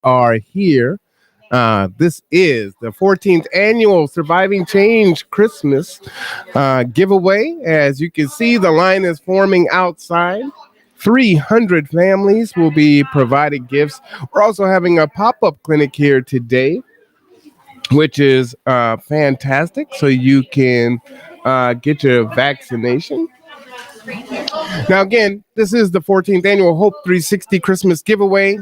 are here. This is the 14th annual Surviving Change Christmas giveaway. As you can see, the line is forming outside. 300 families will be provided gifts. We're also having a pop up clinic here today, which is fantastic. So you can get your vaccination. Now, again, this is the 14th annual Hope 360 Christmas giveaway.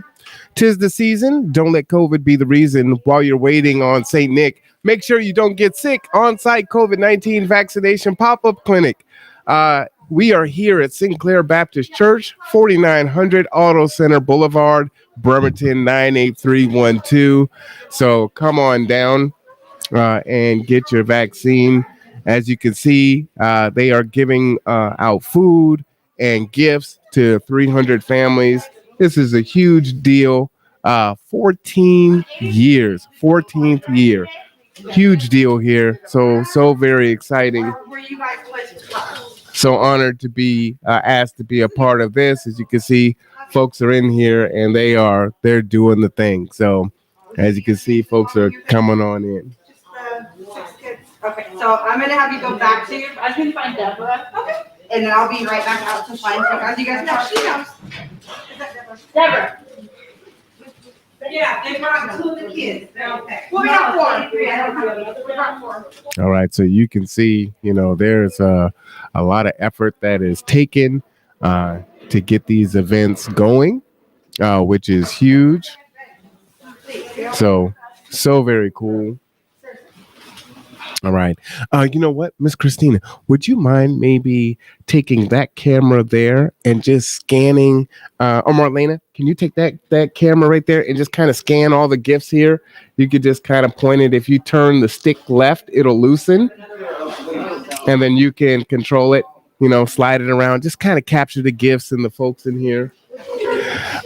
Tis the season. Don't let COVID be the reason while you're waiting on St. Nick. Make sure you don't get sick. On-site COVID-19 vaccination pop-up clinic. We are here at Sinclair Baptist Church, 4900 Auto Center Boulevard, Bremerton 98312. So come on down and get your vaccine. As you can see, they are giving out food and gifts to 300 families. This is a huge deal. 14 years, 14th year. Huge deal here. So very exciting. So honored to be asked to be a part of this. As you can see, folks are in here and they're doing the thing. So as you can see, folks are coming on in. Okay, so I'm gonna have you go back to your. I can find Deborah. Okay. And then I'll be right back out to find you guys. You guys know she knows. Is that Deborah? Yeah, they brought two of the kids. They're okay. Well, we have four. We got four. All right, so you can see, there's a lot of effort that is taken to get these events going, which is huge. So very cool. All right. You know what, Miss Christina, would you mind maybe taking that camera there and just scanning, or Marlena, can you take that camera right there and just kind of scan all the gifts here? You could just kind of point it. If you turn the stick left, it'll loosen. And then you can control it, slide it around, just kind of capture the gifts and the folks in here.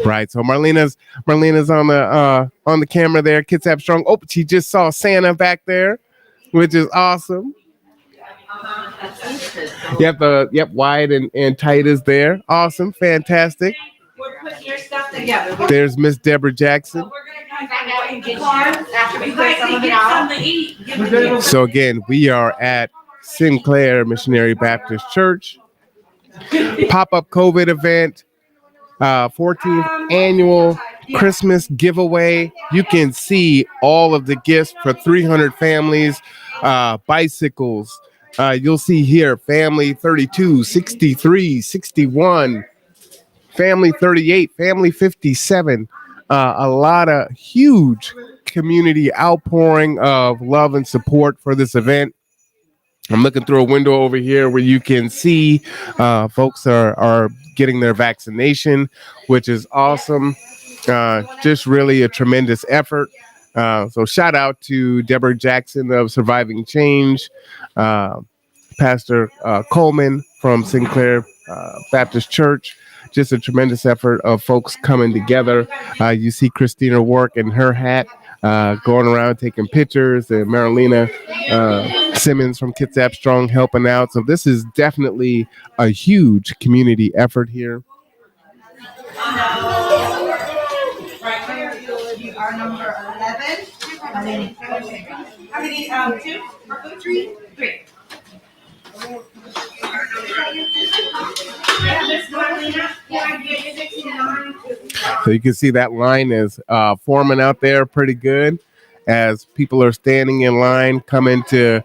Right. So Marlena's on the camera there. Kitsap Strong. Oh, she just saw Santa back there, which is awesome. Yep, wide and tight is there. Awesome, fantastic. We're putting your stuff together. There's Miss Deborah Jackson. So we're gonna come back and get cards after we put some of it out. So again, we are at Sinclair Missionary Baptist Church. Pop-up COVID event. 14th annual Christmas giveaway. You can see all of the gifts for 300 families, bicycles. You'll see here family 32, 63, 61, family 38, family 57. A lot of huge community outpouring of love and support for this event. I'm looking through a window over here where you can see folks are getting their vaccination, which is awesome. Just really a tremendous effort. So shout out to Deborah Jackson of Surviving Change, Pastor Coleman from Sinclair Baptist Church. Just a tremendous effort of folks coming together. You see Christina Work in her hat, going around taking pictures, and Marilena Simmons from Kitsap Strong helping out. So this is definitely a huge community effort here. Right here, you are number 11. How many? Two? Three? Three. So you can see that line is forming out there pretty good as people are standing in line coming to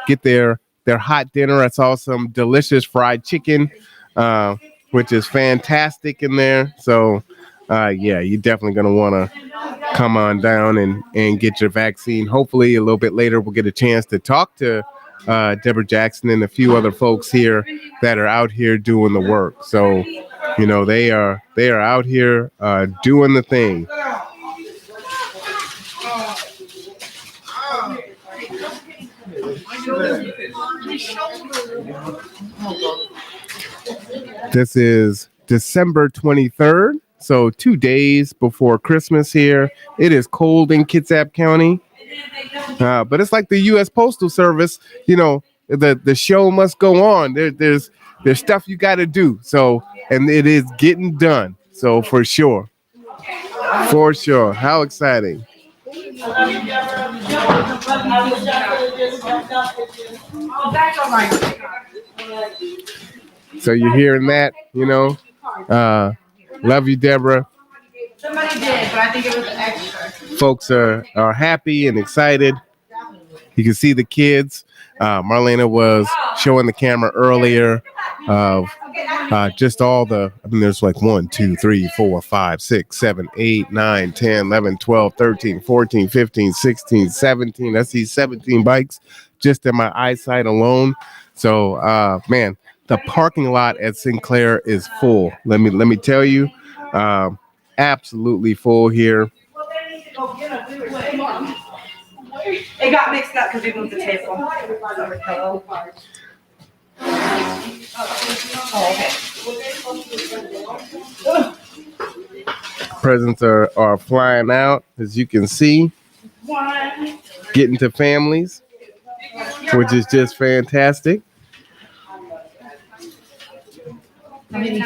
get their hot dinner. I saw some delicious fried chicken, which is fantastic in there. So you're definitely going to want to come on down and get your vaccine. Hopefully a little bit later we'll get a chance to talk to Deborah Jackson and a few other folks here that are out here doing the work. So, they are out here doing the thing. This is December 23rd, so 2 days before Christmas here. It is cold in Kitsap County. But it's like the U.S. Postal Service, the show must go on. There's stuff you got to do. So, and it is getting done. So for sure. For sure. How exciting. Oh, that's all right. So you're hearing that, love you, Deborah. Somebody did, but I think it was extra. Folks are happy and excited. You can see the kids. Marlena was showing the camera earlier of just all there's like 1, 2, 3, 4, 5, 6, 7, 8, 9, 10, 11, 12, 13, 14, 15, 16, 17. I see 17 bikes just in my eyesight alone. So, man, the parking lot at Sinclair is full. Let me tell you, absolutely full here. It got mixed up because we moved the table. Presents are flying out, as you can see, getting to families, which is just fantastic. How many?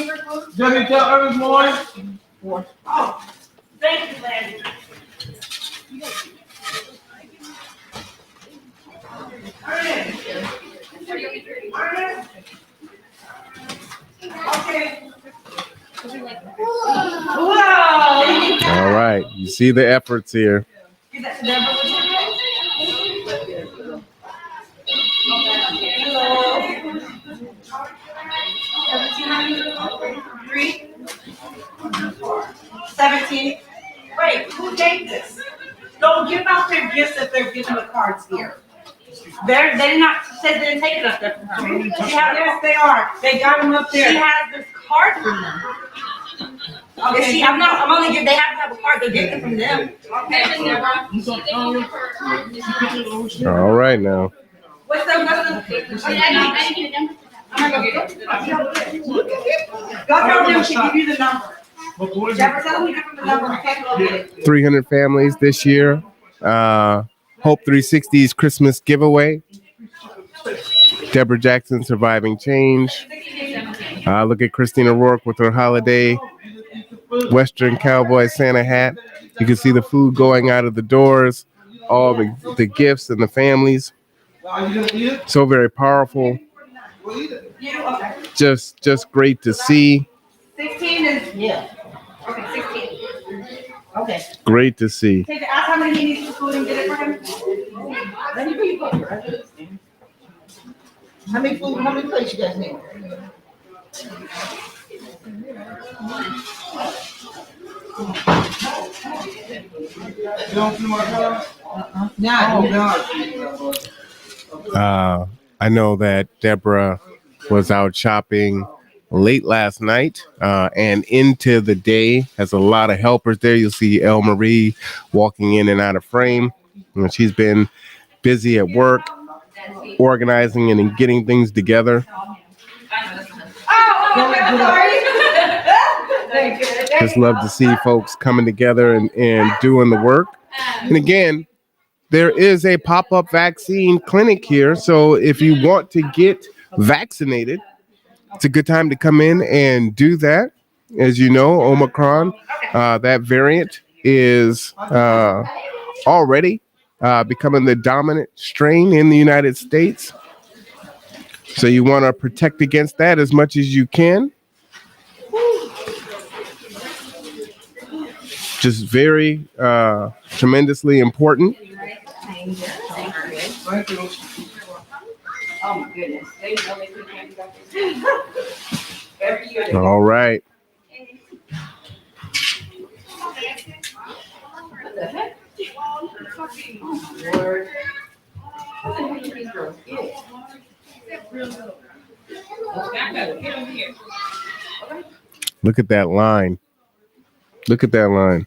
For food? Jimmy, tell Ernest more. Oh, thank you, Landon. Okay. Wow. All right, you see the efforts here. Is that Deborah? Three. 17. Wait, who gave this? Don't give out their gifts if they're giving the cards here. They're not said they didn't take it up there from her. Yes, they are. They got them up there. She has this card from them. Okay, see, I'm only giving. They have to have a card. They're getting it from them. Okay, All right now. What's the? I'm gonna go get it. Go tell them she give you the number. Deborah, tell them to give them the number. Okay, go get it. 300 families this year. Hope 360's Christmas giveaway. Deborah Jackson, Surviving Change. Look at Christina Rourke with her holiday Western cowboy Santa hat. You can see the food going out of the doors, all the gifts and the families. So very powerful. Just great to see. 16 is okay. 16. Okay. Great to see. Take ask how many he needs for food and get it for him. How many plates you guys need? I know that Deborah was out shopping late last night and into the day. Has a lot of helpers there. You'll see El Marie walking in and out of frame. She's been busy at work, organizing and getting things together. Just love to see folks coming together and doing the work. And again, there is a pop-up vaccine clinic here. So if you want to get vaccinated, it's a good time to come in and do that. As you know, Omicron, that variant is already becoming the dominant strain in the United States. So you want to protect against that as much as you can. Just very tremendously important. Oh my goodness. All right. What the heck? Look at that line. Look at that line.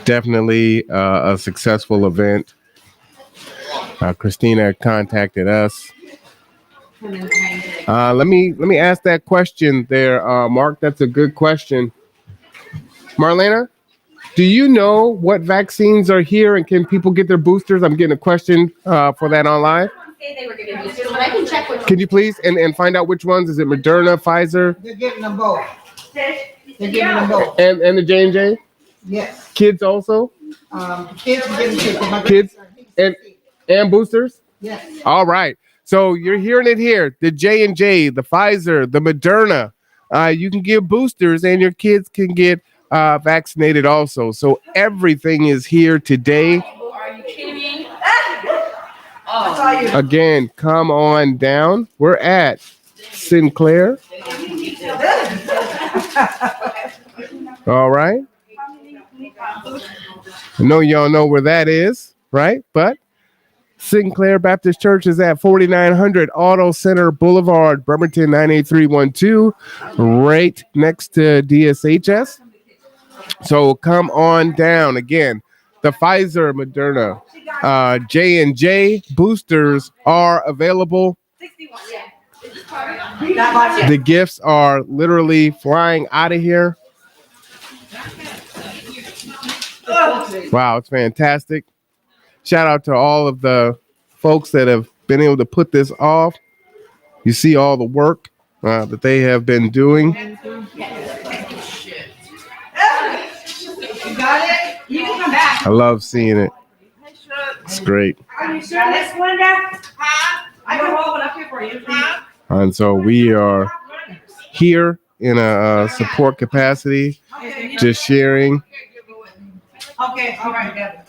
Definitely a successful event. Christina contacted us. Let me ask that question there, Mark. That's a good question. Marlena, do you know what vaccines are here and can people get their boosters? I'm getting a question for that online. They were giving boosters, but I can check which. Can you please and find out which ones? Is it Moderna, Pfizer? They're getting them both. They're giving them both. And the J&J? Yes. Kids also? Kids are getting kids. My Kids and boosters? Yes. All right. So you're hearing it here. The J&J, the Pfizer, the Moderna. You can give boosters and your kids can get vaccinated also. So everything is here today. Are you kidding me? Again, come on down. We're at Sinclair. All right. I know y'all know where that is, right? But Sinclair Baptist Church is at 4900 Auto Center Boulevard, Bremerton 98312, right next to DSHS. So come on down. Again, the Pfizer, Moderna, J&J boosters are available. 61, yeah. The gifts are literally flying out of here. Wow, it's fantastic. Shout out to all of the folks that have been able to put this off. You see all the work that they have been doing. You got it? You can come back. I love seeing it. It's great. Are you sure this one, Dad? I can roll it up here for you. And so we are here in a support capacity, just sharing. Okay, all right, Dad.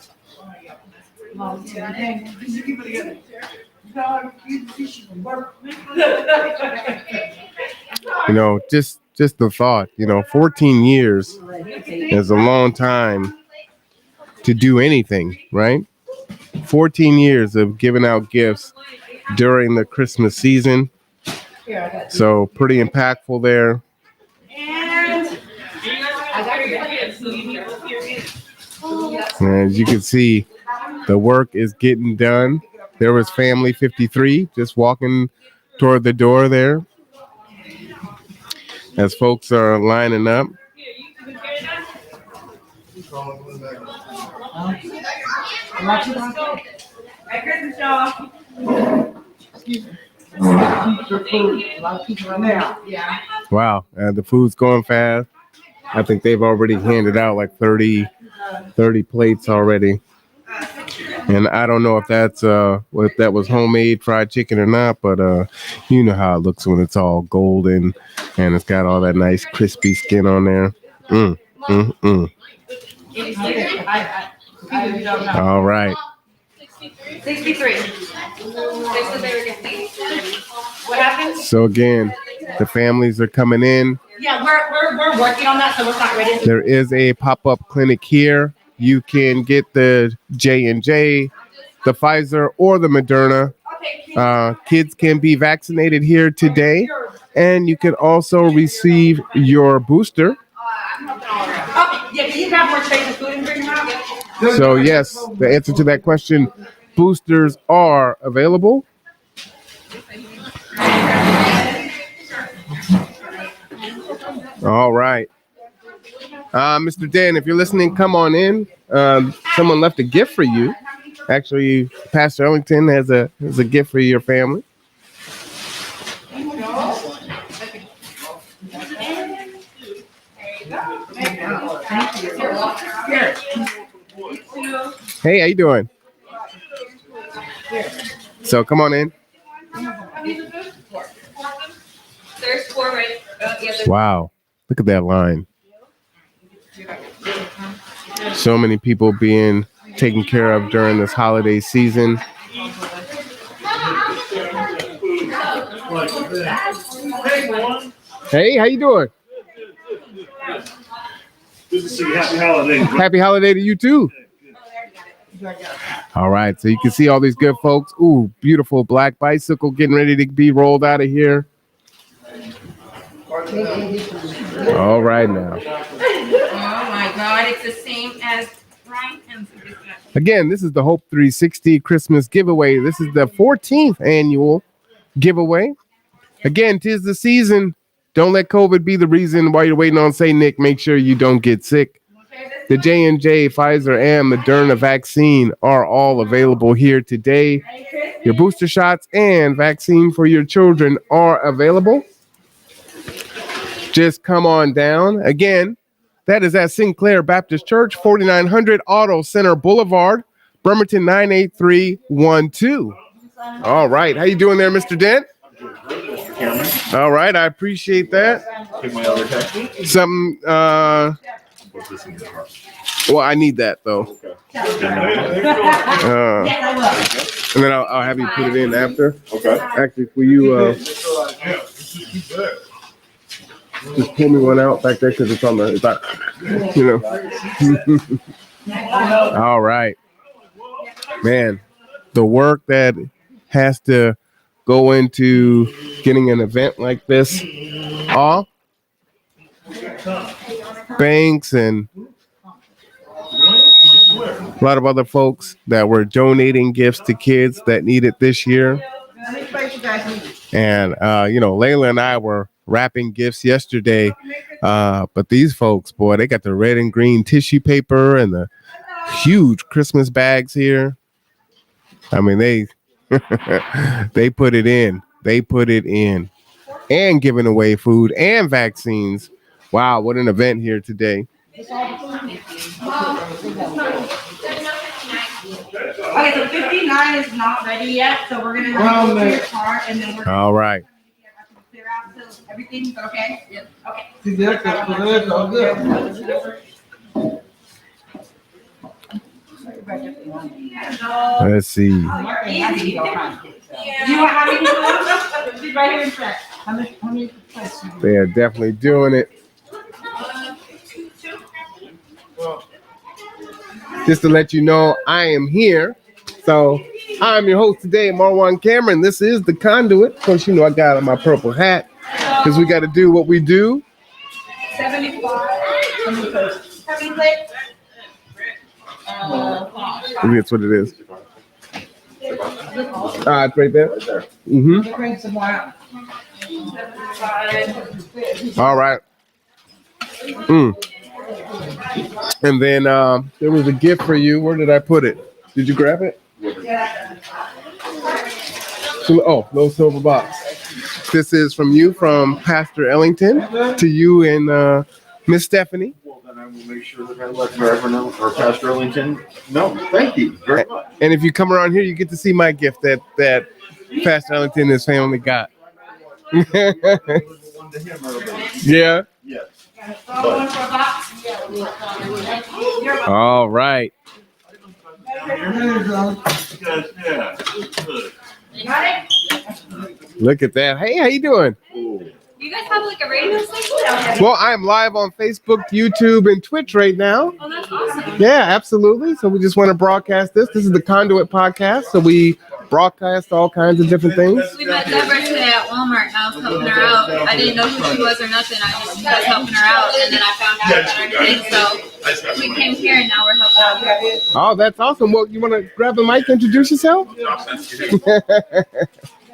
You know, just the thought, 14 years is a long time to do anything, right? 14 years of giving out gifts during the Christmas season. So pretty impactful there. And And as you can see, the work is getting done. There was Family 53 just walking toward the door there as folks are lining up. Merry Christmas, y'all. A lot of people are there. Yeah. Wow, the food's going fast. I think they've already handed out like 30 plates already. And I don't know if that's if that was homemade fried chicken or not, but you know how it looks when it's all golden and it's got all that nice crispy skin on there. All right. 63. What happened? So again, the families are coming in. Yeah, we're working on that, so it's not ready. There is a pop-up clinic here. You can get the J&J, the Pfizer, or the Moderna. Kids can be vaccinated here today, and you can also receive your booster. Okay, yeah, can you grab more trays of food and bring them out? So yes, the answer to that question, boosters are available. All right. Mr. Dan, if you're listening, come on in. Someone left a gift for you. Actually, Pastor Ellington has a gift for your family. Hey, how you doing? So come on in. There's 4 right. Wow, look at that line. So many people being taken care of during this holiday season. Hey, how you doing? Good to see you. Happy holidays. Happy holiday to you too. All right, so you can see all these good folks. Ooh, beautiful black bicycle getting ready to be rolled out of here. All right now. Oh my God, it's the same as Ryan. Again, this is the Hope 360 Christmas giveaway. This is the 14th annual giveaway. Again, 'tis the season. Don't let COVID be the reason why you're waiting on St. Nick. Make sure you don't get sick. The J&J, Pfizer, and Moderna vaccine are all available here today. Your booster shots and vaccine for your children are available. just come on down. Again, that is at Sinclair Baptist Church, 4900 Auto Center Boulevard, Bremerton 98312. All right. How you doing there, Mr. Dent? All right. I appreciate that. Something, well, I need that though. And then I'll have you put it in after. Okay. Actually, will you just pull me one out back there because it's on the, it's not, you know. All right. Man, the work that has to go into getting an event like this off. Banks and a lot of other folks that were donating gifts to kids that need it this year. And, you know, Layla and I were wrapping gifts yesterday. But these folks, boy, they got the red and green tissue paper and the huge Christmas bags here. I mean, they they put it in. They put it in. And giving away food and vaccines. Wow, what an event here today. Okay, so 59 is not ready yet, so we're gonna go to your car and then we're All right. clear out. So everything's okay? Yep. Okay. Let's see. You want how many food? She's right here in front. How many questions? They are definitely doing it. Just to let you know, I am here. So I'm your host today, Marwan Cameron. This is The Conduit. Of course, you know I got on my purple hat because we got to do what we do. 75. How many plates? Maybe that's what it is. It's right there. Mm-hmm. Bring some more. All right. And then there was a gift for you. Where did I put it? Did you grab it? Oh, little silver box. This is from you, from Pastor Ellington, to you and Miss Stephanie. Well, then I will make sure that I let Reverend or Pastor Ellington know. Thank you very much. And if you come around here, you get to see my gift that Pastor Ellington and his family got. Yeah. Yes. All right. Look at that. Hey, how you doing? You guys have like a radio station? Well, I'm live on Facebook, YouTube, and Twitch right now. Oh, that's awesome. Yeah, absolutely. So we just want to broadcast this. This is the Conduit Podcast. So we broadcast all kinds of different things. We met Deborah today at Walmart and I was helping her out. I didn't know who she was or nothing. I just was helping her out and then I found out about everything. So we came here and now we're helping out. Oh, that's awesome. Well, you want to grab the mic, introduce yourself?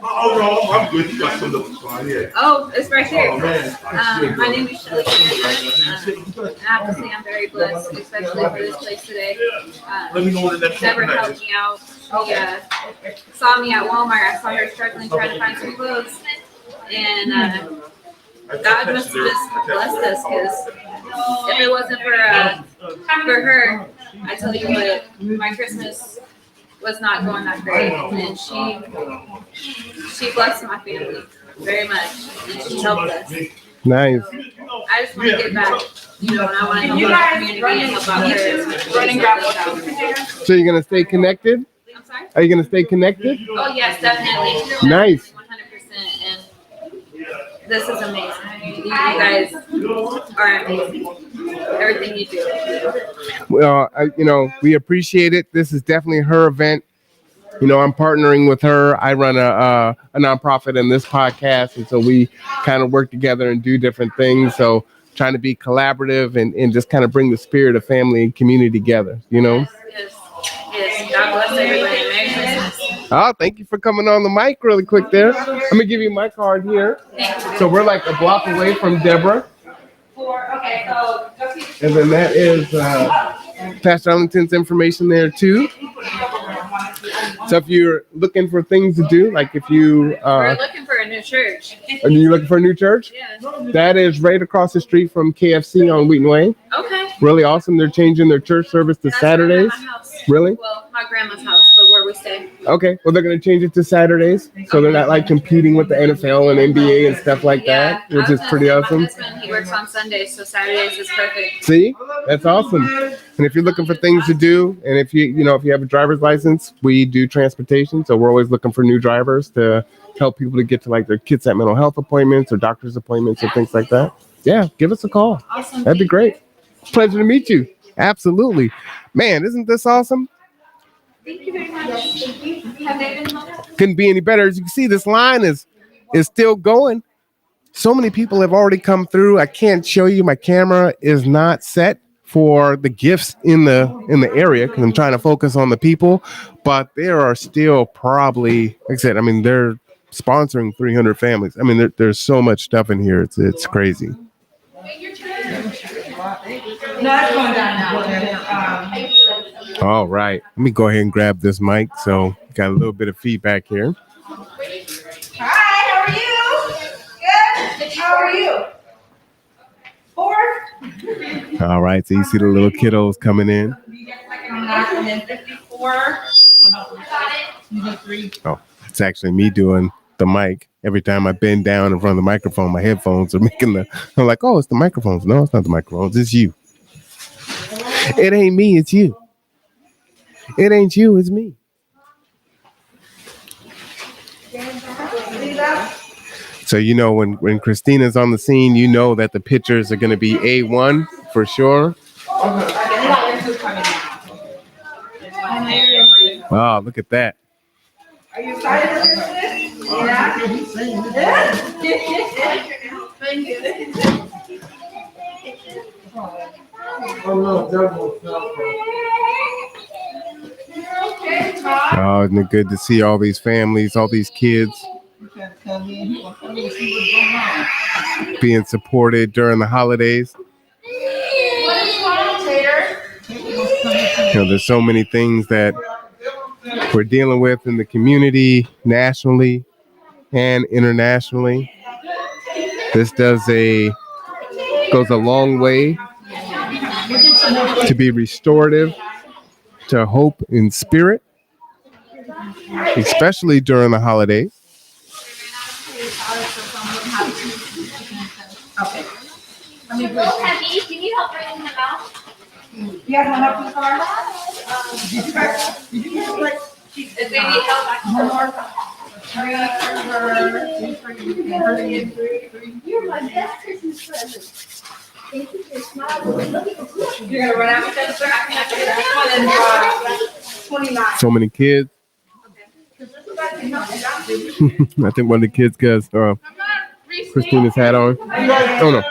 Oh, no, I'm good. You got some of the Oh, it's right here. Oh, man. My name is Shelly. And I have to say I'm very blessed, especially for this place today. Let me know when the next Deborah one helped me out. She saw me at Walmart. I saw her struggling trying to find some clothes. And God must have just blessed us because if it wasn't for her, I tell you what, my Christmas was not going that great. And she blessed my family very much. And she helped us. Nice. So, I just want to give back, you know, and I want to help our community and help others. Running gravel. So you're going to stay connected? I'm sorry? Are you going to stay connected? Oh, yes, definitely. Nice. 100%. And this is amazing. You guys are amazing. Everything you do. Well, we appreciate it. This is definitely her event. You know, I'm partnering with her. I run a nonprofit in this podcast. And so we kind of work together and do different things. So trying to be collaborative and just kind of bring the spirit of family and community together, you know? Yes. God bless everybody. Merry Christmas. Oh, thank you for coming on the mic really quick there. I'm going to give you my card here. So we're like a block away from Deborah. Okay, so And then that is Pastor Ellington's information there too. So if you're looking for things to do, like if you We're looking for a new church. Are you looking for a new church? Yeah. That is right across the street from KFC on Wheaton Way. Okay. Really awesome. They're changing their church service to That's Saturdays. My house. Really? Well, my grandma's house, but where we stay. Okay. Well, they're going to change it to Saturdays. So they're not like competing with the NFL and NBA and stuff like that, which is pretty awesome. My husband, he works on Sundays, so Saturdays is perfect. See? That's awesome. And if you're looking for things to do, and if you have a driver's license, we do transportation. So we're always looking for new drivers to help people to get to like their kids at mental health appointments or doctor's appointments or things like that. Yeah, give us a call. Awesome. That'd be great. Pleasure to meet you. Absolutely. Man, isn't this awesome? Thank you very much. Have they been helpful? Couldn't be any better. As you can see, this line is still going. So many people have already come through. I can't show you. My camera is not set for the gifts in the area because I'm trying to focus on the people. But there are still probably, like I said, I mean, they're sponsoring 300 families. I mean, there's so much stuff in here. It's crazy. No, it's going down now. All right. Let me go ahead and grab this mic. So got a little bit of feedback here. Hi, how are you? Good. How are you? 4? All right. So you see the little kiddos coming in. And then 54. Oh, it's actually me doing the mic. Every time I bend down in front of the microphone, my headphones are making I'm like, oh, it's the microphones. No, it's not the microphones. It's you. It ain't me. It's you. It ain't you. It's me. So, when Christina's on the scene, you know that the pictures are going to be A1 for sure. Wow, look at that. Are you excited for this? Yeah. Thank you. Oh, isn't it good to see all these families, all these kids being supported during the holidays? There's so many things that we're dealing with in the community, nationally and internationally. This goes a long way to be restorative to hope and spirit, especially during the holidays. Okay. Can you help bring them out? You guys want help with the car? If they need help, I can You're my best Christmas present. Thank you for your smile. You're gonna run out with this? I can 29. So many kids. I think one of the kids got Christina's hat on. Oh no,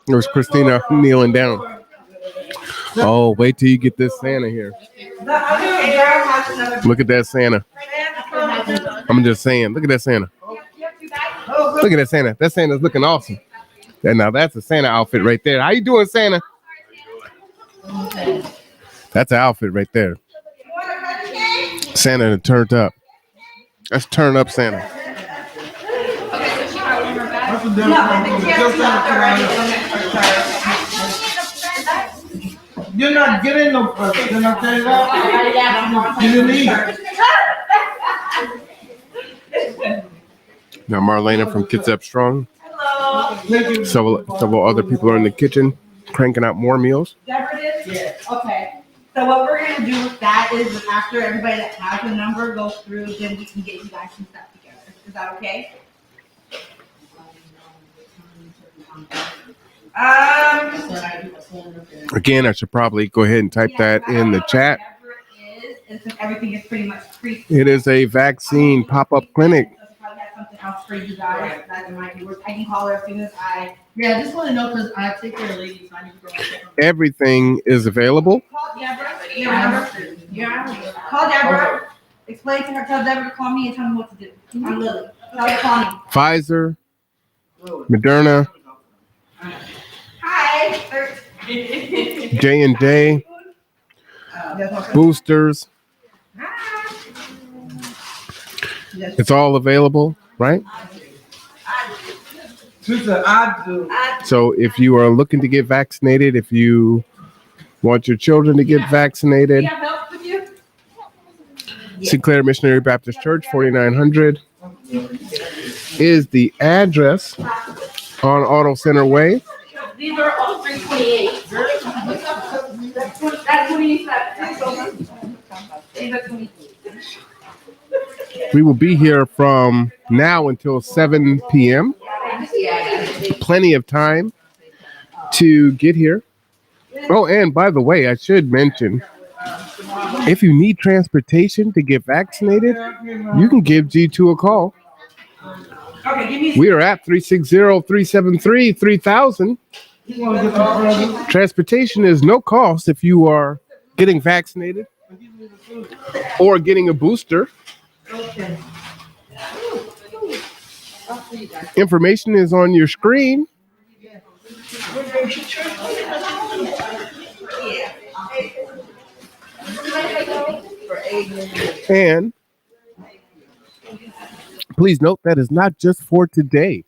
it was Christina kneeling down. Oh, wait till you get this Santa here. The other girl has another. Look at that Santa. I'm just saying, look at that Santa. Look at that Santa. That Santa's looking awesome. And now that's a Santa outfit right there. How you doing, Santa? That's an outfit right there. Santa turned up. Let's turn up Santa. No, I think she has to out there already. You're not getting no present. You're not getting that. You didn't eat. Now Marlena from Kids Up Strong. Hello. Several other people are in the kitchen cranking out more meals. Deborah did? Yes. Okay. So what we're gonna do with that is after everybody that has a number goes through, then we can get you guys some stuff together. Is that okay? Again, I should probably go ahead and type that in the chat. Everything is pretty much free. It is a vaccine pop-up clinic. Something else for you guys that might be worth. I can call her as soon as I. Yeah, I just want to know because I take care of ladies. I need to go check them. Everything is available. Call Deborah. Yeah. Call Deborah. Explain to her. Tell Deborah to call me and tell me what to do. I'm Lily. Tell her to call me. Pfizer, Moderna, Hi. J&J, boosters. It's all available, right? Sister, I do. So if you are looking to get vaccinated, if you want your children to get vaccinated, have help with you? Sinclair Missionary Baptist Church, 4900 is the address on Auto Center Way. These are all 328. That's 27. These are 20. We will be here from now until 7 p.m. Plenty of time to get here. Oh, and by the way, I should mention, if you need transportation to get vaccinated, you can give G2 a call. Okay, give me. We are at 360-373-3000. You want to get some presents? Transportation is no cost if you are getting vaccinated or getting a booster. Information is on your screen. And please note that is not just for today.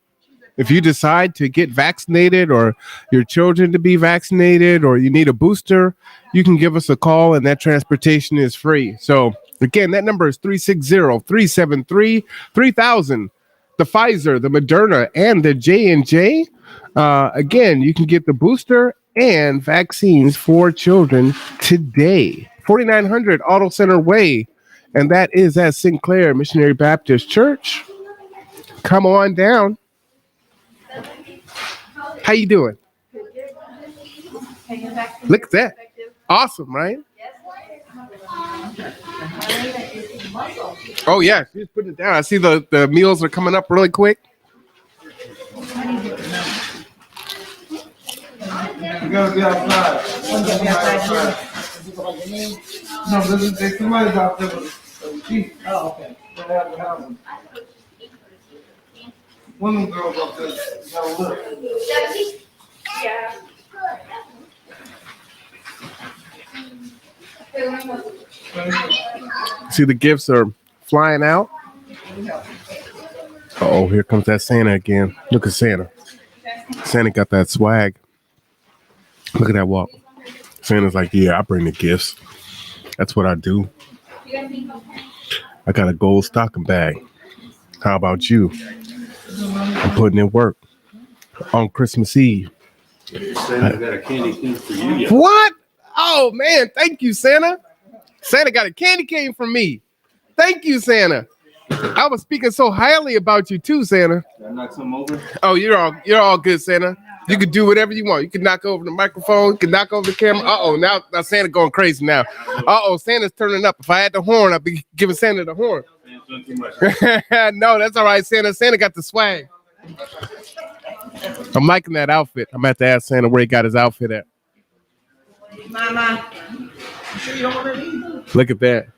If you decide to get vaccinated or your children to be vaccinated or you need a booster, you can give us a call and that transportation is free. So again, that number is 360-373-3000. The Pfizer, the Moderna, and the J&J. Again, you can get the booster and vaccines for children today. 4900 Auto Center Way, and that is at Sinclair Missionary Baptist Church. Come on down. How you doing? Look at that. Awesome, right? Oh, yeah. She's putting it down. I see the meals are coming up really quick. You gotta be outside. No, there's somebody's out there with a sheet. Oh, okay. They have to have them. One of them girls up there, you gotta look. Yeah. See, the gifts are flying out. Oh, here comes that Santa again. Look at Santa. Santa got that swag. Look at that walk. Santa's like, yeah, I bring the gifts. That's what I do. I got a gold stocking bag. How about you? I'm putting in work on Christmas Eve. Santa got a candy cane for you yet. What? Oh, man. Thank you, Santa. Santa got a candy cane for me. Thank you, Santa. I was speaking so highly about you too, Santa. Can I knock some over? Oh, you're all good, Santa. You can do whatever you want. You can knock over the microphone. You can knock over the camera. Uh-oh, now Santa going crazy now. Uh-oh, Santa's turning up. If I had the horn, I'd be giving Santa the horn. No, that's all right, Santa. Santa got the swag. I'm liking that outfit. I'm about to ask Santa where he got his outfit at. Mama. Look at that.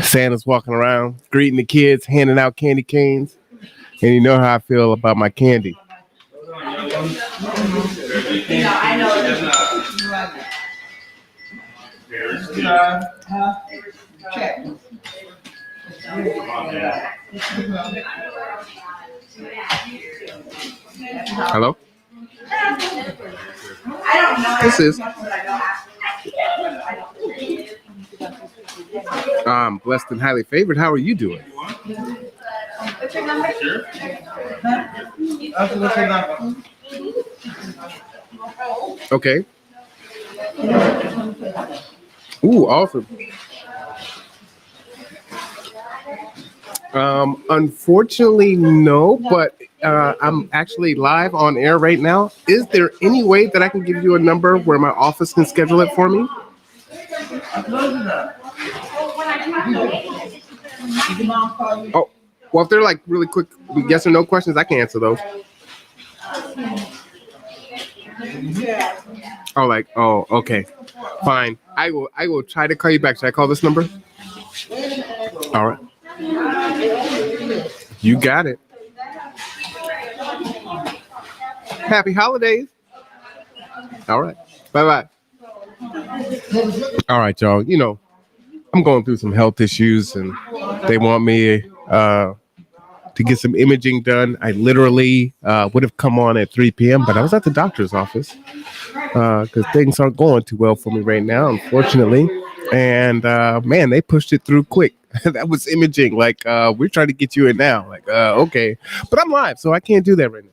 Santa's walking around, greeting the kids, handing out candy canes. And you know how I feel about my candy. I know. Check. Hello? I don't know. This is blessed and highly favored. How are you doing? What's your number? That's what's your number. Okay. Ooh, awesome. Unfortunately, no, but I'm actually live on air right now. Is there any way that I can give you a number where my office can schedule it for me? Oh, well, if they're like really quick yes or no questions, I can answer those. Oh, okay. Fine. I will try to call you back. Should I call this number? All right. You got it. Happy holidays. All right. Bye-bye. All right, y'all. You know, I'm going through some health issues and they want me to to get some imaging done. I literally would have come on at 3 p.m., but I was at the doctor's office because things aren't going too well for me right now, unfortunately. And man, they pushed it through quick. That was imaging. Like, we're trying to get you in now. Like, okay. But I'm live, so I can't do that right now.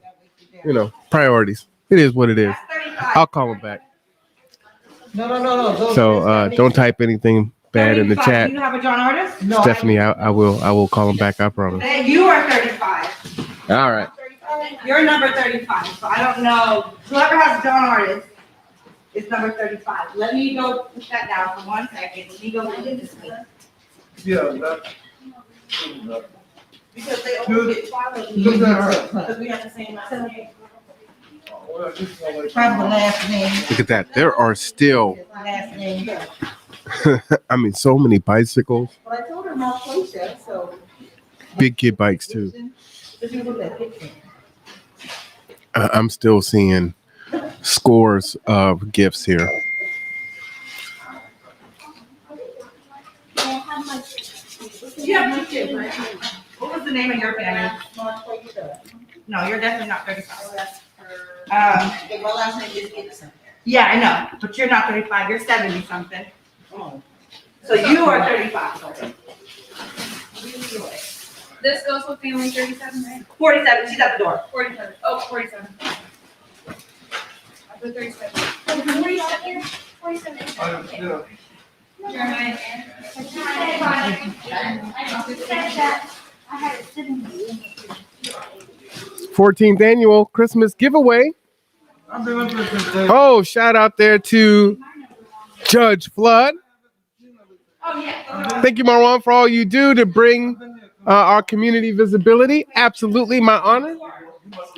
You know, priorities. It is what it is. I'll call him back. No. So don't type anything bad in the 35. chat. Do you have a John Artist? No. Stephanie, I will call him back, I promise. Hey, you are 35. All right. You're number 35, so I don't know. Whoever has John Artist is number 35. Let me go put that down for 1 second. Let me go look at this one. Yeah, that. Because they only get 12 of Look these. at her. Because we have the same last name. Well, this is all like- Probably last name. Look at that. There are still, Last name. I mean, so many bicycles, Well, I told her Mount Pleasant, so. big kid bikes too. If you look at that picture. I'm still seeing scores of gifts here. You have 2 kids, right? What was the name of your family? No, you're definitely not 35. My last name is Gibson. Yeah, I know, but you're not 35, you're 70 something. So you are 35. This goes with family 37, right? 47, she's at the door. 47. Oh, 47. I put 37. 47. Yeah. Jeremiah. I had it sitting there. 14th annual Christmas giveaway. I've been up there since day. Oh, shout out there to Judge Flood. Oh, yeah. Thank you, Marwan, for all you do to bring our community visibility. Absolutely, my honor.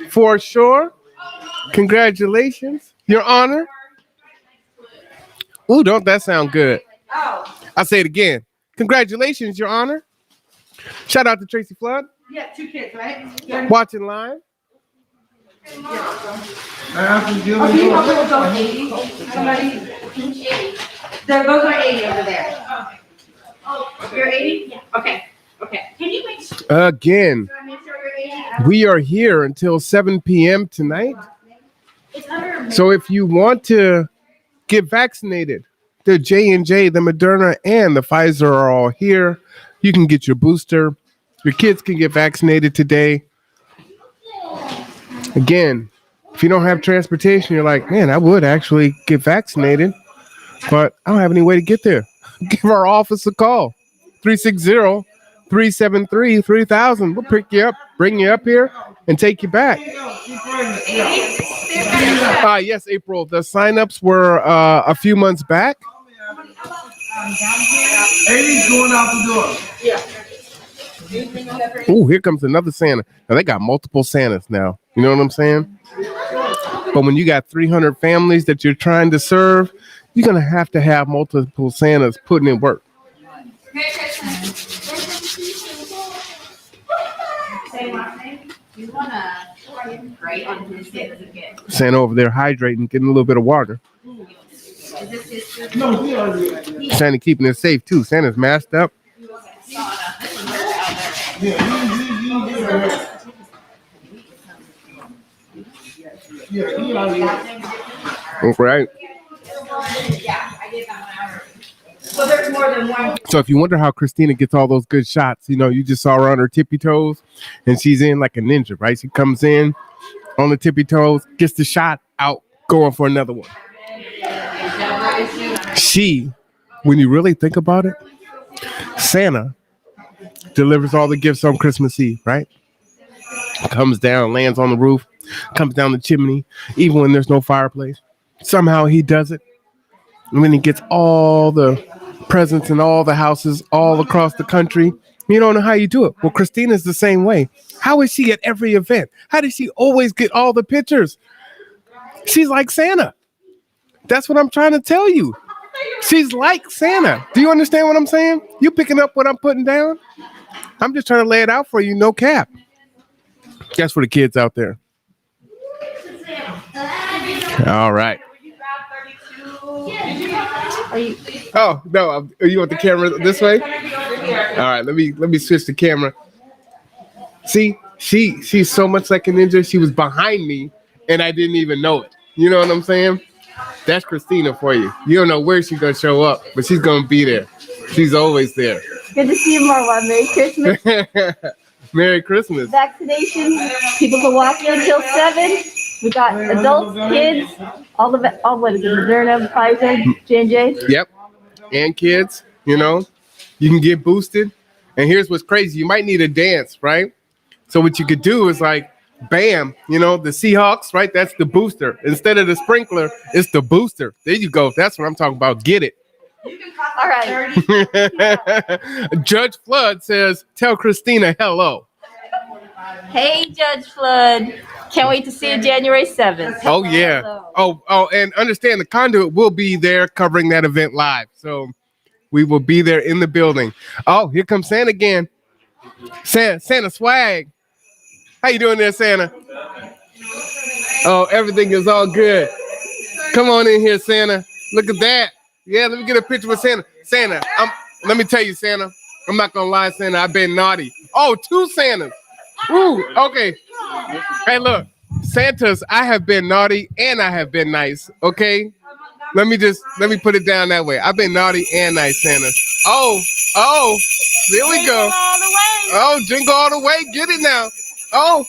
For sure. Congratulations, Your Honor. Ooh, don't that sound good? Oh, I'll say it again. Congratulations, Your Honor. Shout out to Tracy Flood, you have 2 kids, right? watching live. I have to deal Oh, with can you you. help me with those 80? Somebody? Those are 80 over there. You're 80? Yeah. Okay, Can you make sure, Again, make sure you're 80? we are here until 7 p.m. tonight. It's under. So if you want to get vaccinated, the J&J, the Moderna, and the Pfizer are all here. You can get your booster. Your kids can get vaccinated today. Again, if you don't have transportation, you're like, man, I would actually get vaccinated, but I don't have any way to get there. Give our office a call. 360-373-3000. We'll pick you up, bring you up here, and take you back. Yes, April. The signups were a few months back. 80's going out the door. Oh, here comes another Santa. Now they got multiple Santas now. You know what I'm saying? But when you got 300 families that you're trying to serve, you're going to have multiple Santas putting in work. Merry Christmas. Say my name. You wanna write on his certificate? Santa over there hydrating, getting a little bit of water. Is this his certificate? No, he already. Santa keeping it safe too. Santa's masked up. Yeah, he already. All right. Yeah, I did that one already. So there's more than one. So if you wonder how Christina gets all those good shots, you know, you just saw her on her tippy toes and she's in like a ninja, right? She comes in on the tippy toes, gets the shot out, going for another one. She, when you really think about it, Santa delivers all the gifts on Christmas Eve, right? Comes down, lands on the roof, comes down the chimney, even when there's no fireplace. Somehow he does it. And then he gets all the presents in all the houses all across the country. You don't know how you do it. Well, Christina's the same way. How is she at every event? How does she always get all the pictures? She's like Santa. That's what I'm trying to tell you. She's like Santa. Do you understand what I'm saying? You picking up what I'm putting down? I'm just trying to lay it out for you, no cap. That's for the kids out there. All right. Oh no! You want the camera this way? All right. Let me switch the camera. See, she's so much like a ninja. She was behind me, and I didn't even know it. You know what I'm saying? That's Christina for you. You don't know where she's gonna show up, but she's gonna be there. She's always there. Good to see you, Marwa. Merry Christmas. Merry Christmas. Vaccinations. People can walk in until 7. We got adults, kids, all what is it? Moderna, Pfizer, J&J. Yep. And kids, you know, you can get boosted. And here's what's crazy. You might need a dance, right? So what you could do is like, bam, you know, the Seahawks, right? That's the booster. Instead of the sprinkler, it's the booster. There you go. That's what I'm talking about. Get it. All right. Judge Flood says, tell Christina hello. Hey, Judge Flood. Can't wait to see you January 7th. Oh, yeah. Hello. Oh, and understand the conduit will be there covering that event live. So we will be there in the building. Oh, here comes Santa again. Santa swag. How you doing there, Santa? Oh, everything is all good. Come on in here, Santa. Look at that. Yeah, let me get a picture with Santa. Santa, let me tell you, Santa. I'm not gonna lie, Santa. I've been naughty. Oh, 2 Santas. Ooh, okay. Hey, look, Santas. I have been naughty and I have been nice. Okay. Let me put it down that way. I've been naughty and nice, Santa. Oh, there we go. Oh, jingle all the way. Get it now. Oh.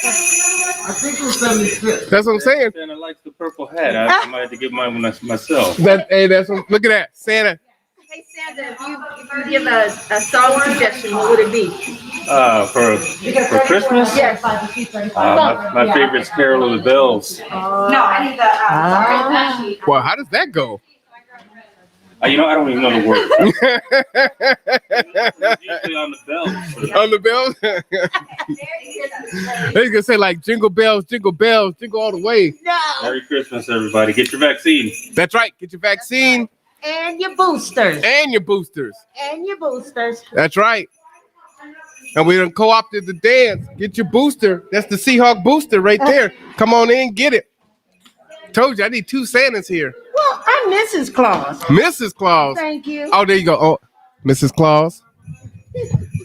I think it was 76. That's what I'm saying. Santa likes the purple hat. I might have to get mine myself. Look at that, Santa. Hey, Santa, if you give a song suggestion, what would it be? For Christmas? Yes. My favorite's Carol of the Bells. No, I need the. Well, how does that go? I don't even know the words. Usually on the bells. On the bells? They're gonna say like jingle bells, jingle all the way. No. Merry Christmas, everybody. Get your vaccine. That's right. Get your vaccine And your boosters. and your boosters. And your boosters. That's right. And we done co-opted the dance. Get your booster. That's the Seahawk booster right there. Come on in, get it. Told you I need 2 Santas here. Well, I'm Mrs. Claus. Mrs. Claus. Thank you. Oh, there you go. Oh, Mrs. Claus.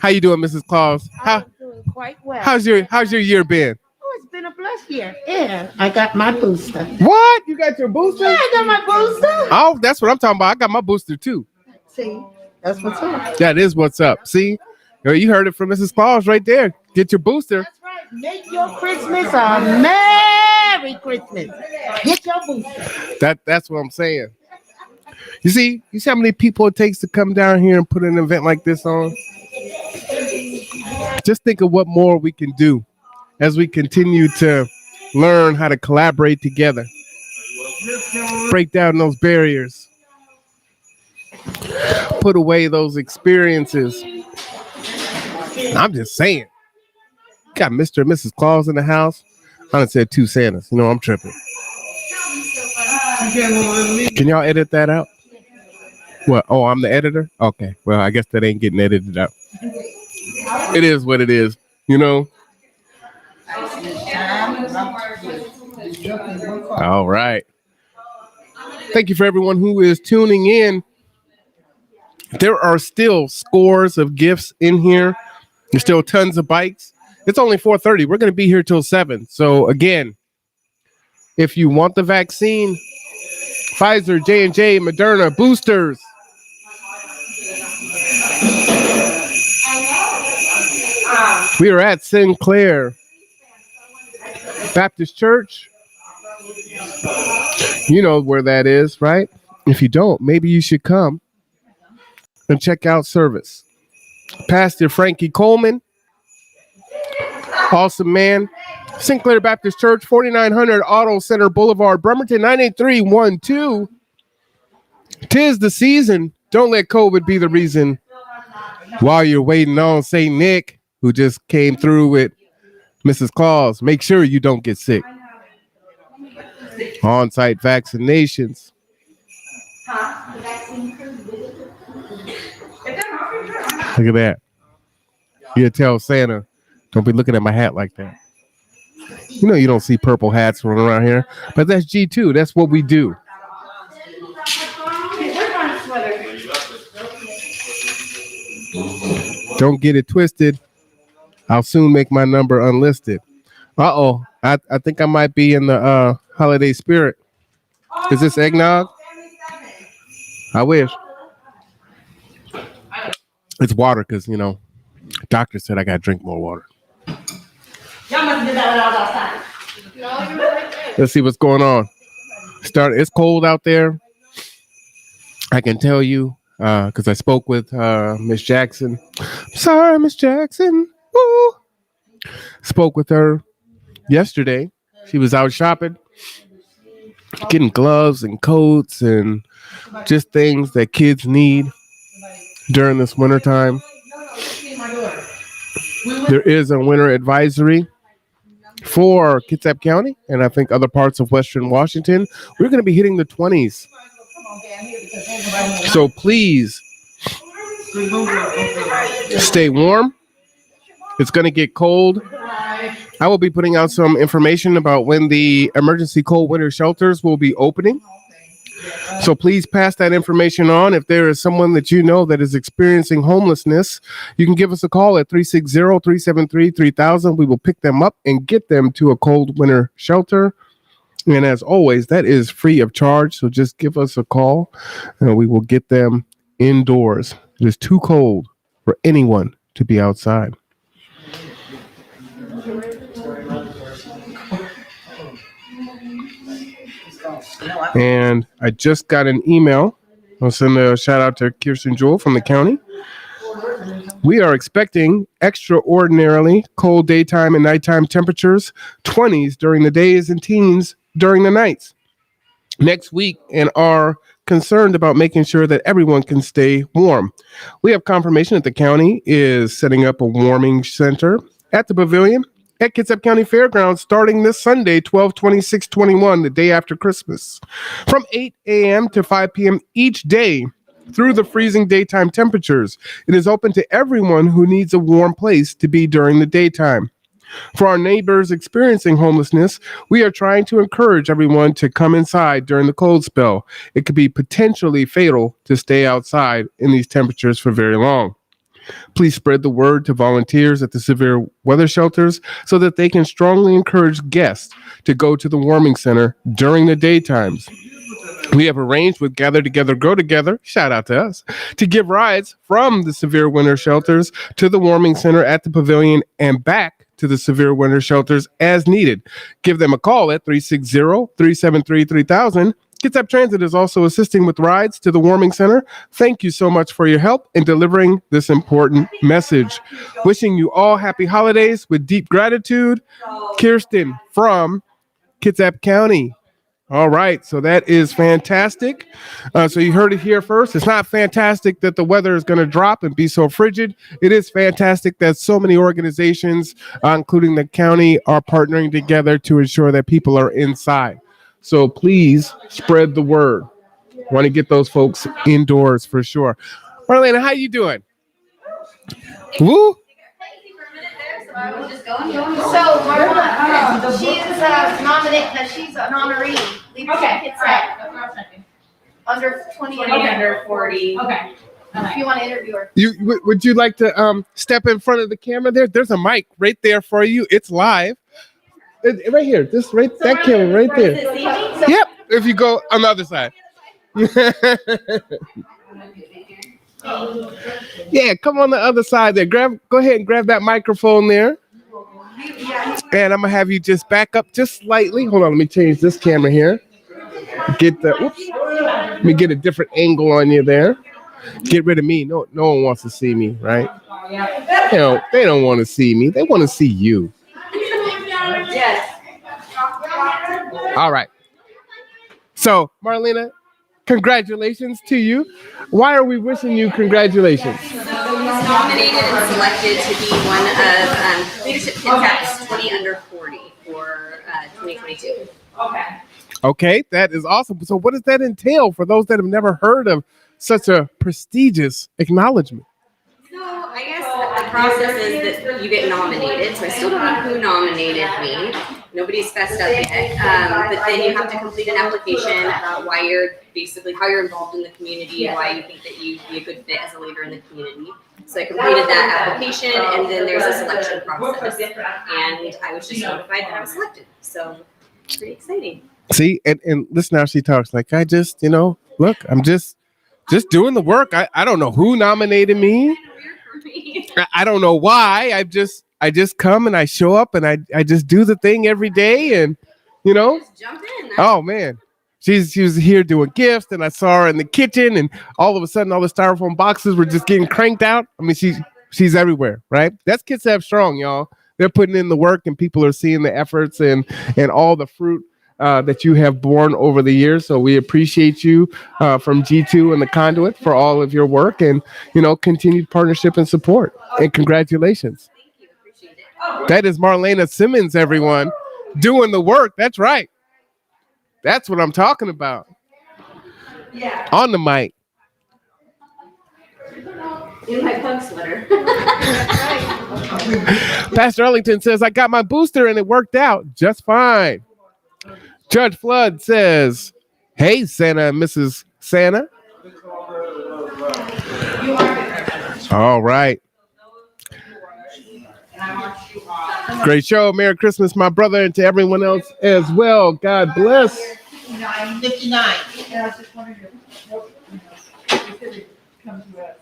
How you doing, Mrs. Claus? I'm doing quite well. How's your year been? Oh, it's been a blessed year. Yeah, I got my booster. What? You got your booster? Yeah, I got my booster. Oh, that's what I'm talking about. I got my booster too. See, that's what's up. That is what's up. See, you heard it from Mrs. Claus right there. Get your booster. That's right. Make your Christmas a Merry Christmas. Get your booster. That's what I'm saying. You see how many people it takes to come down here and put an event like this on? Just think of what more we can do as we continue to learn how to collaborate together. Break down those barriers. Put away those experiences. I'm just saying. Got Mr. and Mrs. Claus in the house. I done said 2 Santas. You know, I'm tripping. Can y'all edit that out? What? Oh, I'm the editor? Okay. Well, I guess that ain't getting edited out. It is what it is, you know? All right. Thank you for everyone who is tuning in. There are still scores of gifts in here. There's still tons of bikes. It's only 4:30. We're going to be here till 7. So again, if you want the vaccine, Pfizer, J&J, Moderna, boosters. We are at Sinclair Baptist Church. You know where that is, right? If you don't, maybe you should come and check out service. Pastor Frankie Coleman, awesome man. Sinclair Baptist Church, 4900 Auto Center Boulevard, Bremerton, 98312. 'Tis the season. Don't let COVID be the reason. While you're waiting on St. Nick, who just came through with Mrs. Claus, make sure you don't get sick. On-site vaccinations. Look at that. You tell Santa, don't be looking at my hat like that. You know you don't see purple hats running around here, but that's G2. That's what we do. Don't get it twisted. I'll soon make my number unlisted. Uh-oh. I think I might be in the holiday spirit. Is this eggnog? I wish. It's water because, doctor said I got to drink more water. Y'all must have did that when I was outside. No, you're right there. Let's see what's going on. It's cold out there. I can tell you because I spoke with Miss Jackson. Sorry, Miss Jackson. Woo. Spoke with her yesterday. She was out shopping, getting gloves and coats and just things that kids need during this winter time. There is a winter advisory for Kitsap County and I think other parts of Western Washington. We're going to be hitting the 20s. So please stay warm. It's going to get cold. I will be putting out some information about when the emergency cold winter shelters will be opening. So please pass that information on. If there is someone that you know that is experiencing homelessness, you can give us a call at 360-373-3000. We will pick them up and get them to a cold winter shelter. And as always, that is free of charge. So just give us a call and we will get them indoors. It is too cold for anyone to be outside. And I just got an email. I'll send a shout out to Kirsten Jewell from the county. We are expecting extraordinarily cold daytime and nighttime temperatures, 20s during the days and teens during the nights next week, and are concerned about making sure that everyone can stay warm. We have confirmation that the county is setting up a warming center at the pavilion at Kitsap County Fairgrounds starting this Sunday, 12/26/21, the day after Christmas, from 8 a.m. to 5 p.m. each day through the freezing daytime temperatures. It is open to everyone who needs a warm place to be during the daytime. For our neighbors experiencing homelessness, we are trying to encourage everyone to come inside during the cold spell. It could be potentially fatal to stay outside in these temperatures for very long. Please spread the word to volunteers at the severe weather shelters so that they can strongly encourage guests to go to the warming center during the daytimes. We have arranged with Gather Together, Grow Together, shout out to us, to give rides from the severe winter shelters to the warming center at the pavilion and back to the severe winter shelters as needed. Give them a call at 360-373-3000. Kitsap Transit is also assisting with rides to the warming center. Thank you so much for your help in delivering this important message. Wishing you all happy holidays with deep gratitude. Kirsten from Kitsap County. All right, so that is fantastic. So you heard it here first. It's not fantastic that the weather is going to drop and be so frigid. It is fantastic that so many organizations, including the county, are partnering together to ensure that people are inside. So please spread the word. Want to get those folks indoors for sure. Marlena, how you doing? Woo! So Marla, she's nominated. She's an honoree. Okay. It's under 20 and under 40. Okay. If you want to interview her. Would you like to step in front of the camera there? There's a mic right there for you. It's live. Right here. That camera right there. Yep. If you go on the other side. Yeah, come on the other side there. Go ahead and grab that microphone there. And I'm gonna have you just back up just slightly. Hold on, let me change this camera here. Let me get a different angle on you there. Get rid of me. No one wants to see me, right? They don't want to see me. They want to see you. Yes. All right. So, Marlena, congratulations to you. Why are we wishing you congratulations? So he's nominated and selected to be one of Leadership Kitsap's 20 under 40 for 2022. Okay, that is awesome. So what does that entail for those that have never heard of such a prestigious acknowledgement? So I guess the process is that you get nominated. So I still don't know who nominated me, Nobody's fessed up yet. But then you have to complete an application about why you're how you're involved in the community and why you think that you'd be a good fit as a leader in the community. So I completed that application, and then there's a selection process. And I was just notified that I was selected. So pretty exciting. See, and listen how she talks. Like, I just, look, I'm just doing the work. I don't know who nominated me. I don't know why. I just come and I show up and I just do the thing every day, and Just jump in. oh man, she was here doing gifts, and I saw her in the kitchen, and all of a sudden all the styrofoam boxes were just getting cranked out. I mean, she's everywhere, right? That's Kitsap Strong, y'all. They're putting in the work, and people are seeing the efforts and all the fruit that you have borne over the years. So we appreciate you from G2 and the Conduit for all of your work and continued partnership and support. And congratulations. That is Marlena Simmons, everyone, doing the work. That's right. That's what I'm talking about. Yeah. On the mic. In my pug sweater. Pastor Ellington says, I got my booster and it worked out just fine. Judge Flood says, hey, Santa and Mrs. Santa. All right. Great show. Merry Christmas, my brother, and to everyone else as well. God bless. 59. Yeah, I was just wondering if it comes to us.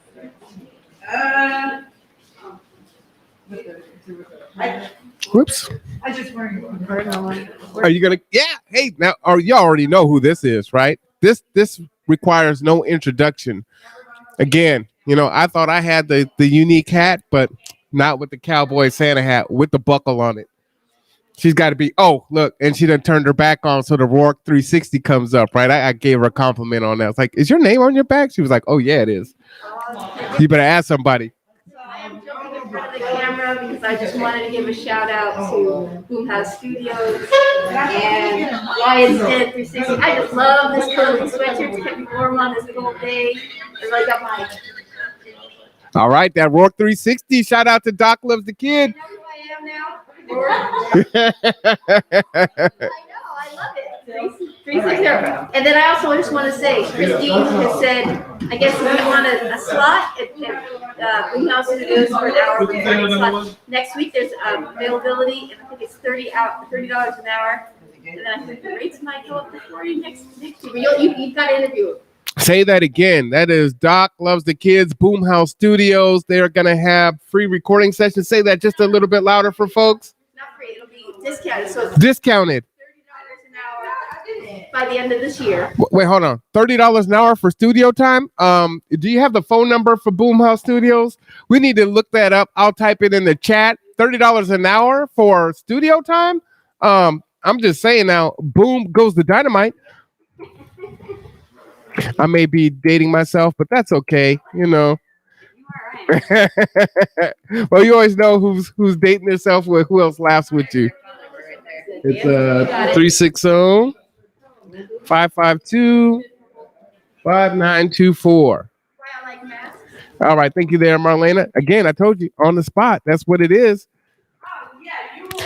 Whoops. I just wondering. Are you gonna? Yeah. Hey, now, you already know who this is, right? This requires no introduction. Again, I thought I had the unique hat, but not with the cowboy Santa hat with the buckle on it. She's got to be. Oh, look, and she done turned her back on, so the Rourke 360 comes up, right? I gave her a compliment on that. It's like, is your name on your back? She was like, oh yeah, it is. You better ask somebody. I'm jumping in front of the camera because I just wanted to give a shout out to Boomhouse Studios and Ryan's Den 360. I just love this cozy sweatshirt to keep me warm on this cold day. I really got my. All right, that Rourke 360. Shout out to Doc Loves the Kid. You know who I am now? I love it. 360. And then I also just want to say, Christine has said, I guess if you want a slot at Boomhouse Studios for an hour, slot. Next week there's availability, and I think it's $30 an hour. And then I think the rates might go up before you next week. But you've got to interview them. Say that again. That is Doc Loves the Kids, Boomhouse Studios. They are going to have free recording sessions. Say that just a little bit louder for folks. Not free. It'll be discounted. So it's Discounted. $30 an hour by the end of this year. Wait, hold on. $30 an hour for studio time. Do you have the phone number for Boomhouse Studios? We need to look that up. I'll type it in the chat. $30 an hour for studio time. I'm just saying now. Boom goes the dynamite. I may be dating myself, but that's okay. Well, you always know who's dating herself with who else laughs with you. It's 360-552-5924. All right, thank you there, Marlena. Again, I told you on the spot. That's what it is.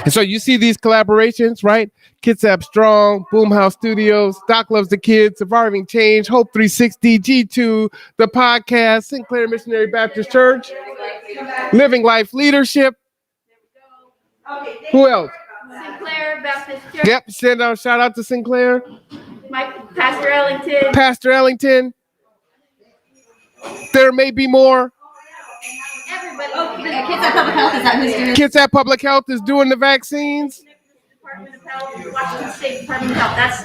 And so you see these collaborations, right? Kitsap Strong, Boomhouse Studios, Doc Loves the Kids, Surviving Change, Hope 360, G2, the podcast, Sinclair Missionary Baptist Church, Living Life Leadership. Who else? Sinclair Baptist Church. Yep, send out shout out to Sinclair. Pastor Ellington. Pastor Ellington. There may be more. Kitsap Public Health, is that who's doing it? Kitsap Public Health is doing the vaccines. Department of Health, Washington State Department of Health. That's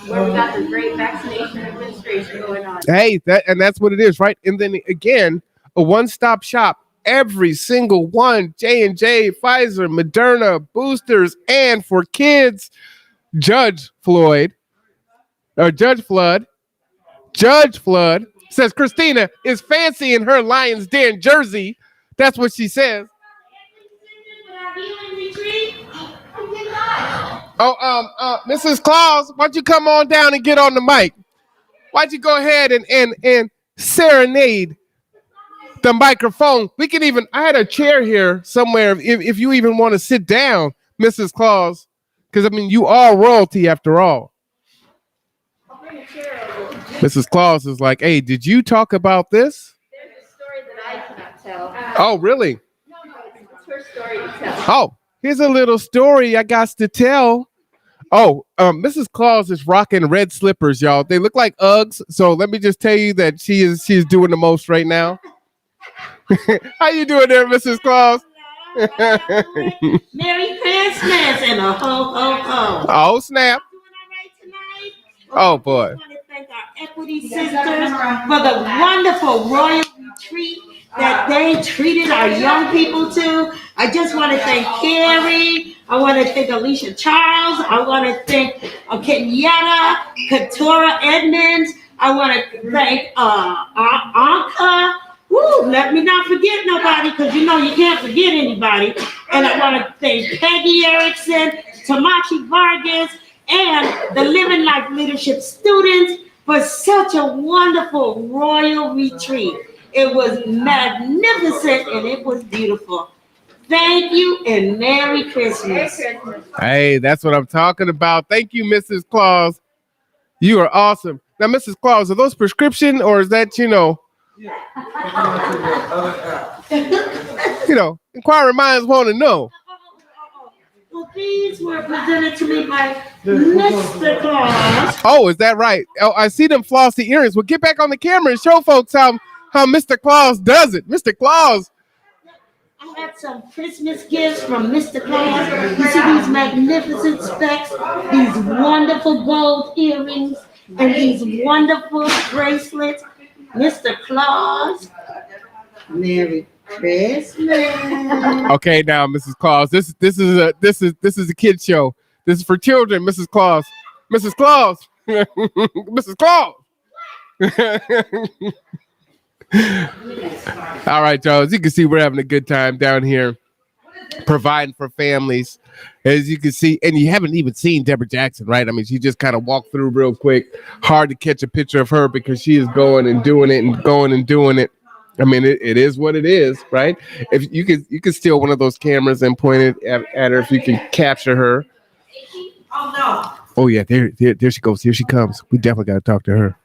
where we got the great vaccination administration going on. Hey, that's what it is, right? And then again, a one-stop shop. Every single one, J&J, Pfizer, Moderna, boosters, and for kids, Judge Flood says Christina is fancy in her Lions Den jersey. That's what she says. Oh, Mrs. Claus, why don't you come on down and get on the mic? Why'd you go ahead and serenade the microphone? We can even, I had a chair here somewhere. If you even want to sit down, Mrs. Claus, Because I mean, you are royalty after all. Mrs. Claus is like, hey, did you talk about this? There's a story that I cannot tell. Oh, really? No, it's her story to tell. Oh, here's a little story I got to tell. Oh, Mrs. Claus is rocking red slippers, y'all. They look like Uggs. So let me just tell you that she is doing the most right now. How you doing there, Mrs. Claus? Merry Christmas and a ho ho ho. Oh, snap. Doing all right tonight? Oh, boy. I want to thank our Equity Sisters for the wonderful royal retreat that they treated our young people to. I just want to thank Carrie. I want to thank Alicia Charles. I want to thank Kenyatta, Katora Edmonds. I want to thank Anka. Woo, let me not forget nobody, because you know you can't forget anybody. And I want to thank Peggy Erickson, Tamachi Vargas, and the Living Life Leadership students for such a wonderful royal retreat. It was magnificent and it was beautiful. Thank you and Merry Christmas. Hey, that's what I'm talking about. Thank you, Mrs. Claus. You are awesome. Now, Mrs. Claus, are those prescription or is that, inquiring minds want to know? Well, these were presented to me by Mr. Claus. Oh, is that right? Oh, I see them flossy earrings. Well, get back on the camera and show folks how Mr. Claus does it. Mr. Claus. I had some Christmas gifts from Mr. Claus. You see these magnificent specs, these wonderful gold earrings, and these wonderful bracelets. Mr. Claus, Merry Christmas. Okay, now, Mrs. Claus, this is a kid show. This is for children, Mrs. Claus. Mrs. Claus. Mrs. Claus. All right, y'all. As you can see, we're having a good time down here providing for families. As you can see, and you haven't even seen Deborah Jackson, right? I mean, she just kind of walked through real quick. Hard to catch a picture of her because she is going and doing it and going and doing it. I mean, it is what it is, right? If you could steal one of those cameras and point it at her if you can capture her. Oh no. Oh yeah, there she goes. Here she comes. We definitely got to talk to her.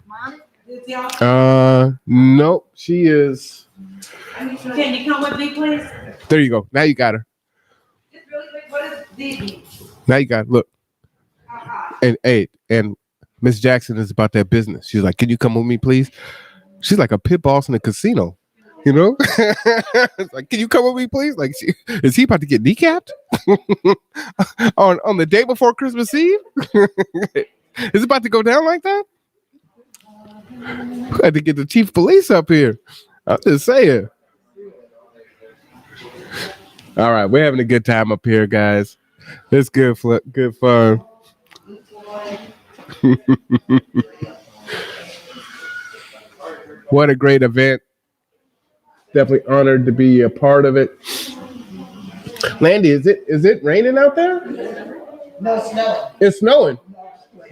Nope, she is. Can you come with me, please? There you go. Now you got her. Just really quick, what is these? Now you got it. Look. And Miss Jackson is about that business. She's like, "Can you come with me, please?" She's like a pit boss in a casino, It's like, "Can you come with me, please?" Like, is he about to get kneecapped on the day before Christmas Eve? Is it about to go down like that? I had to get the chief of police up here. I'm just saying. All right, we're having a good time up here, guys. It's good fun. What a great event. Definitely honored to be a part of it. Landy, is it raining out there? No, snow. It's snowing.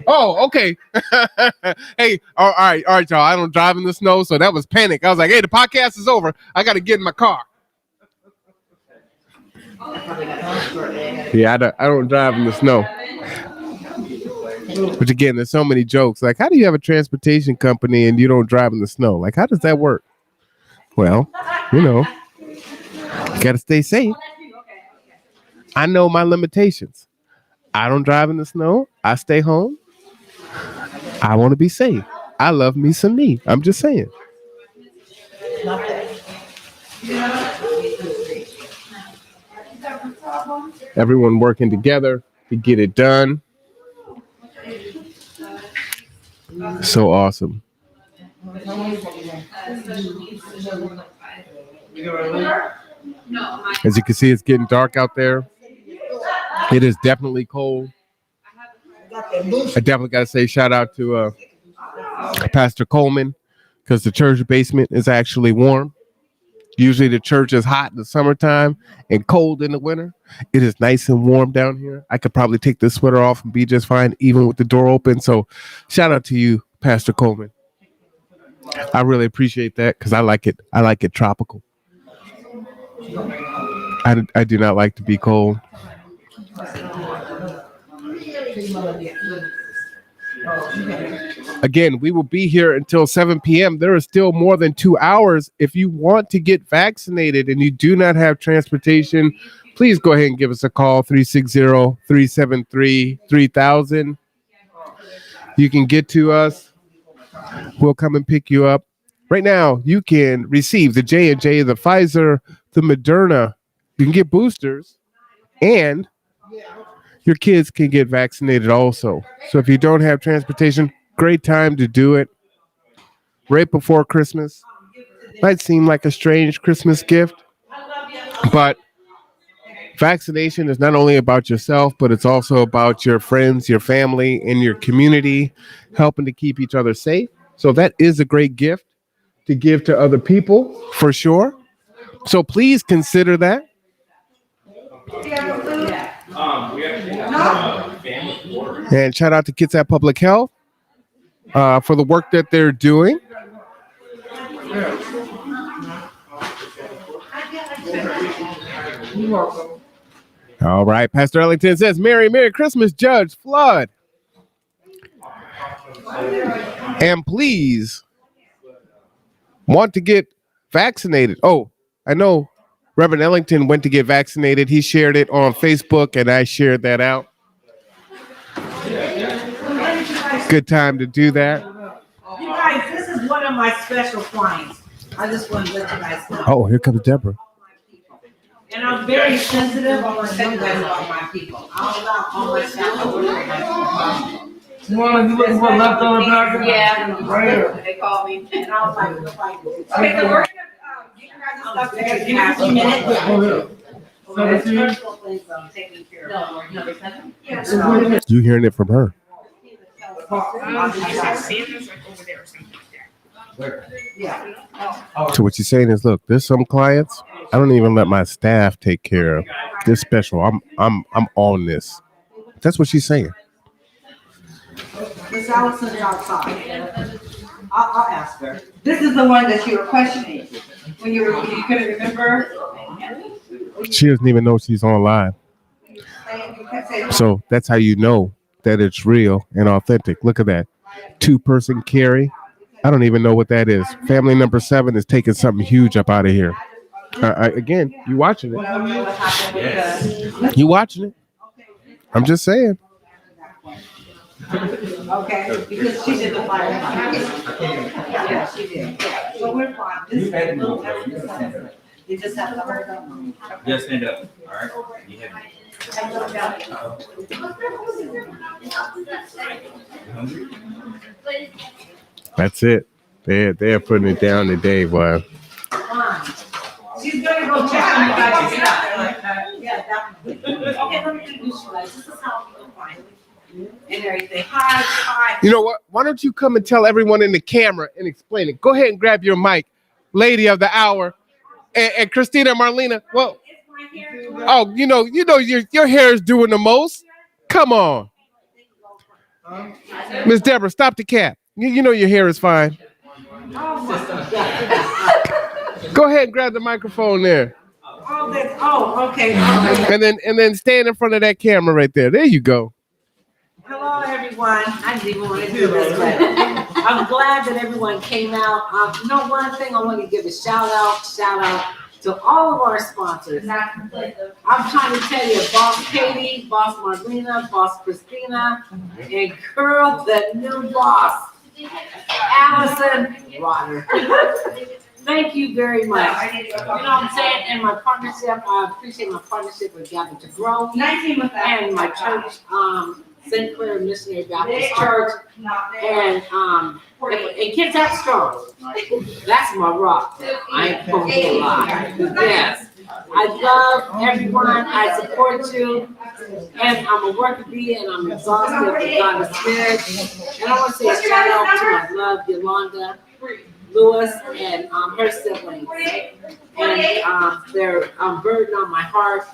Oh, okay. Hey, all right, y'all. I don't drive in the snow, so that was panic. I was like, hey, the podcast is over. I got to get in my car. Yeah, I don't drive in the snow. But again, there's so many jokes. Like, how do you have a transportation company and you don't drive in the snow? Like, how does that work? Well, you got to stay safe. I know my limitations. I don't drive in the snow. I stay home. I want to be safe. I love me some me. I'm just saying. Everyone working together to get it done. So awesome. As you can see, it's getting dark out there. It is definitely cold. I definitely got to say shout out to Pastor Coleman, because the church basement is actually warm. Usually the church is hot in the summertime and cold in the winter. It is nice and warm down here. I could probably take this sweater off and be just fine, even with the door open. So shout out to you, Pastor Coleman. I really appreciate that because I like it. I like it tropical. I do not like to be cold. Again, we will be here until 7 p.m. There is still more than 2 hours. If you want to get vaccinated and you do not have transportation, please go ahead and give us a call, 360-373-3000. You can get to us. We'll come and pick you up. Right now, you can receive the J&J, the Pfizer, the Moderna. You can get boosters, and your kids can get vaccinated also. So if you don't have transportation, great time to do it right before Christmas. Might seem like a strange Christmas gift, but vaccination is not only about yourself, but it's also about your friends, your family, and your community, helping to keep each other safe. So that is a great gift to give to other people, for sure. So please consider that. And shout out to Kitsap Public Health for the work that they're doing. You're welcome. All right. Pastor Ellington says, Merry Christmas, Judge Flood. And please want to get vaccinated. Oh, I know Reverend Ellington went to get vaccinated. He shared it on Facebook, and I shared that out. Good time to do that. You guys, this is one of my special clients. I just want to let you guys know. Oh, here comes Deborah. And I'm very sensitive. I want to tell you guys about my people. I'll allow all my staff to work with my people. You want to be looking for leftover burger? Yeah. Right here. They call me. And I was like, Okay, so we're gonna get you guys stuff together. Give me a few minutes. Oh, here. 17? You hearing it from her. So what you're saying is, look, there's some clients I don't even let my staff take care of. This special. I'm on this. That's what she's saying. Miss Allison's outside. I'll ask her. This is the one that you were questioning when you couldn't remember. She doesn't even know she's on live. So that's how you know that it's real and authentic. Look at that. 2-person carry. I don't even know what that is. Family number 7 is taking something huge up out of here. Again, you watching it. Yes. You watching it. I'm just saying. Okay, because she did the fire. Yeah, she did. So we're fine. This is a little extra. You just have to hold on. Just stand up. All right. You have That's it. They're putting it down today, boy. She's gonna go check on you guys. Yeah, definitely. Okay, let me introduce you guys. This is how we can find it. And everything. Hi. You know what? Why don't you come and tell everyone in the camera and explain it? Go ahead and grab your mic, lady of the hour, and Christina Marlena. Well, oh, you know, your hair is doing the most. Come on, Miss Deborah, stop the cap. You know your hair is fine. Go ahead and grab the microphone there. Oh, okay. And then stand in front of that camera right there. There you go. Hello, everyone. I didn't even want to do this, but I'm glad that everyone came out. You know, one thing I want to give a shout out to all of our sponsors. I'm trying to tell you, Boss Katie, Boss Marlena, Boss Christina, and girl, the new boss, Allison Rotter. Thank you very much. You know what I'm saying? And my partnership, I appreciate my partnership with Gather to Grow and my church, St. Clair Missionary Baptist Church, and Kids Act Strong. That's my rock. I ain't gonna lie. Yes. I love everyone. I support you. And I'm a worker bee and I'm exhausted, but God is good. And I want to say a shout out to my love, Yolanda Lewis, and her siblings. And they're burden on my heart.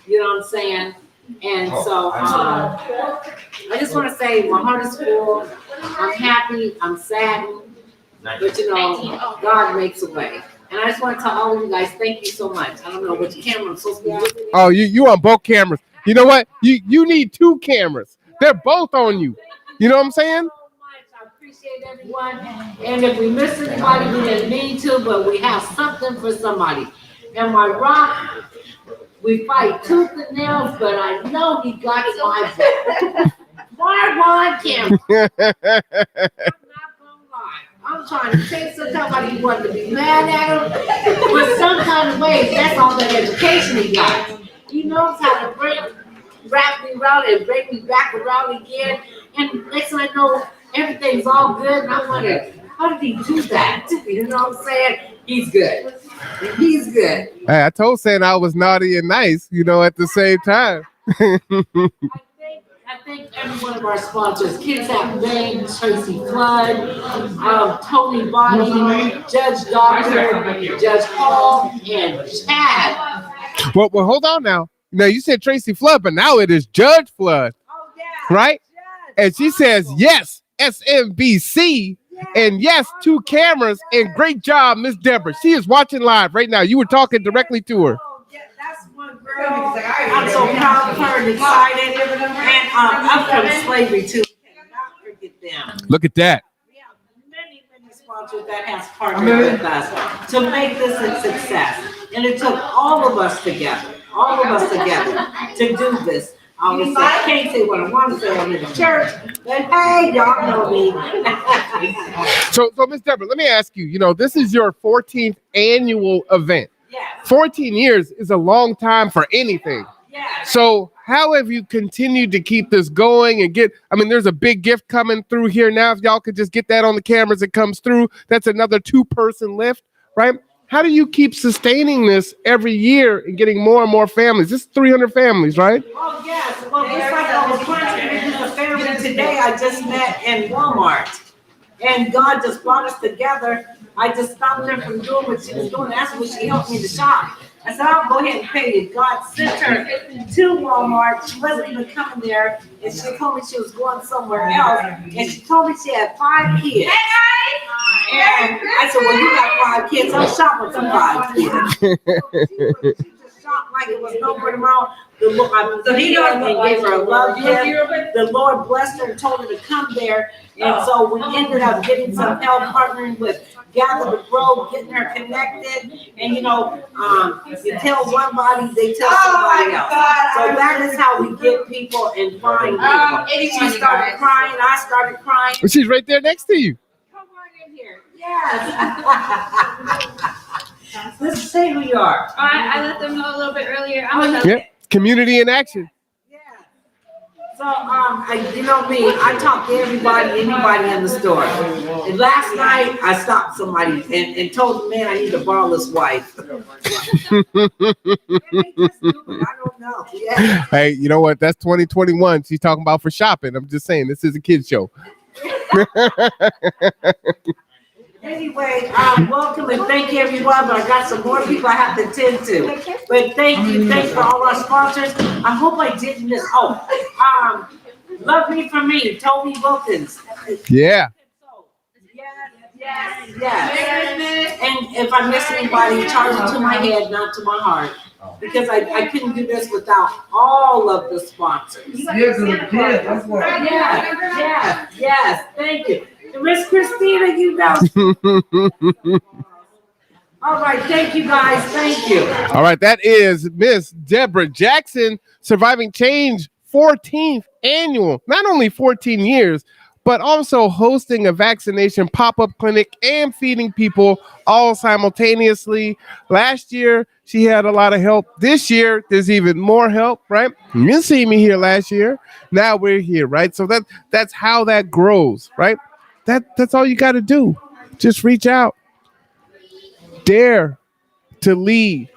You know what I'm saying? And so I just want to say my heart is full. I'm happy. I'm saddened. But you know, God makes a way. And I just want to tell all of you guys, thank you so much. I don't know which camera I'm supposed to be looking at. Oh, you on both cameras. You know what? You need 2 cameras. They're both on you. You know what I'm saying? I appreciate everyone. And if we miss anybody, we didn't mean to, but we have something for somebody. And my rock, we fight tooth and nails, but I know he got my back. Marwan Kim. I'm not gonna lie. I'm trying to take somebody who wanted to be mad at him, but some kind of way, that's all the education he got. He knows how to wrap me around and bring me back around again. And next thing I know, everything's all good. And I wonder, how did he do that? You know what I'm saying? He's good. He's good. Hey, I told Santa I was naughty and nice, you know, at the same time. I thank every one of our sponsors, Kids At Maine, Tracy Flood, Tony Bonnie, Judge Doctor, Judge Hall, and Chad. Well, hold on now. Now, you said Tracy Flood, but now it is Judge Flood, right? And she says, yes, SMBC, and yes, 2 cameras, and great job, Miss Deborah. She is watching live right now. You were talking directly to her. That's one girl. I'm so proud of her and excited. And I'm from slavery too. Cannot forget them. Look at that. We have many sponsors that has partnered with us to make this a success. And it took all of us together to do this. I can't say what I want to say. I'm in the church, but hey, y'all know me. So Miss Deborah, let me ask you, this is your 14th annual event. Yes. 14 years is a long time for anything. Yes. So how have you continued to keep this going and there's a big gift coming through here now. If y'all could just get that on the cameras, it comes through. That's another 2-person lift, right? How do you keep sustaining this every year and getting more and more families? This is 300 families, right? Oh, yes. Well, it's like I was trying to a family today I just met in Walmart. And God just brought us together. I just stopped her from doing what she was doing. That's what she helped me to shop. I said, I'll go ahead and pay you. God sent her to Walmart. She wasn't even coming there. And she told me she was going somewhere else. And she told me she had 5 kids. And I said, well, you got 5 kids. I'm shopping for 5 kids. She just shopped like it was nowhere tomorrow. The Lord, so he gave her a love gift. The Lord blessed her and told her to come there. And so we ended up getting some help, partnering with Gather to Grow, getting her connected. And you tell one body, they tell somebody else. So that is how we get people and find people. She started crying, I started crying. She's right there next to you. Come on in here. Yes. Let's say who you are. I let them know a little bit earlier. Yep. Community in action. Yeah. So, you know me, I talk to anybody in the store. And last night, I stopped somebody and told the man I need to borrow his wife. I don't know. Yeah. Hey, you know what? That's 2021. She's talking about for shopping. I'm just saying, this is a kid's show. Anyway, welcome and thank you everyone, but I got some more people I have to attend to. But thanks for all our sponsors. I hope I didn't miss, Love Me For Me, Toby Wilkins. Yeah. Yes. And if I miss anybody, charge it to my head, not to my heart. Because I couldn't do this without all of the sponsors. Yes, that's why. Yes, thank you. Miss Christina, you know. All right, thank you guys. Thank you. All right, that is Miss Deborah Jackson, Surviving Change 14th annual. Not only 14 years, but also hosting a vaccination pop-up clinic and feeding people all simultaneously. Last year, she had a lot of help. This year, there's even more help, right? You see me here last year. Now we're here, right? So that's how that grows, right? That's all you got to do. Just reach out. Dare to lead.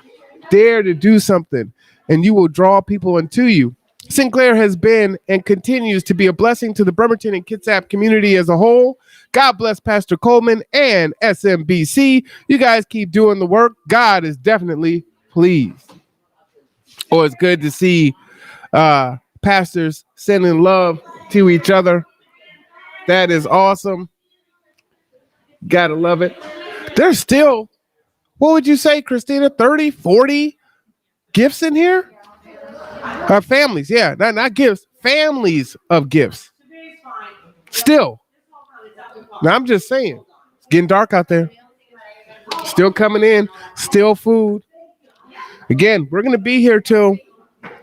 Dare to do something, and you will draw people into you. Sinclair has been and continues to be a blessing to the Bremerton and Kitsap community as a whole. God bless Pastor Coleman and SMBC. You guys keep doing the work. God is definitely pleased. Oh, it's good to see pastors sending love to each other. That is awesome. Gotta love it. There's still, what would you say, Christina, 30, 40 gifts in here? Families, yeah, not gifts, families of gifts. Still. Now I'm just saying, it's getting dark out there. Still coming in, still food. Again, we're gonna be here till,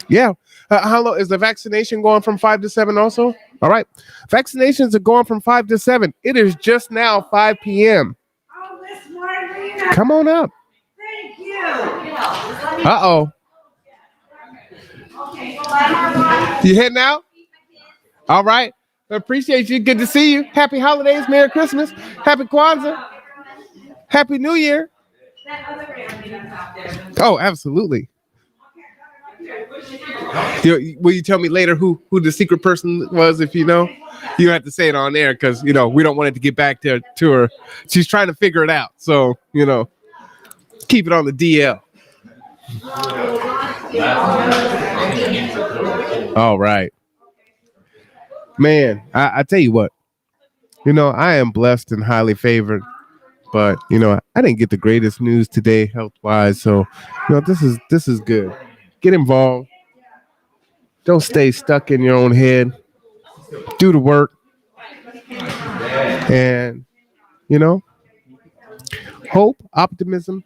yeah. How long is the vaccination going from 5 to 7 also? All right. Vaccinations are going from 5 to 7. It is just now 5 p.m. Oh, Miss Marlena. Come on up. Thank you. Uh-oh. You heading out? All right. Appreciate you. Good to see you. Happy holidays. Merry Christmas. Happy Kwanzaa. Happy New Year. Oh, absolutely. Will you tell me later who the secret person was if you know? You have to say it on air because, we don't want it to get back to her. She's trying to figure it out. So, keep it on the DL. All right. Man, I tell you what, I am blessed and highly favored, but, I didn't get the greatest news today health-wise. So, this is good. Get involved. Don't stay stuck in your own head. Do the work. And, hope, optimism.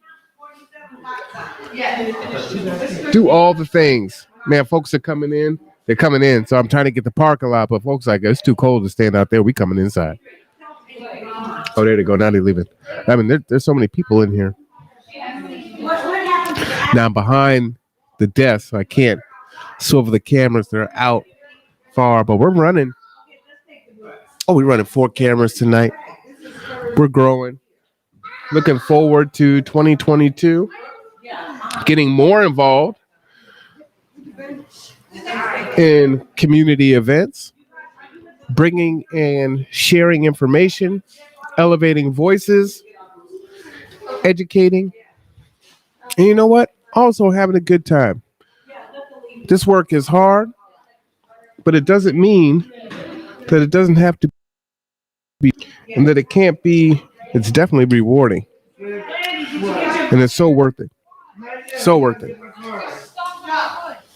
Do all the things. Man, folks are coming in. They're coming in. So I'm trying to get the park a lot, but folks like, it's too cold to stand out there. We coming inside. Oh, there they go. Now they're leaving. I mean, there's so many people in here. Now I'm behind the desk, so I can't swivel the cameras. They're out far, but we're running. Oh, we're running 4 cameras tonight. We're growing. Looking forward to 2022. Getting more involved in community events, bringing and sharing information, elevating voices, educating, and you know what? Also having a good time. This work is hard, but it doesn't mean that it doesn't have to be, and that it can't be. It's definitely rewarding, and it's so worth it. So worth it.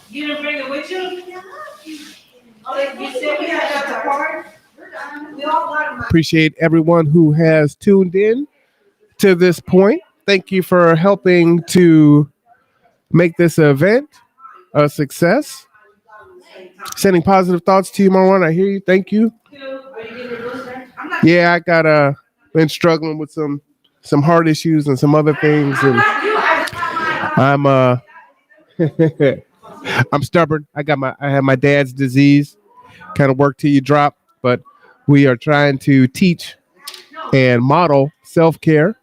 You didn't bring it with you? You said we had the card. We all got them. Appreciate everyone who has tuned in to this point. Thank you for helping to make this event a success. Sending positive thoughts to you, Marwan. I hear you. Thank you. Yeah, I been struggling with some heart issues and some other things, and I'm I'm stubborn. I have my dad's disease. Kind of work till you drop, but we are trying to teach and model self-care.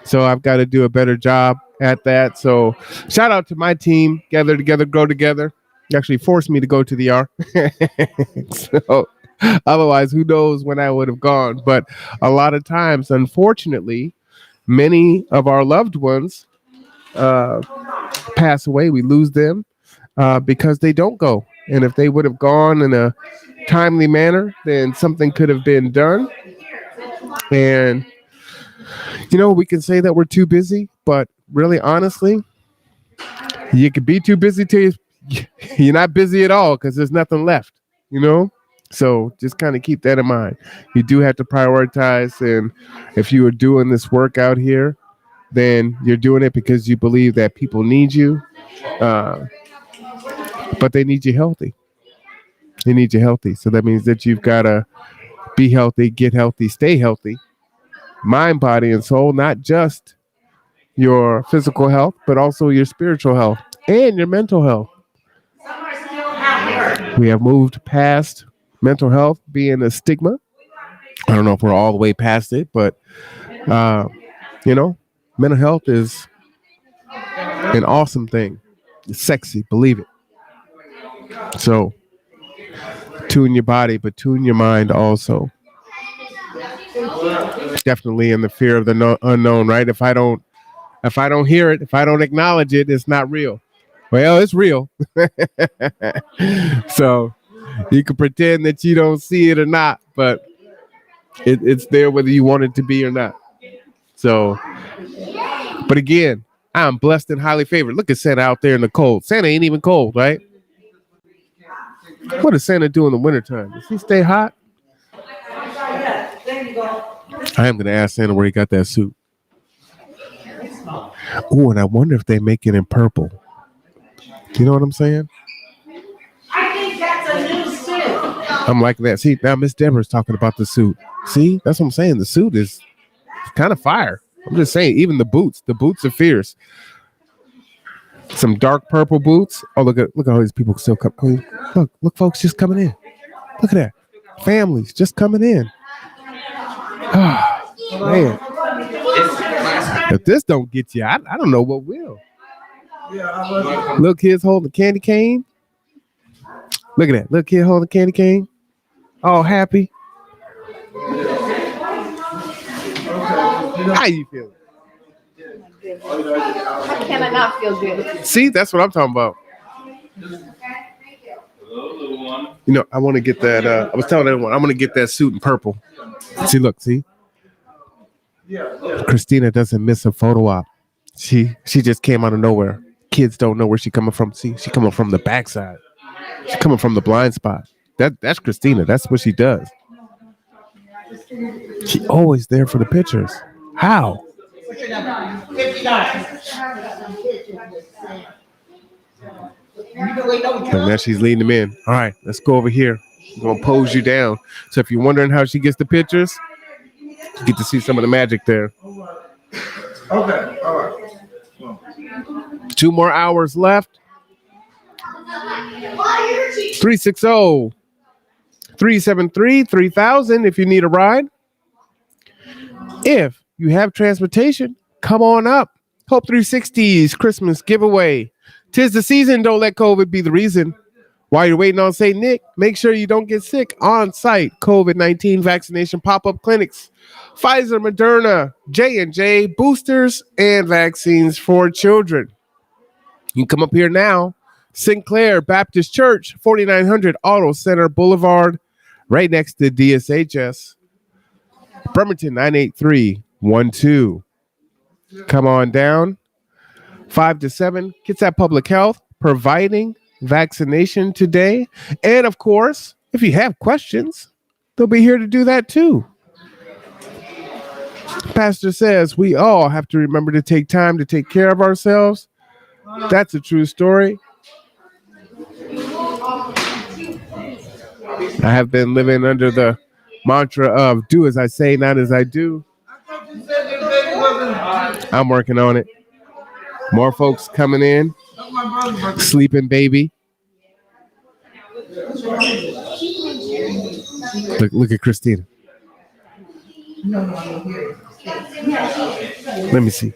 So I've got to do a better job at that. So shout out to my team. Gather together, grow together. You actually forced me to go to the ER. So otherwise, who knows when I would have gone. But a lot of times, unfortunately, many of our loved ones pass away. We lose them because they don't go. And if they would have gone in a timely manner, then something could have been done. And, we can say that we're too busy, but really, honestly, you could be too busy till you're not busy at all because there's nothing left, So just kind of keep that in mind. You do have to prioritize. And if you are doing this work out here, then you're doing it because you believe that people need you. But they need you healthy. They need you healthy. So that means that you've got to be healthy, get healthy, stay healthy. Mind, body, and soul, not just your physical health, but also your spiritual health and your mental health. We have moved past mental health being a stigma. I don't know if we're all the way past it, but, mental health is an awesome thing. It's sexy, believe it. So tune your body, but tune your mind also. Definitely in the fear of the unknown, right? If I don't hear it, if I don't acknowledge it, it's not real. Well, it's real. So you can pretend that you don't see it or not, but it's there whether you want it to be or not. So, but again, I'm blessed and highly favored. Look at Santa out there in the cold. Santa ain't even cold, right? What does Santa do in the wintertime? Does he stay hot? There you go. I am going to ask Santa where he got that suit. Oh, and I wonder if they make it in purple. You know what I'm saying? I think that's a new suit. I'm liking that. See, now Miss Deborah's talking about the suit. See, that's what I'm saying. The suit is kind of fire. I'm just saying, even the boots are fierce. Some dark purple boots. Oh, look at all these people still come. Look, folks just coming in. Look at that. Families just coming in. Oh, man. If this don't get you, I don't know what will. Little kids holding a candy cane. Look at that. Little kid holding a candy cane. All happy. How you feeling? How can I not feel good? See, that's what I'm talking about. You know, I want to get that. I was telling everyone, I'm going to get that suit in purple. See, look, see. Christina doesn't miss a photo op. She just came out of nowhere. Kids don't know where she coming from. See, she coming from the backside. She's coming from the blind spot. That's Christina. That's what she does. She always there for the pictures. How? And now she's leading them in. All right, let's go over here. I'm gonna pose you down. So if you're wondering how she gets the pictures, you get to see some of the magic there. Okay, all right. 2 more hours left. 360-373-3000 if you need a ride. If you have transportation, come on up. Hope 360's Christmas giveaway. 'Tis the season, don't let COVID be the reason. While you're waiting on St. Nick, make sure you don't get sick. On-site COVID-19 vaccination pop-up clinics. Pfizer, Moderna, J&J, boosters, and vaccines for children. You can come up here now. Sinclair Baptist Church, 4900 Auto Center Boulevard, right next to DSHS. Bremerton, 98312. Come on down. 5 to 7. Kitsap Public Health, providing vaccination today. And of course, if you have questions, they'll be here to do that too. Pastor says we all have to remember to take time to take care of ourselves. That's a true story. I have been living under the mantra of do as I say, not as I do. I'm working on it. More folks coming in. Sleeping baby. Look at Christina. Let me see.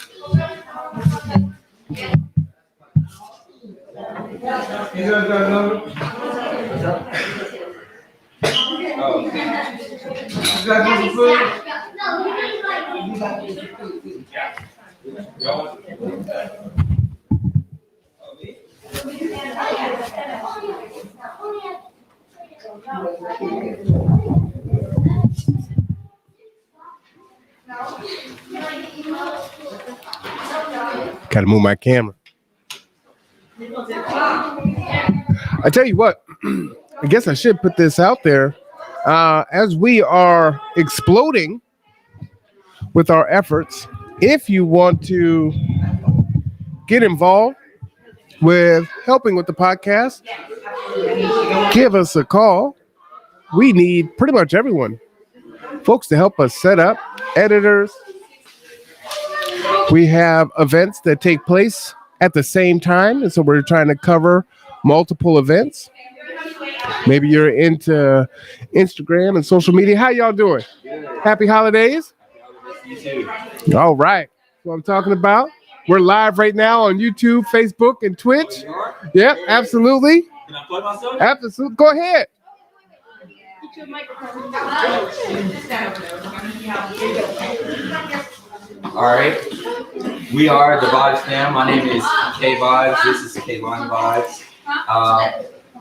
You guys got another? You got any food? Gotta move my camera. I tell you what, I guess I should put this out there. As we are exploding with our efforts, if you want to get involved with helping with the podcast, give us a call. We need pretty much everyone. Folks to help us set up, editors. We have events that take place at the same time, and so we're trying to cover multiple events. Maybe you're into Instagram and social media. How y'all doing? Happy holidays? You too. All right. That's what I'm talking about. We're live right now on YouTube, Facebook, and Twitch. Yep, absolutely. Can I plug myself? Absolutely. Go ahead. All right. We are the Vibes Fam. My name is K Vibes. This is K Line Vibes.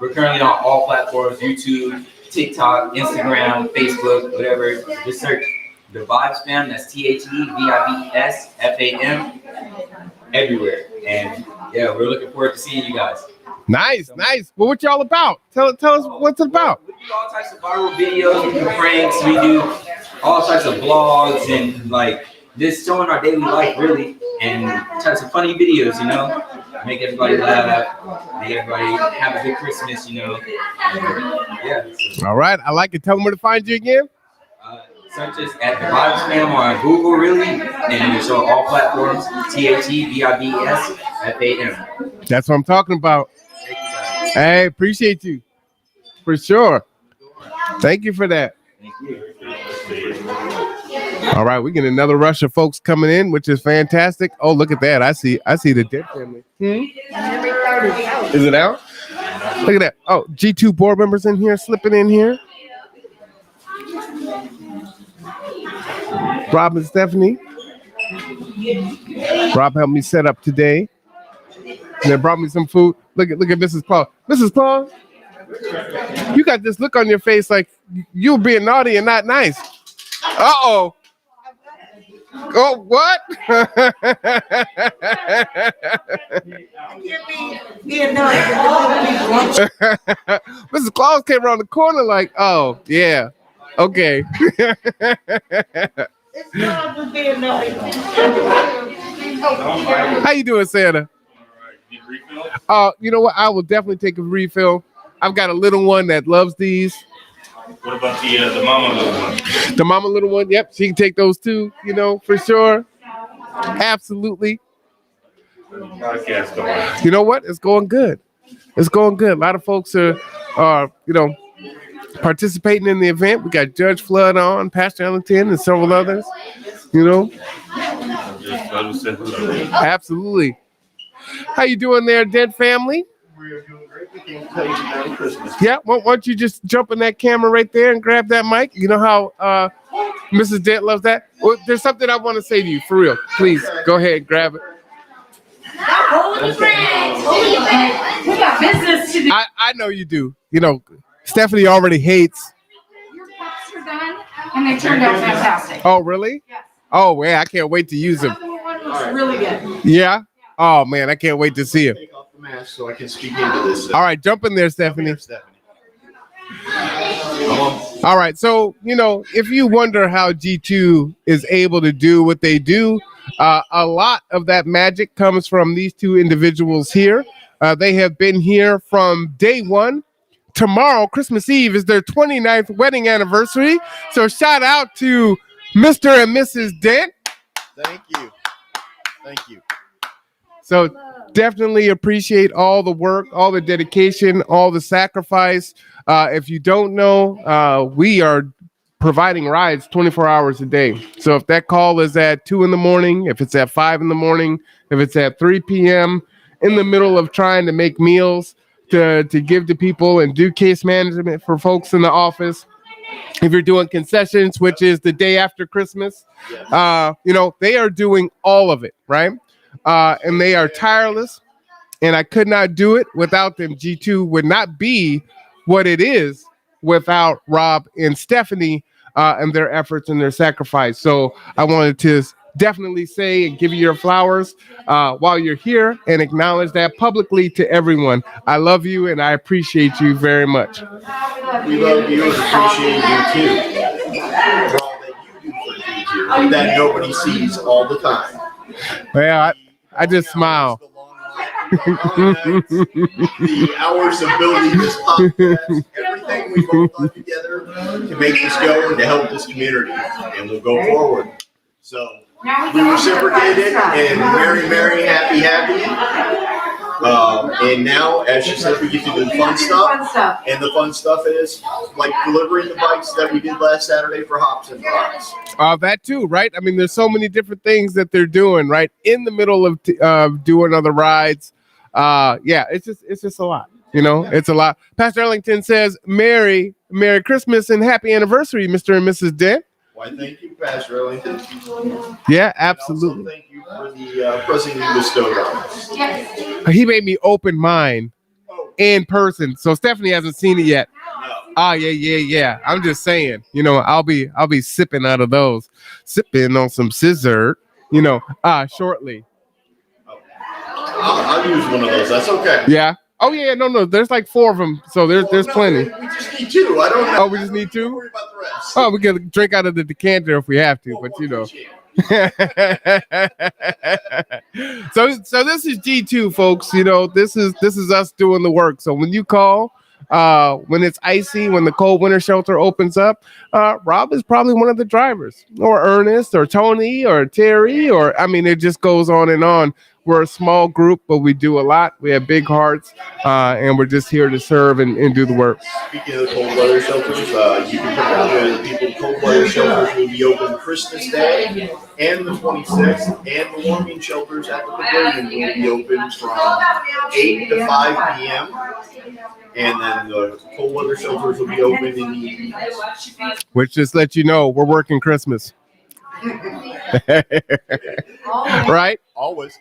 We're currently on all platforms: YouTube, TikTok, Instagram, Facebook, whatever. Just search the Vibes Fam. That's THEVIBSFAM everywhere. And yeah, we're looking forward to seeing you guys. Nice. Well, what y'all about? Tell us what's it about. We do all types of viral videos, we do pranks, we do all types of vlogs and like just showing our daily life really and types of funny videos, you know. Make everybody laugh, make everybody have a good Christmas, you know. Yeah. All right, I like it. Tell them where to find you again. Search us at The Vibes Fam on Google, really, and it's on all platforms. THEVIBSFAM. That's what I'm talking about. Hey, appreciate you for sure. Thank you for that. Thank you. All right, we get another rush of folks coming in, which is fantastic. Oh, look at that! I see the Dead family. Is it out? Look at that. Oh, G2 board members in here, slipping in here. Rob and Stephanie. Rob helped me set up today. And they brought me some food. Look at Mrs. Claus. Mrs. Claus, you got this look on your face like you being naughty and not nice. Uh-oh. Oh, what? Mrs. Claus came around the corner like, oh, yeah. Okay. How you doing, Santa? You know what? I will definitely take a refill. I've got a little one that loves these. What about the mama little one? The mama little one, yep, she can take those too, you know, for sure. Absolutely. Podcast going. You know what? It's going good. It's going good. A lot of folks are participating in the event. We got Judge Flood on, Pastor Ellington, and several others. You know? Absolutely. How you doing there, Dead family? We're doing great. We came to tell you Merry Christmas. Yeah, why don't you just jump in that camera right there and grab that mic? You know how Mrs. Dead loves that? Well, there's something I want to say to you, for real. Please, go ahead, grab it. We got business to do. I know you do. You know, Stephanie already hates. Your cups are done, and they turned out fantastic. Oh, really? Yes. Oh, yeah, I can't wait to use them. The one looks really good. Yeah? Oh, man, I can't wait to see him. Take off the mask so I can speak into this. All right, jump in there, Stephanie. Come on. All right, so, you know, if you wonder how G2 is able to do what they do, a lot of that magic comes from these two individuals here. They have been here from day one. Tomorrow, Christmas Eve, is their 29th wedding anniversary. So shout out to Mr. and Mrs. Dent. Thank you. Thank you. So definitely appreciate all the work, all the dedication, all the sacrifice. If you don't know, we are providing rides 24 hours a day. So if that call is at 2 a.m, if it's at 5 a.m, if it's at 3 p.m., in the middle of trying to make meals to give to people and do case management for folks in the office, if you're doing concessions, which is the day after Christmas, you know, they are doing all of it, right? And they are tireless, and I could not do it without them. G2 would not be what it is without Rob and Stephanie and their efforts and their sacrifice. So I wanted to definitely say and give you your flowers while you're here and acknowledge that publicly to everyone. I love you and I appreciate you very much. We love you and appreciate you too. For all that you do for G2 that nobody sees all the time. Well, I just smile. The hours of building this podcast, everything we both done together to make this go and to help this community, and we'll go forward. So we reciprocated, and merry, happy. And now, as she said, we get to do the fun stuff. And the fun stuff is like delivering the bikes that we did last Saturday for Hops and Rocks. That too, right? I mean, there's so many different things that they're doing, right? In the middle of doing other rides. Yeah, it's just a lot, you know, it's a lot. Pastor Ellington says, Merry Christmas and happy anniversary, Mr. and Mrs. Dent. Why, thank you, Pastor Ellington. Yeah, absolutely. Thank you for the present you bestowed on us. He made me open mine in person. So Stephanie hasn't seen it yet. No. Yeah. I'm just saying, you know, I'll be sipping out of those, sipping on some scissor, you know, shortly. I'll use one of those. That's okay. Yeah. Oh yeah, no. There's like 4 of them, so there's plenty. We just need 2. I don't know. Oh, we just need 2. Don't worry about the rest. Oh, we can drink out of the decanter if we have to, but you know. So this is G2, folks. You know, this is us doing the work. So when you call, when it's icy, when the cold winter shelter opens up, Rob is probably one of the drivers, or Ernest, or Tony, or Terry, or I mean, it just goes on and on. We're a small group, but we do a lot. We have big hearts, and we're just here to serve and do the work. Speaking of the cold weather shelters, you can put down there that people, cold weather shelters will be open Christmas Day and the 26th, and the warming shelters at the pavilion will be open from 8 to 5 p.m. And then the cold weather shelters will be open in the evening. Which just let you know we're working Christmas. Right? Always.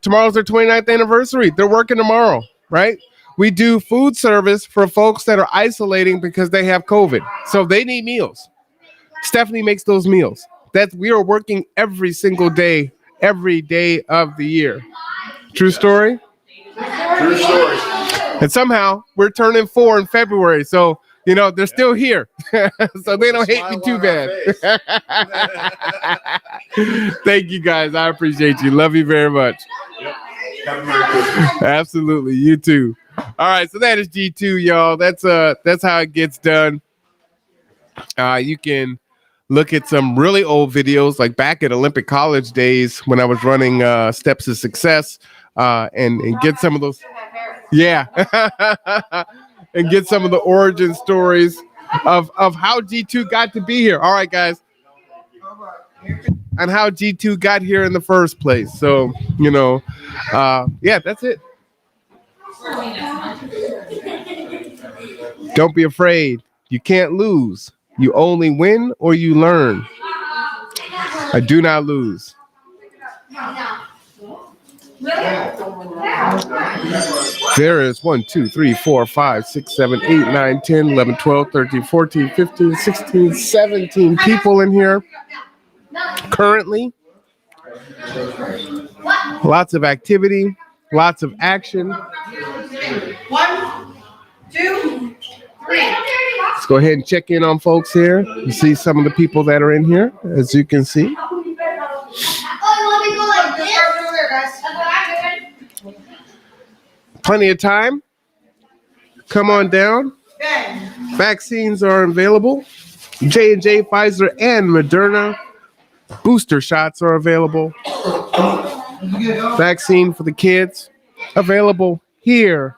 Tomorrow's their 29th anniversary. They're working tomorrow, right? We do food service for folks that are isolating because they have COVID. So they need meals. Stephanie makes those meals. We are working every single day, every day of the year. True story? True story. And somehow we're turning 4 in February. So, you know, they're still here. So they don't hate me too bad. Thank you guys. I appreciate you. Love you very much. Yep. Have a Merry Christmas. Absolutely. You too. All right. So that is G2, y'all. That's how it gets done. You can look at some really old videos, like back at Olympic College days when I was running Steps to Success, and get some of those. Yeah. And get some of the origin stories of how G2 got to be here. All right, guys. And how G2 got here in the first place. So, you know, yeah, that's it. Don't be afraid. You can't lose. You only win or you learn. I do not lose. There is 1, 2, 3, 4, 5, 6, 7, 8, 9, 10, 11, 12, 13, 14, 15, 16, 17 people in here currently. Lots of activity, lots of action. 1, 2, 3. Let's go ahead and check in on folks here. You see some of the people that are in here, as you can see. Plenty of time. Come on down. Vaccines are available. J&J, Pfizer, and Moderna. Booster shots are available. Vaccine for the kids available here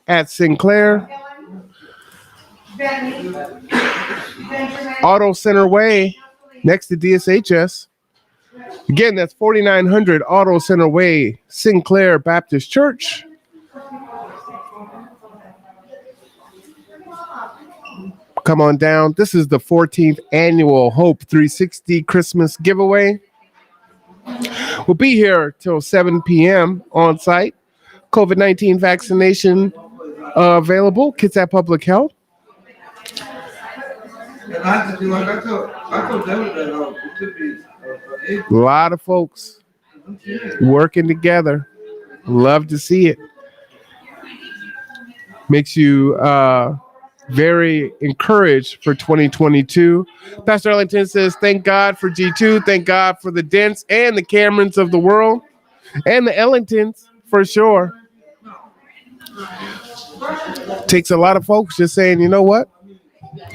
at Sinclair. Auto Center Way next to DSHS. Again, that's 4900 Auto Center Way, Sinclair Baptist Church. Come on down. This is the 14th annual Hope 360 Christmas giveaway. We'll be here till 7 p.m. on site. COVID-19 vaccination available. Kids at Public Health. I told David that it could be A lot of folks working together. Love to see it. Makes you very encouraged for 2022. Pastor Ellington says, thank God for G2. Thank God for the Dents and the Camerons of the world. And the Ellingtons, for sure. Takes a lot of folks just saying, you know what?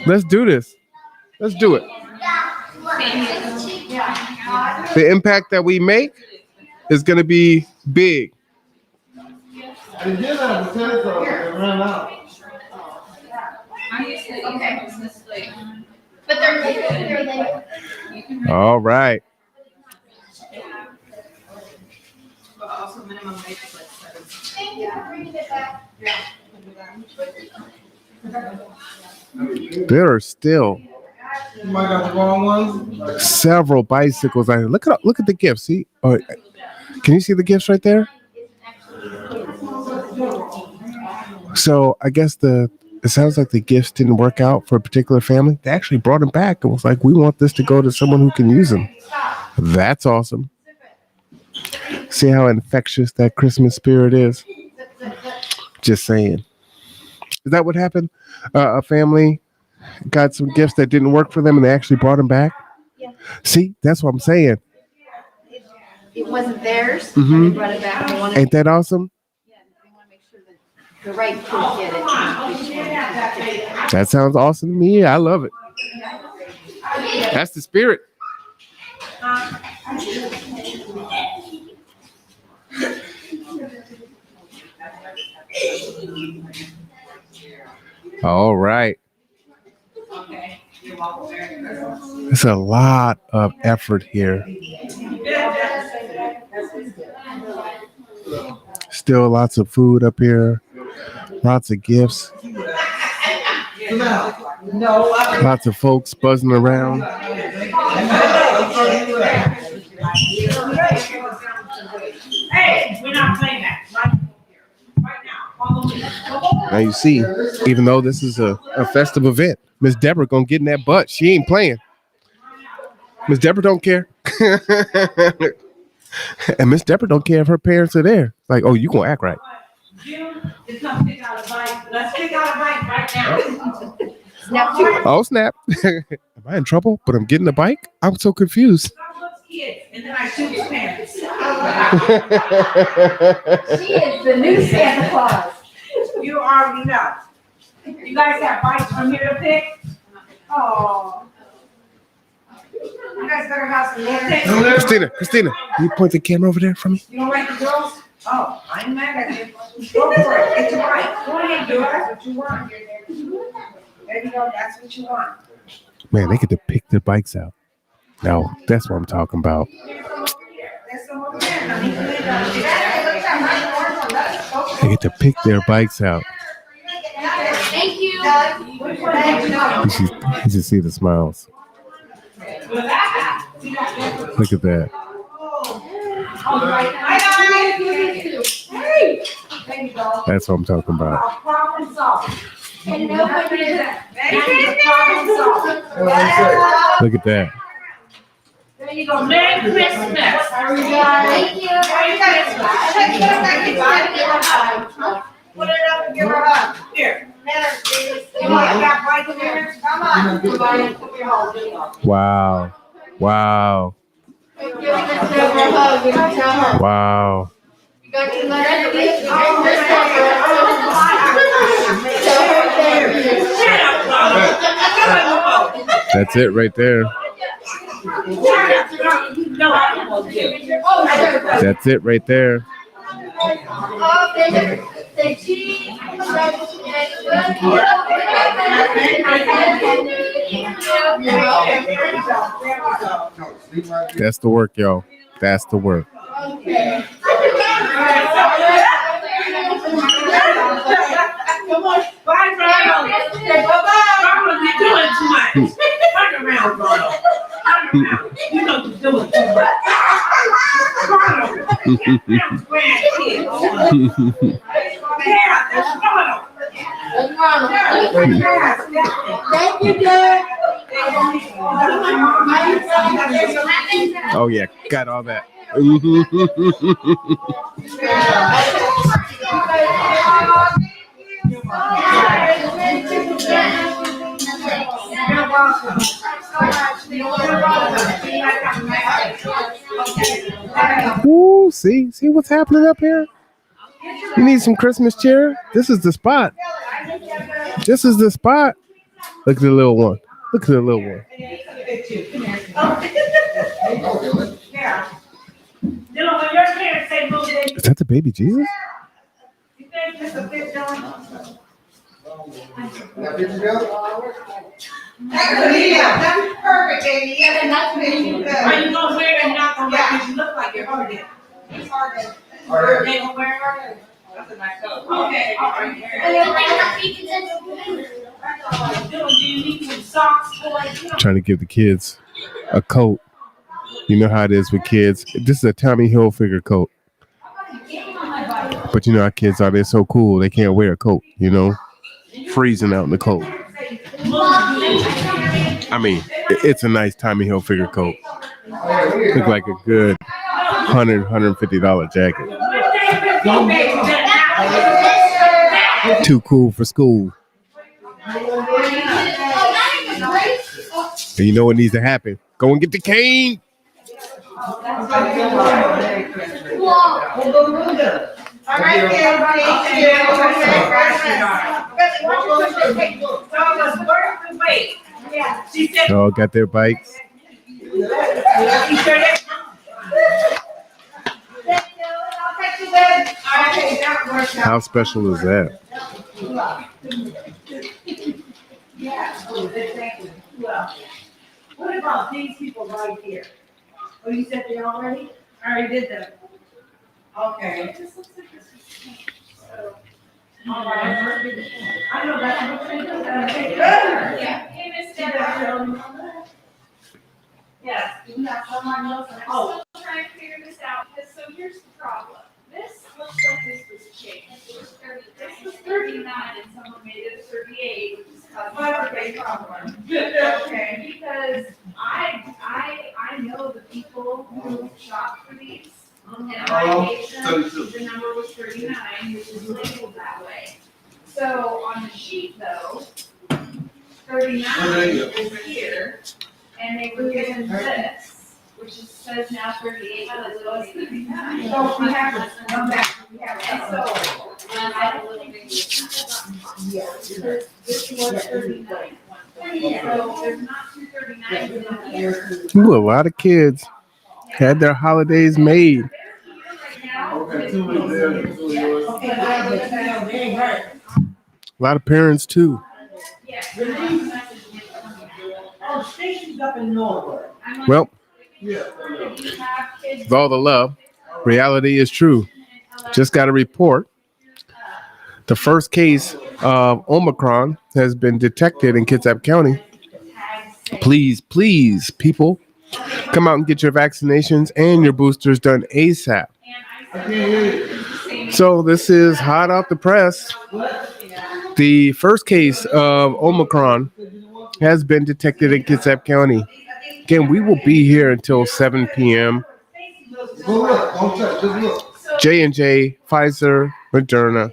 Let's do this. Let's do it. The impact that we make is going to be big. They did have a telephone, it ran out. Okay. But they're All right. But also minimum wage is like 7. Thank you for bringing it back. There are still You might got the wrong ones. several bicycles out here. Look at the gifts. See? Oh, can you see the gifts right there? So I guess it sounds like the gifts didn't work out for a particular family. They actually brought them back and was like, we want this to go to someone who can use them. That's awesome. See how infectious that Christmas spirit is. Just saying. Is that what happened? A family got some gifts that didn't work for them and they actually brought them back? Yeah. See, that's what I'm saying. It wasn't theirs, Mhm. and they brought it back. They wanted, Ain't that awesome? yeah, they want to make sure that the right kids get it. That sounds awesome to me. I love it. That's the spirit. All right. It's a lot of effort here. Still lots of food up here. Lots of gifts. Lots of folks buzzing around. Hey, we're not playing that. Right now. Now you see, even though this is a festive event, Miss Deborah gonna get in that butt. She ain't playing. Miss Deborah don't care. And Miss Deborah don't care if her parents are there. Like, oh, you gonna act right. Let's pick out a bike. Let's pick out a bike right now. Oh, snap. Am I in trouble? But I'm getting a bike? I'm so confused. Kids, and then I shoot his parents. She is the new Santa Claus. You already know. You guys have bikes from here to pick? Oh. You guys better have some manners. Christina, can you point the camera over there for me? You don't like the girls? Oh, I'm mad at you. Go for it. Get your bike. Go ahead, do it. That's what you want. There you go. That's what you want. Man, they get to pick their bikes out. No, that's what I'm talking about. They get to pick their bikes out. Thank you. You should see the smiles. Look at that. That's what I'm talking about. Look at that. There you go. Merry Christmas. Thank you. Put it up and give her a hug. Here. You want that bike in there? Come on. Wow. Wow. Wow. That's it right there. That's it right there. That's the work, y'all. That's the work. Come on. Bye, Ronald. Ronald, you're doing too much. Turn around, Ronald. Turn around. You know you're doing too much. Ronald. That's grandkids. Yeah, that's Ronald. Thank you, Dad. Oh yeah, got all that. Ooh, see what's happening up here? You need some Christmas cheer? This is the spot. This is the spot. Look at the little one. Look at the little one. Is that the baby Jesus? That's perfect, baby. Yeah, and that's really good. Are you gonna wear it and not gonna wear it? 'Cause you look like you're hard. It's hard. They gonna wear it. That's a nice coat. Okay, all right. Do you need some socks? Trying to give the kids a coat. You know how it is with kids. This is a Tommy Hilfiger coat. But you know how kids are. They're so cool. They can't wear a coat, you know? Freezing out in the cold. I mean, it's a nice Tommy Hilfiger coat. Look like a good $100, $150 jacket. Too cool for school. And you know what needs to happen? Go and get the cane. All right, kids, thank you. All got their bikes. How special is that? What about these people right here? Oh, you said they already? I already did that. Okay. All right. I know that's what they do. Yeah. Hey, Miss Deborah. Yes, you have someone else. I'm still trying to figure this out, because so here's the problem. This looks like this was changed. This was 39 and someone made it 38, which is causing a big problem. Okay. Because I know the people who shop for these, and I gave them, the number was 39, which is labeled that way. So on the sheet though, 39 is here, and they were given this, which says now 38, but it was 39. So we have to come back. We have And to. so, when I had a little bit. This was 39. So there's not two 39s in here. Ooh, a lot of kids had their holidays made. Okay, two is there, two is yours. Okay, I was saying, they ain't hurt. A lot of parents too. Oh, Stacy's up in Norwood. Well, Yeah. with all the love, reality is true. Just got a report. The first case of Omicron has been detected in Kitsap County. Please, please, people, come out and get your vaccinations and your boosters done ASAP. I can't hear you. So this is hot off the press. The first case of Omicron has been detected in Kitsap County. Again, we will be here until 7 p.m. Go look, don't touch, just look. J&J, Pfizer, Moderna,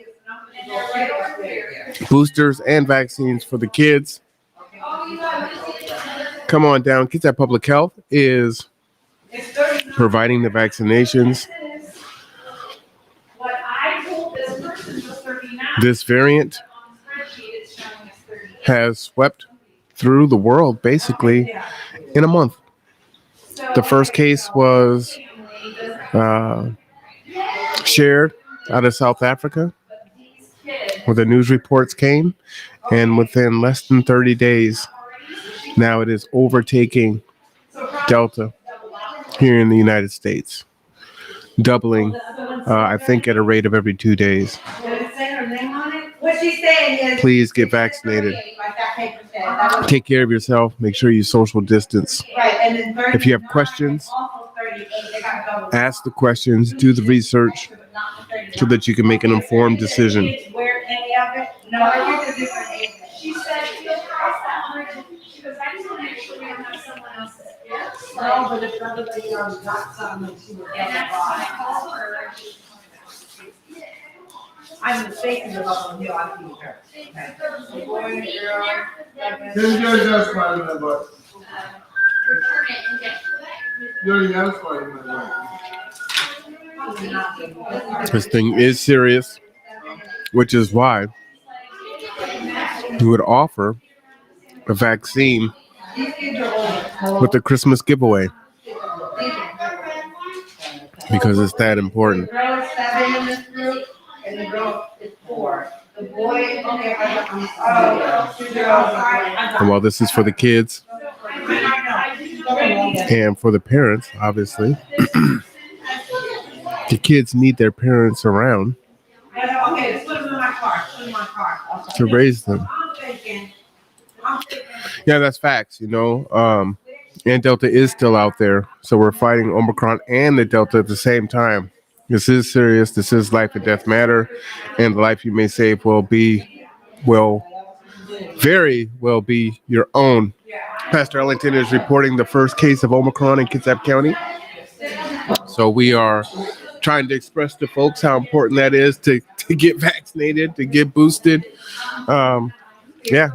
boosters and vaccines for the kids. Come on down. Kitsap Public Health is providing the vaccinations. What I told this person was 39. This variant On the spreadsheet, it's showing us 38. has swept through the world basically in a month. The first case was shared out of South Africa, where the news reports came, and within less than 30 days, now it is overtaking Delta here in the United States, doubling, I think, at a rate of every 2 days. Did it say her name on it? What she's saying is. Please get vaccinated. Like that paper said. That was- Take care of yourself. Make sure you social distance. Right, and then 39. If you have questions, Also 38, they got double. ask the questions, do the research so that you can make an informed decision. Kids wear any of it? No, I think they're different ages. She said, she'll cross that line. She goes, I just want to make sure we don't have someone else's kids. No, but if everybody already got something, she would And have that's why I a called her. and she was I'm mistaken about the hill, I see her. Okay. Boy and girl. Then you already got a spot in that butt. You already got a spot in that butt. This thing is serious, which is why we would offer a vaccine with the Christmas giveaway, because it's that important. The girl is 7 in this group, and the girl is 4. The boy, okay, I'm sorry. 2 girls. And while this is for the kids and for the parents, obviously, the kids need their parents around Okay, put them in my car, put them in my car. Okay. to raise them. I'm thinking. Yeah, that's facts, you know. And Delta is still out there. So we're fighting Omicron and the Delta at the same time. This is serious. This is life and death matter. And the life you may save will very well be your own. Pastor Ellington is reporting the first case of Omicron in Kitsap County. So we are trying to express to folks how important that is to get vaccinated, to get boosted. Yeah,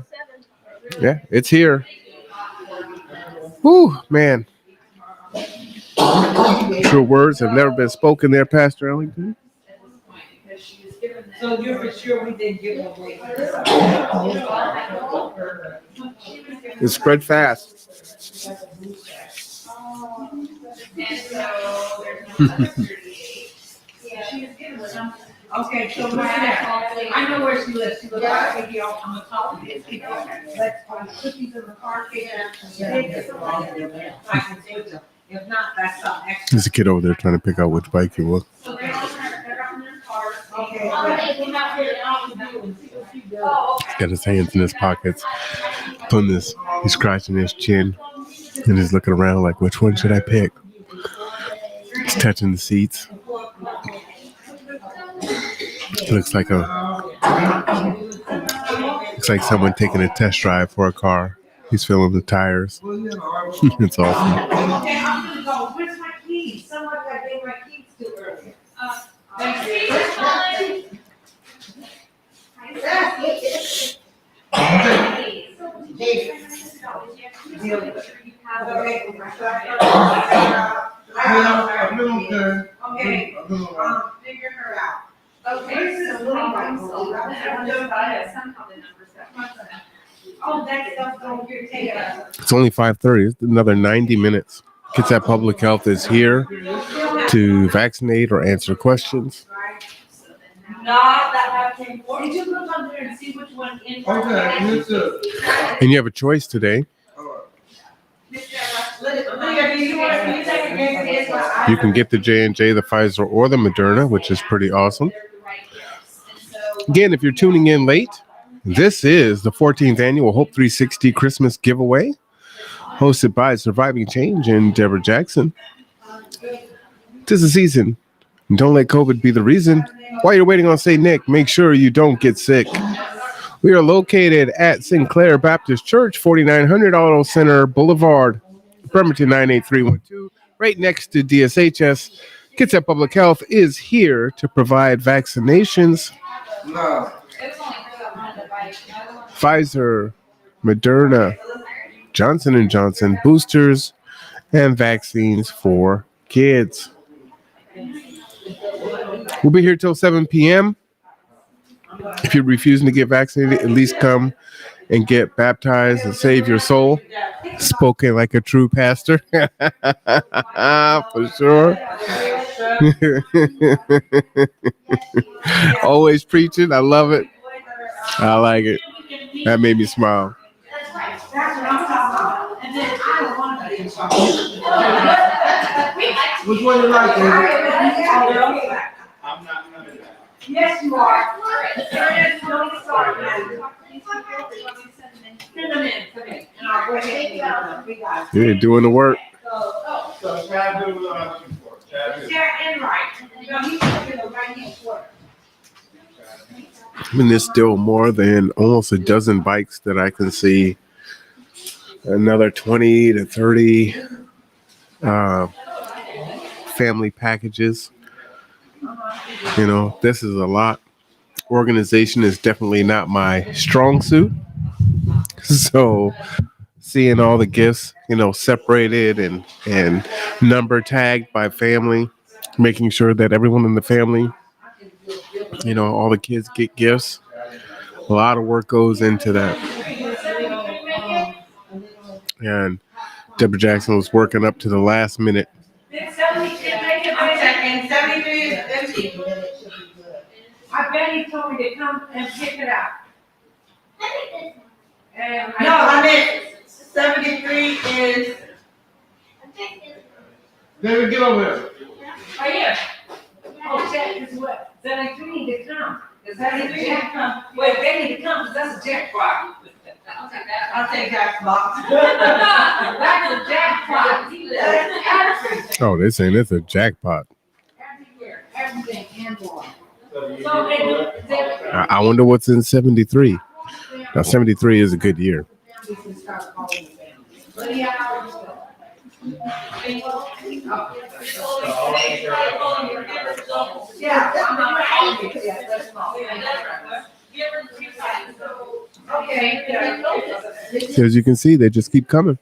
it's here. Whew, man. True words have never been spoken there, Pastor Ellington. So you're for sure we didn't give away. It spread fast. Okay, so I know where she lives. She lives right here on the top of this. Let's put these in the car. If not, that's something extra. There's a kid over there trying to pick out which bike he wants. Got his hands in his pockets, putting this, he's scratching his chin, and he's looking around like, which one should I pick? He's touching the seats. Looks like someone taking a test drive for a car. He's feeling the tires. It's awesome. Okay, I'm gonna go. Where's my keys? Someone got gave my keys too early. Figure her out. Okay, this is a little bit. Oh, that stuff don't get taken. It's only 5:30. It's another 90 minutes. Kitsap Public Health is here to vaccinate or answer questions. Did you look under there and see which one in? And you have a choice today. You can get the J&J, the Pfizer, or the Moderna, which is pretty awesome. Again, if you're tuning in late, this is the 14th annual Hope 360 Christmas giveaway, hosted by Surviving Change and Deborah Jackson. 'Tis the season. Don't let COVID be the reason. While you're waiting on St. Nick, make sure you don't get sick. We are located at Sinclair Baptist Church, 4900 Auto Center Boulevard, Bremerton 98312, right next to DSHS. Kitsap Public Health is here to provide vaccinations. Pfizer, Moderna, Johnson & Johnson boosters, and vaccines for kids. We'll be here till 7 p.m. If you're refusing to get vaccinated, at least come and get baptized and save your soul. Spoken like a true pastor. For sure. Always preaching. I love it. I like it. That made me smile. Which one you like, David? Yes, you are. You're doing the work. So Chad do I mean, there's still more than almost a dozen bikes that I can see. Another 20 to 30 family packages. You know, this is a lot. Organization is definitely not my strong suit. So seeing all the gifts, you know, separated and number tagged by family, making sure that everyone in the family, you know, all the kids get gifts. A lot of work goes into that. And Deborah Jackson was working up to the last minute. 73 is empty. I bet he told me to come and pick it up. And no, I meant 73 is. David, get over here. Oh, yeah. Oh, check is what? 73 need to come. Does 73 need to come? Wait, they need to come because that's a jackpot. I'll take jackpot. That's a jackpot. Oh, they're saying it's a jackpot. Everywhere, everything and more. I wonder what's in 73. Now, 73 is a good year. Yeah. Okay. As you can see, they just keep coming.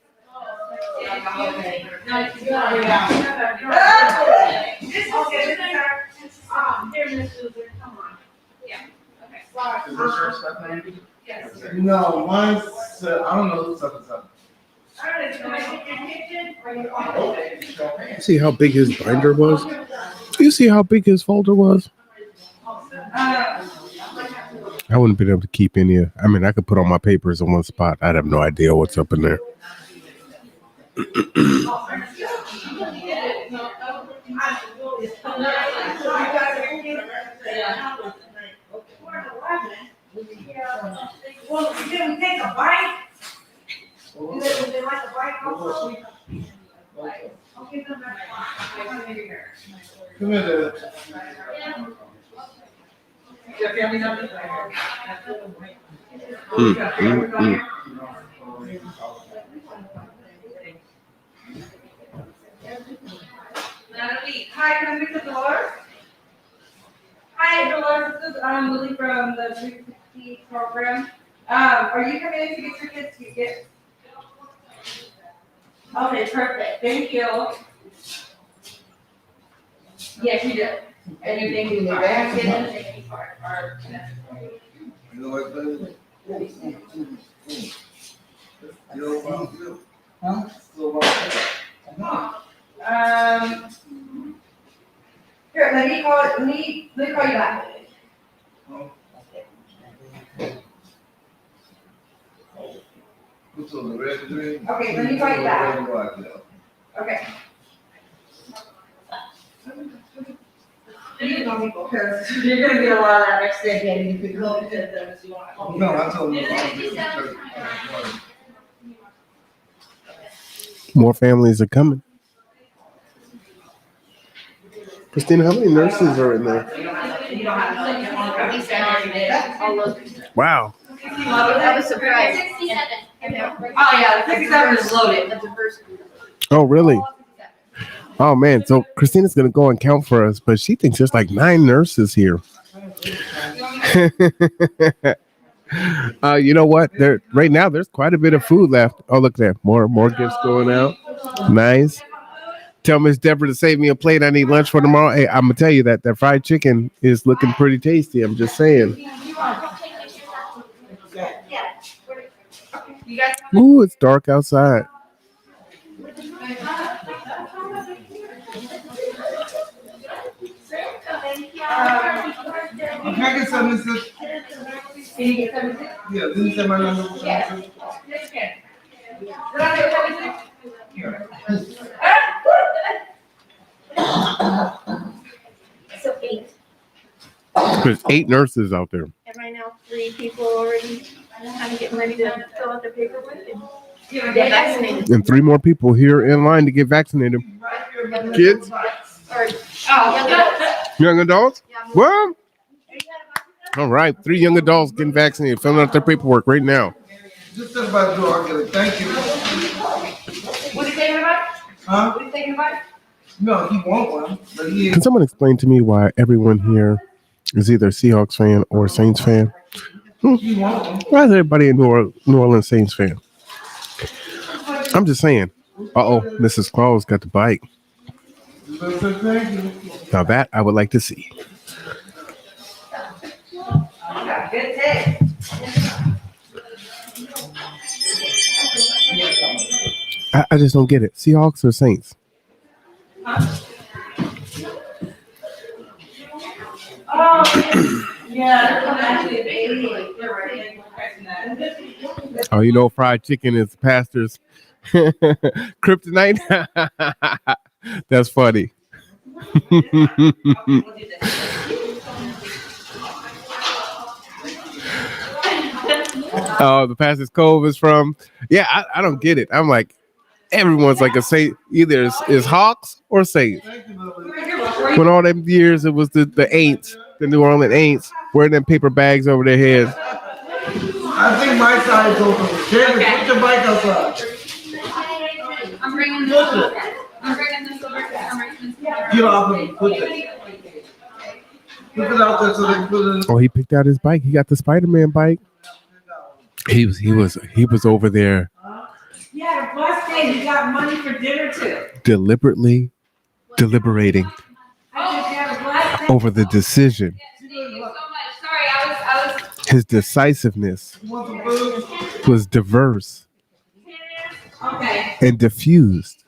No, mine's, I don't know who's up is up. See how big his binder was? You see how big his folder was? I wouldn't be able to keep any of. I mean, I could put all my papers in one spot. I'd have no idea what's up in there. Well, you didn't take a bite? Would they like a bite also? I'll give them back. Come here, Hi, can I speak to Dolores? Hi, Dolores, this is Lily from the 360 program. Are you coming in to get your kids to get? Okay, perfect, thank you. Yes, you do. Anything you need, anything or. You know what, baby? You know what I'm doing? Huh? So what? Here, let me call you back. What's on the red green? Okay, let me call you back. Okay. You know me, because you're gonna get a lot of that next day, and you could go to them if you want. No, I told him I'll do it. More families are coming. Christina, how many nurses are in there? Wow. I was surprised. 67. Oh, yeah, 67 is loaded. That's the first. Oh, really? Oh, man. So Christina's going to go and count for us, but she thinks there's like 9 nurses here. You know what? Right now, there's quite a bit of food left. Oh, look there. More gifts going out. Nice. Tell Miss Deborah to save me a plate. I need lunch for tomorrow. Hey, I'm going to tell you that fried chicken is looking pretty tasty. I'm just saying. Ooh, it's dark outside. Can I get some of this? Can you get 76? Yeah, didn't you say my number was 76? Yes, you can. Did I get 76? So 8. There's 8 nurses out there. And right now, 3 people already kind of getting ready to fill out their paperwork and get vaccinated. And 3 more people here in line to get vaccinated. Kids? Or young adults. Young adults? What? All right. 3 young adults getting vaccinated, filling out their paperwork right now. Just step by the door, I'll get it. Thank you. What are you thinking about? Huh? What are you thinking about? No, he won't one, but he Can someone explain to me why everyone here is either a Seahawks fan or a Saints fan? he won't one. Why is everybody a New Orleans Saints fan? I'm just saying. Uh-oh, Mrs. Claus got the bike. Thank you. Now that I would like to see. Good day. I just don't get it. Seahawks or Saints? Oh, yeah, actually, they're right. Oh, you know, fried chicken is pastor's kryptonite. That's funny. Oh, the pastor's cove is from. Yeah, I don't get it. I'm like, everyone's like a Saint. Either is Hawks or Saints. When all them years it was the Aints, the New Orleans Aints, wearing them paper bags over their heads. I think my side is open. Jeremy, put your bike outside. I'm bringing this over. I'm bringing this over to Emerson. Get off of me. Put it. Put it out there so they can put it in. Oh, he picked out his bike. He got the Spider-Man bike. He was over there He had a bus day, he got money for dinner too. deliberating I just had a bus day. over the decision. Thank you so much. Sorry, I was. His decisiveness was diverse Okay. and diffused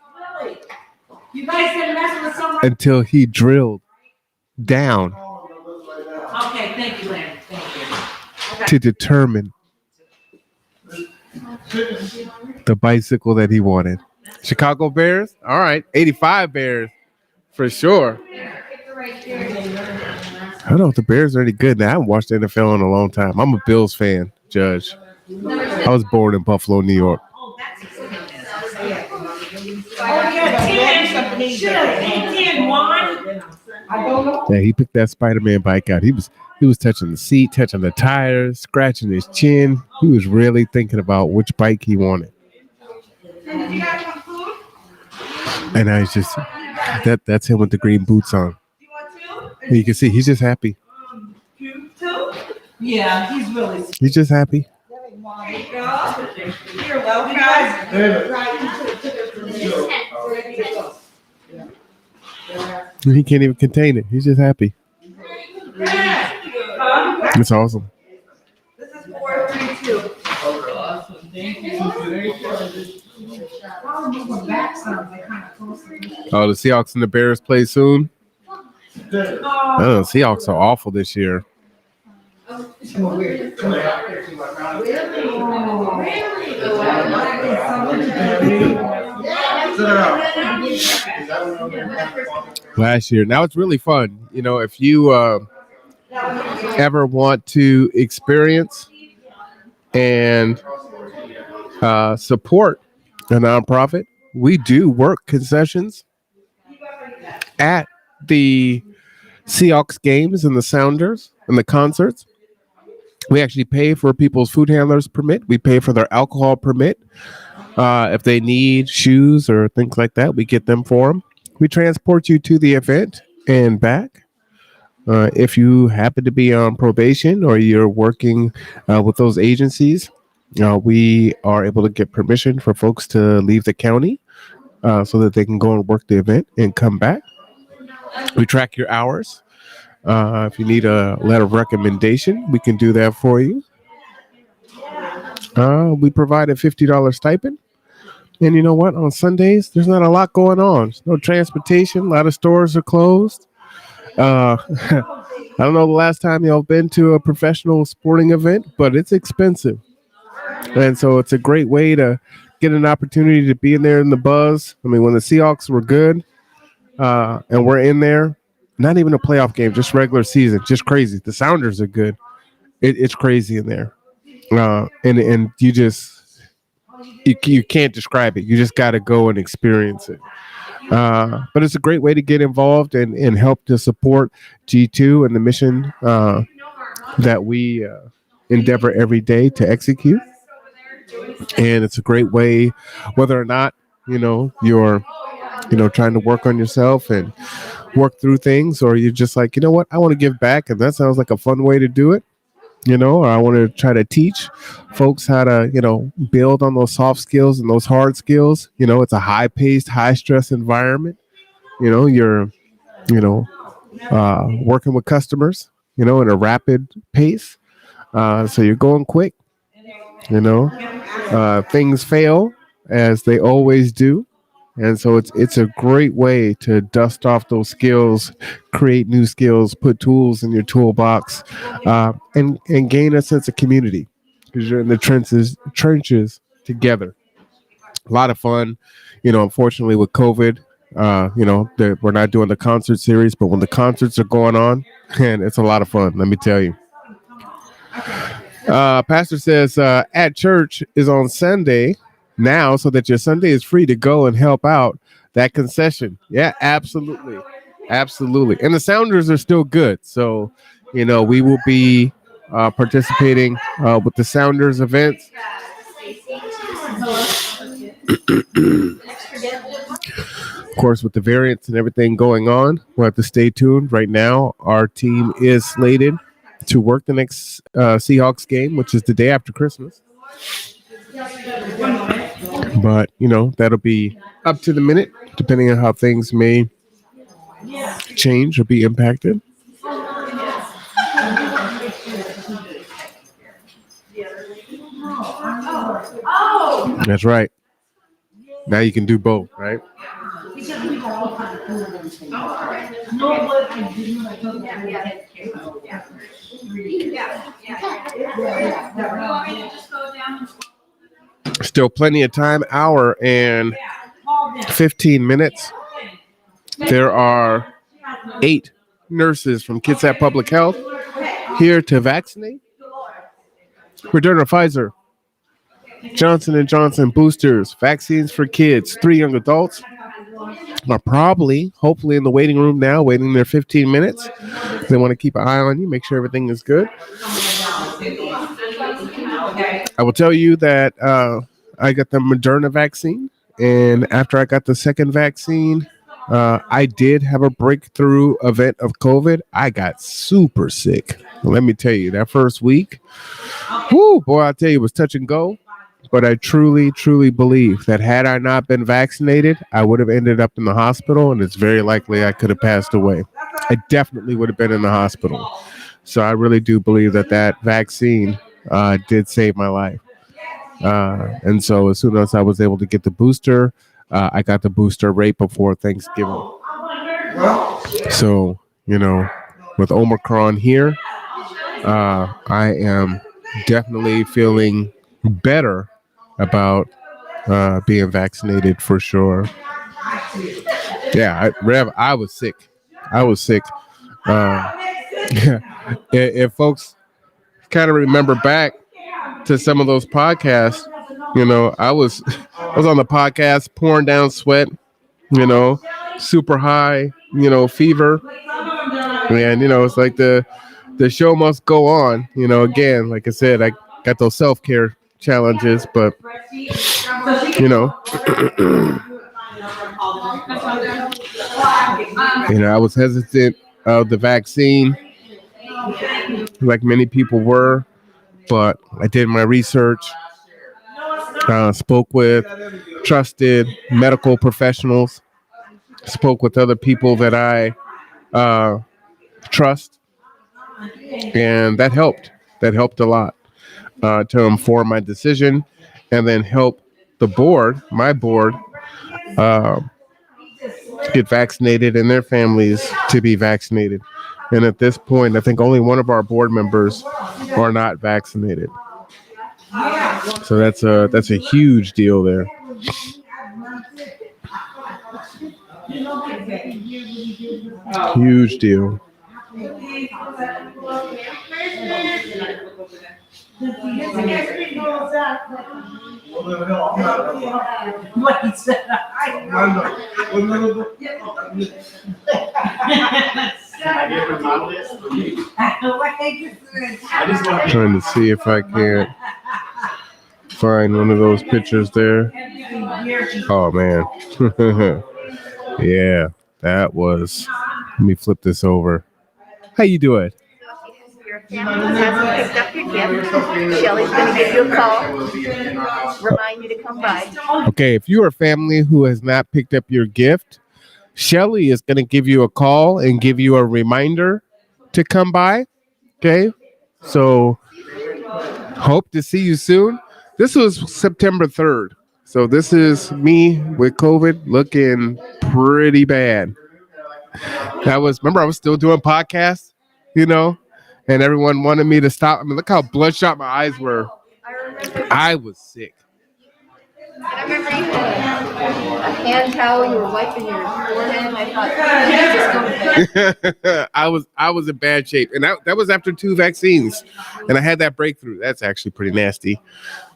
You guys didn't mess with someone? until he drilled down Okay, thank you, Larry, thank you. to determine the bicycle that he wanted. Chicago Bears? All right. 85 Bears for sure. I don't know if the Bears are any good now. I haven't watched the NFL in a long time. I'm a Bills fan, Judge. I was born in Buffalo, New York. Oh, yeah, 10, should have 10 won. I don't know. Yeah, he picked that Spider-Man bike out. He was touching the seat, touching the tires, scratching his chin. He was really thinking about which bike he wanted. Did you guys want food? And I was just that's him with the green boots on. Do you want two? You can see he's just happy. Two? Yeah, he's really. He's just happy. There you go. You're welcome, guys. He can't even contain it. He's just happy. It's awesome. This is 432. Oh, the Seahawks and the Bears play soon. I don't know. Seahawks are awful this year. Last year. Now it's really fun. You know, if you ever want to experience and support a nonprofit, we do work concessions at the Seahawks games and the Sounders and the concerts. We actually pay for people's food handlers permit. We pay for their alcohol permit. If they need shoes or things like that, we get them for them. We transport you to the event and back. If you happen to be on probation or you're working with those agencies, we are able to get permission for folks to leave the county so that they can go and work the event and come back. We track your hours. If you need a letter of recommendation, we can do that for you. We provide a $50 stipend. And you know what? On Sundays, there's not a lot going on. There's no transportation. A lot of stores are closed. I don't know the last time y'all been to a professional sporting event, but it's expensive. And so it's a great way to get an opportunity to be in there in the buzz. I mean, when the Seahawks were good and we're in there, not even a playoff game, just regular season, just crazy. The Sounders are good. It's crazy in there. And you just, you can't describe it. You just got to go and experience it. But it's a great way to get involved and help to support G2 and the mission that we endeavor every day to execute. And it's a great way, whether or not, you're, trying to work on yourself and work through things, or you're just like, you know what, I want to give back. And that sounds like a fun way to do it. Or I want to try to teach folks how to, build on those soft skills and those hard skills. It's a high-paced, high-stress environment. You're, working with customers, in a rapid pace. So you're going quick. Things fail as they always do. And so it's a great way to dust off those skills, create new skills, put tools in your toolbox, and gain a sense of community because you're in the trenches together. A lot of fun. Unfortunately with COVID, we're not doing the concert series, but when the concerts are going on, and it's a lot of fun, let me tell you. Pastor says at church is on Sunday now, so that your Sunday is free to go and help out that concession. Yeah, absolutely. Absolutely. And the Sounders are still good. So, we will be participating with the Sounders events. course, with the variants and everything going on, we'll have to stay tuned. Right now, our team is slated to work the next Seahawks game, which is the day after Christmas. But, that'll be up to the minute, depending on how things may change or be impacted. That's right. Now you can do both, right? Still plenty of time, hour and 15 minutes. There are 8 nurses from Kitsap Public Health here to vaccinate. Moderna, Pfizer, Johnson & Johnson boosters, vaccines for kids, 3 young adults are hopefully in the waiting room now, waiting their 15 minutes. They want to keep an eye on you, make sure everything is good. I will tell you that I got the Moderna vaccine, and after I got the second vaccine, I did have a breakthrough event of COVID. I got super sick. Let me tell you, that first week, boy, I'll tell you, it was touch and go. But I truly, truly believe that had I not been vaccinated, I would have ended up in the hospital, and it's very likely I could have passed away. I definitely would have been in the hospital. So I really do believe that vaccine did save my life. And so as soon as I was able to get the booster, I got the booster right before Thanksgiving. So, with Omicron here, I am definitely feeling better about being vaccinated for sure. Yeah, Rev, I was sick. If folks kind of remember back to some of those podcasts, I was on the podcast pouring down sweat, super high, fever. And, it's like the show must go on, again, like I said, I got those self-care challenges, but I was hesitant of the vaccine, like many people were, but I did my research, spoke with trusted medical professionals, spoke with other people that I trust, and that helped a lot. To inform my decision, and then help my board, get vaccinated and their families to be vaccinated. And at this point, I think only one of our board members are not vaccinated. So that's a huge deal there. Huge deal. What he said. Trying to see if I can't find one of those pictures there. Oh man. Yeah, that was. Let me flip this over. How you doing? Your family hasn't picked up your gift. Shelly's going to give you a call, remind you to come by. Okay, if you're a family who has not picked up your gift, Shelly is going to give you a call and give you a reminder to come by. Okay, so hope to see you soon. This was September 3rd. So this is me with COVID looking pretty bad. Remember I was still doing podcasts, and everyone wanted me to stop. I mean, look how bloodshot my eyes were. I was sick. I remember you had a hand towel, you were wiping your forehead. I thought, just go to bed. I was in bad shape, and that was after 2 vaccines, and I had that breakthrough. That's actually pretty nasty.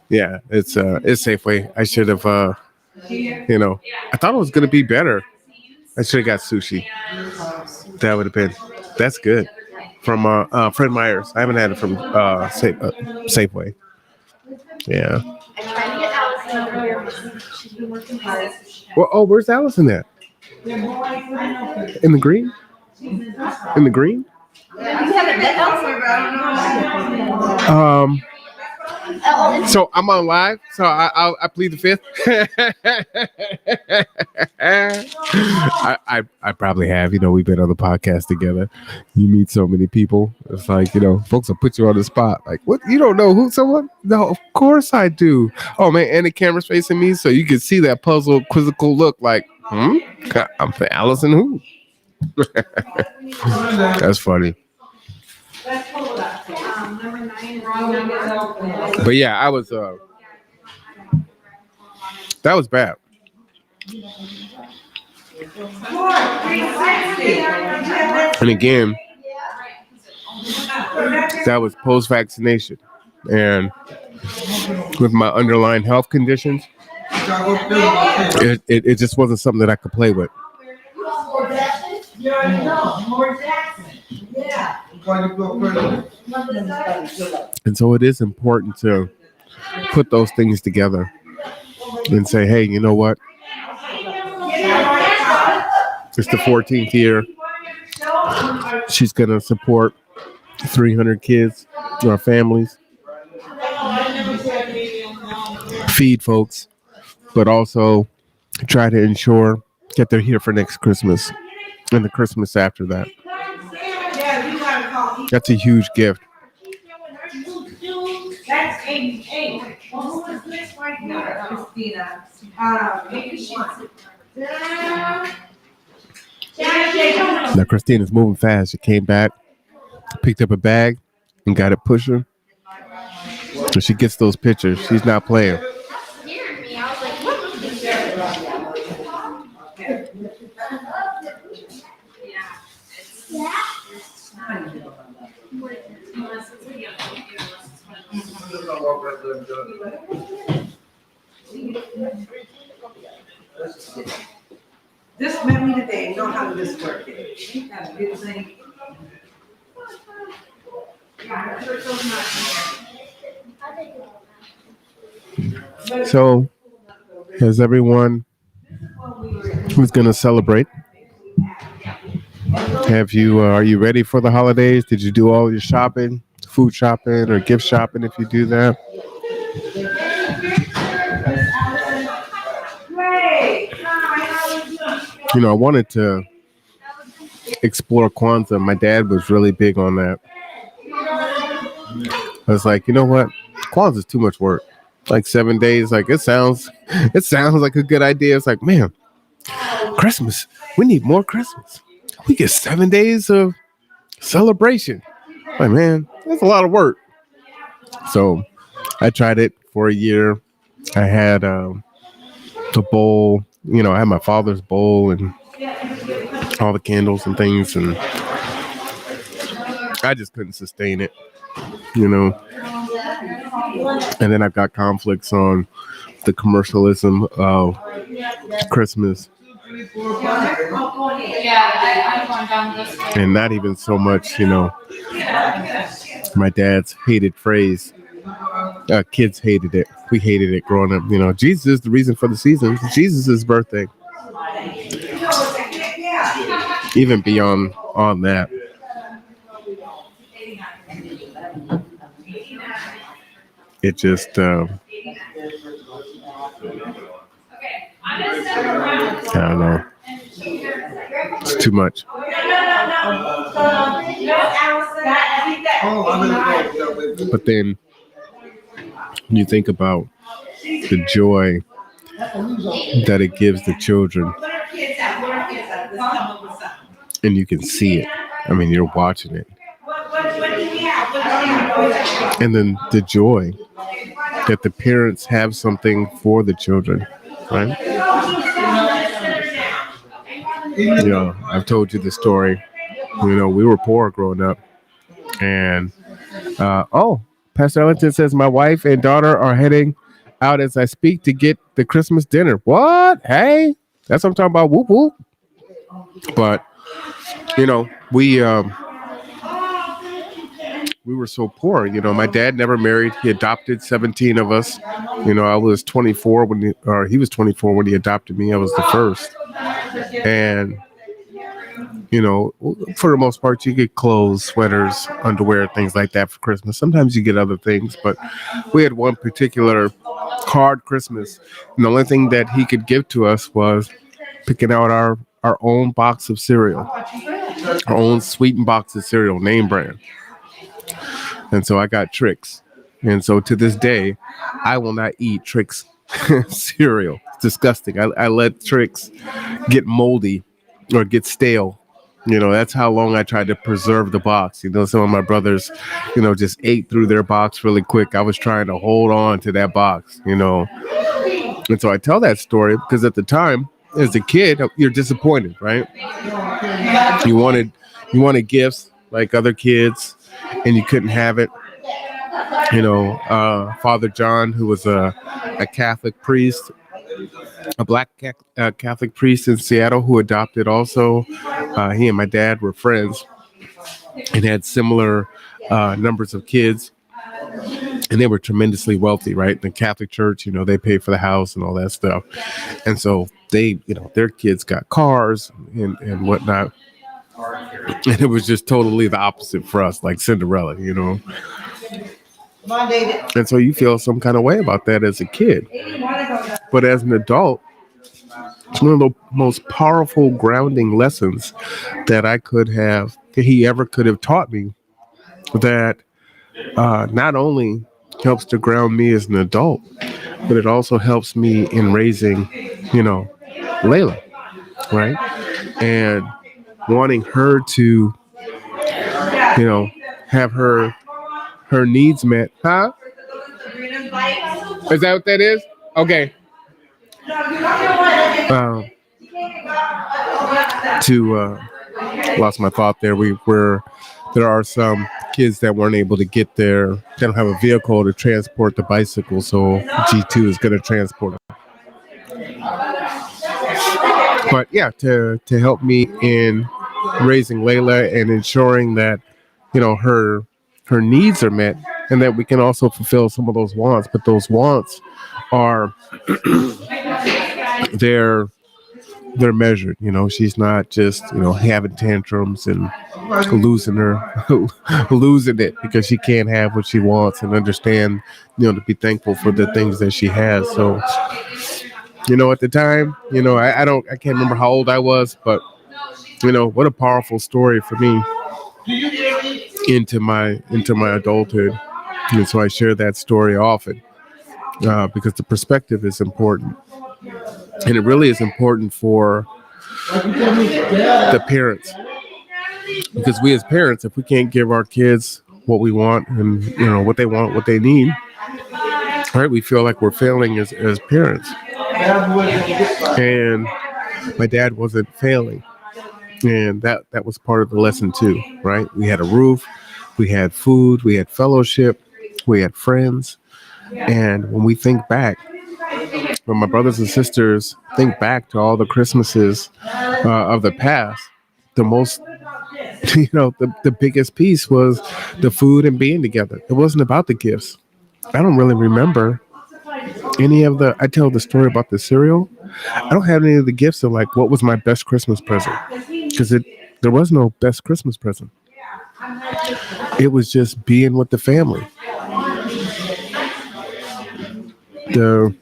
Yeah, it's Safeway. I should have, I thought it was gonna be better. I should have got sushi. That would have been. That's good. From Fred Meyer's. I haven't had it from Safeway. Yeah. I tried to get Allison over here. She's been working hard. Well, where's Allison at? In the green? In the green? You haven't met Elsa? So I'm on live. So I plead the fifth. I probably have. You know, we've been on the podcast together. You meet so many people. It's like, you know, folks will put you on the spot. Like, what? You don't know who someone? No, of course I do. Oh man, and the camera's facing me, so you can see that puzzled, quizzical look. Like, I'm Allison who? That's funny. But yeah, I was that was bad. And again, that was post-vaccination. And with my underlying health conditions, it just wasn't something that I could play with. And so it is important to put those things together and say, hey, you know what? It's the 14th year. She's going to support 300 kids, our families, feed folks, but also try to ensure that they're here for next Christmas and the Christmas after that. That's a huge gift. That's 88. What was this right now, Christina? Now Christina's moving fast. She came back, picked up a bag, and got it pushing. So she gets those pictures. She's not playing. This met me today, know how this works. So, has everyone who's going to celebrate? Have you? Are you ready for the holidays? Did you do all your shopping, food shopping, or gift shopping? If you do that. You know, I wanted to explore Kwanzaa. My dad was really big on that. I was like, you know what? Kwanzaa is too much work. Like 7 days. Like it sounds like a good idea. It's like, man, Christmas. We need more Christmas. We get 7 days of celebration. Like, man, that's a lot of work. So I tried it for a year. I had the bowl. You know, I had my father's bowl and all the candles and things, and I just couldn't sustain it, you know. And then I've got conflicts on the commercialism of Christmas. And not even so much, you know, my dad's hated phrase. Kids hated it. We hated it growing up. You know, Jesus is the reason for the season. Jesus' birthday. Even beyond on that. It just, I don't know. It's too much. But then when you think about the joy that it gives the children, and you can see it. I mean, you're watching it. And then the joy that the parents have something for the children, right? You know, I've told you the story. You know, we were poor growing up. And, Pastor Ellington says my wife and daughter are heading out as I speak to get the Christmas dinner. What? Hey, that's what I'm talking about. Whoop, whoop. But, you know, we were so poor. You know, my dad never married. He adopted 17 of us. You know, I was 24 he was 24 when he adopted me. I was the first. And for the most part, you get clothes, sweaters, underwear, things like that for Christmas. Sometimes you get other things, but we had one particular hard Christmas, and the only thing that he could give to us was picking out our own box of cereal, our own sweetened box of cereal, name brand. And so I got Trix. And so to this day, I will not eat Trix cereal. It's disgusting. I let Trix get moldy or get stale. That's how long I tried to preserve the box. Some of my brothers, just ate through their box really quick. I was trying to hold on to that box, And so I tell that story because at the time, as a kid, you're disappointed, right? You wanted gifts like other kids, and you couldn't have it. Father John, who was a Catholic priest, a black Catholic priest in Seattle who adopted also. He and my dad were friends and had similar numbers of kids. And they were tremendously wealthy, right? The Catholic Church, they paid for the house and all that stuff. And so they, their kids got cars and whatnot. And it was just totally the opposite for us, like Cinderella, And so you feel some kind of way about that as a kid. But as an adult, it's one of the most powerful grounding lessons that he ever could have taught me, that not only helps to ground me as an adult, but it also helps me in raising, Layla, right? And wanting her to, have her needs met. Huh? Is that what that is? Okay. Lost my thought there. There are some kids that weren't able to get there. They don't have a vehicle to transport the bicycle, so G2 is going to transport them. But yeah, to help me in raising Layla and ensuring that, her needs are met, and that we can also fulfill some of those wants. But those wants are they're measured. She's not just having tantrums and losing it because she can't have what she wants, and understand to be thankful for the things that she has. So at the time, I can't remember how old I was, but what a powerful story for me into my adulthood. And so I share that story often because the perspective is important. And it really is important for the parents, because we as parents, if we can't give our kids what we want and what they want, what they need, right, we feel like we're failing as parents. And my dad wasn't failing, and that was part of the lesson too, right? We had a roof, we had food, we had fellowship, we had friends. And when we think back, when my brothers and sisters think back to all the Christmases of the past, the most, the biggest piece was the food and being together. It wasn't about the gifts. I don't really remember any of I tell the story about the cereal. I don't have any of the gifts of like, what was my best Christmas present? Because there was no best Christmas present. It was just being with the family. The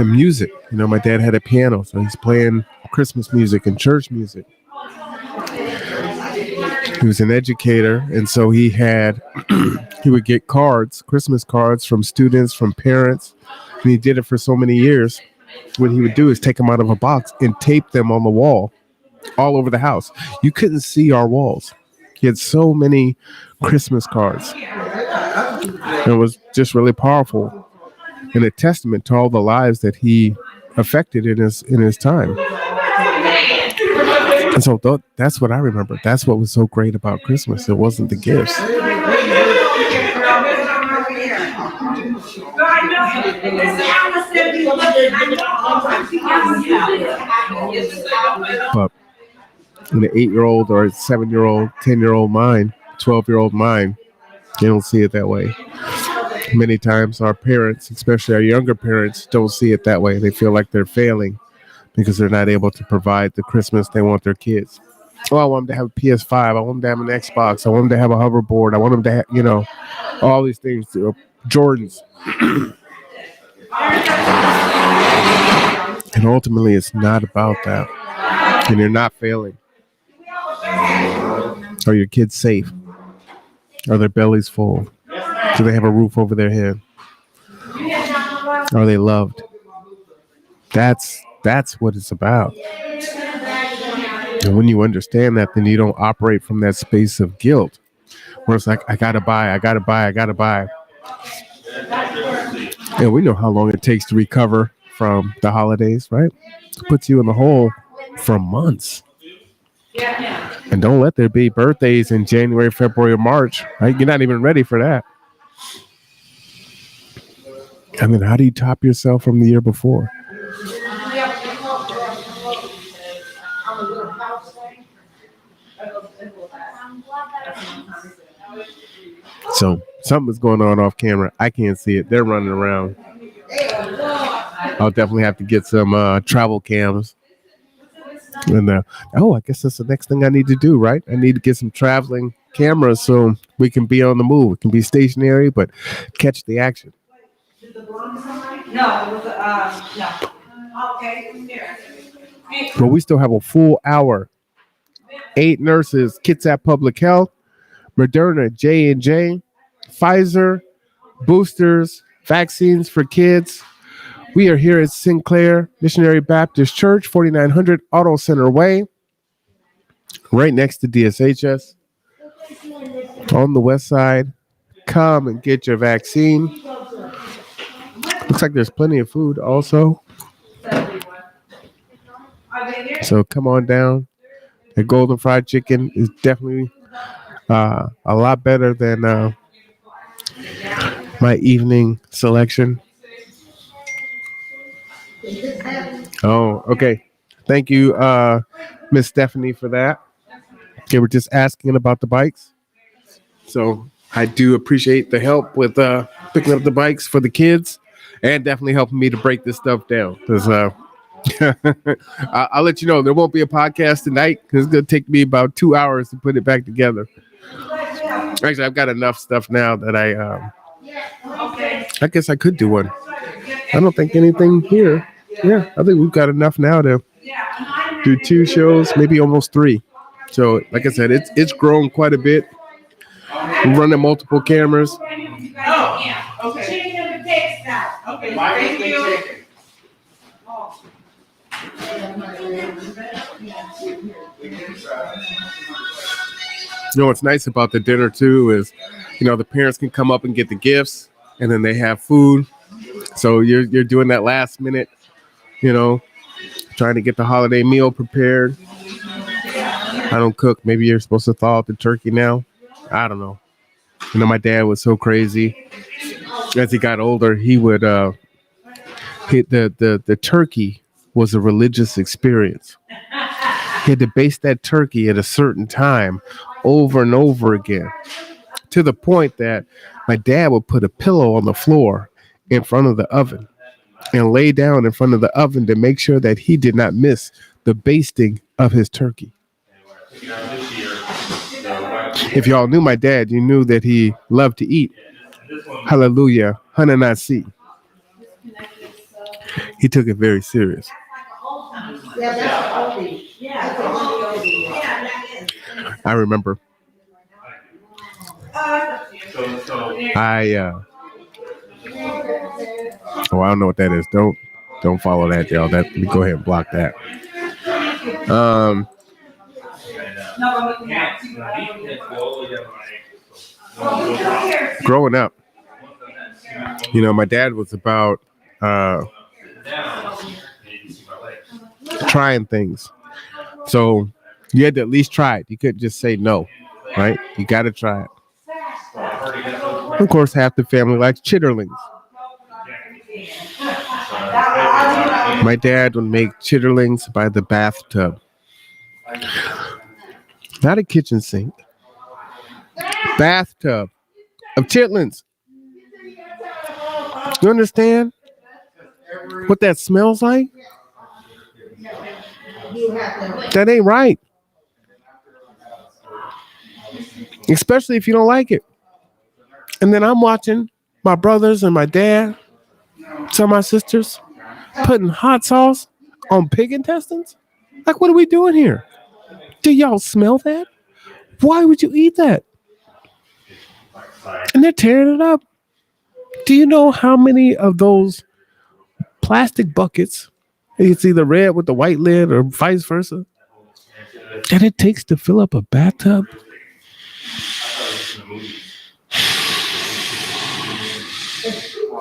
music, my dad had a piano, so he's playing Christmas music and church music. He was an educator, and so he would get Christmas cards from students, from parents, and he did it for so many years. What he would do is take them out of a box and tape them on the wall all over the house. You couldn't see our walls. He had so many Christmas cards. It was just really powerful, and a testament to all the lives that he affected in his time. And so that's what I remember. That's what was so great about Christmas. It wasn't the gifts. But in an 8-year-old or a 7-year-old, 10-year-old mind, 12-year-old mind, they don't see it that way. Many times our parents, especially our younger parents, don't see it that way. They feel like they're failing because they're not able to provide the Christmas they want their kids. Oh, I want them to have a PS5. I want them to have an Xbox. I want them to have a hoverboard. I want them to have, all these things. Jordans. And ultimately, it's not about that. And you're not failing. Are your kids safe? Are their bellies full? Do they have a roof over their head? Are they loved? That's what it's about. And when you understand that, then you don't operate from that space of guilt where it's like, I gotta buy. And we know how long it takes to recover from the holidays, right? It puts you in the hole for months. And don't let there be birthdays in January, February, or March, right? You're not even ready for that. I mean, how do you top yourself from the year before? So something's going on off camera. I can't see it. They're running around. I'll definitely have to get some travel cams. And I guess that's the next thing I need to do, right? I need to get some traveling cameras so we can be on the move. It can be stationary, but catch the action. No, it was no. Okay. But we still have a full hour. 8 nurses, Kitsap Public Health, Moderna, J&J, Pfizer, boosters, vaccines for kids. We are here at Sinclair Missionary Baptist Church, 4900 Auto Center Way, right next to DSHS, on the west side. Come and get your vaccine. Looks like there's plenty of food also. So come on down. The Golden Fried Chicken is definitely a lot better than my evening selection. Oh, okay. Thank you, Miss Stephanie, for that. They were just asking about the bikes. So I do appreciate the help with picking up the bikes for the kids and definitely helping me to break this stuff down. Because I'll let you know there won't be a podcast tonight because it's going to take me about 2 hours to put it back together. Actually, I've got enough stuff now that I guess I could do one. I don't think anything here. Yeah, I think we've got enough now to do 2 shows, maybe almost 3. So, like I said, it's grown quite a bit. We're running multiple cameras. Oh, yeah. Okay. Okay. Thank you. What's nice about the dinner too is, the parents can come up and get the gifts, and then they have food. So you're doing that last minute, trying to get the holiday meal prepared. I don't cook. Maybe you're supposed to thaw out the turkey now. I don't know. My dad was so crazy. As he got older, he would the turkey was a religious experience. He had to baste that turkey at a certain time over and over again, to the point that my dad would put a pillow on the floor in front of the oven and lay down in front of the oven to make sure that he did not miss the basting of his turkey. If y'all knew my dad, you knew that he loved to eat. Hallelujah. Hananasi. He took it very serious. I remember I don't know what that is. Don't follow that, y'all. Let me go ahead and block that. Growing up, my dad was about trying things. So you had to at least try it. You couldn't just say no, right? You got to try it. Of course, half the family likes chitterlings. My dad would make chitterlings by the bathtub. Not a kitchen sink. Bathtub of chitlins. You understand what that smells like? That ain't right. Especially if you don't like it. And then I'm watching my brothers and my dad, some of my sisters, putting hot sauce on pig intestines. Like, what are we doing here? Do y'all smell that? Why would you eat that? And they're tearing it up. Do you know how many of those plastic buckets, it's either red with the white lid or vice versa, that it takes to fill up a bathtub?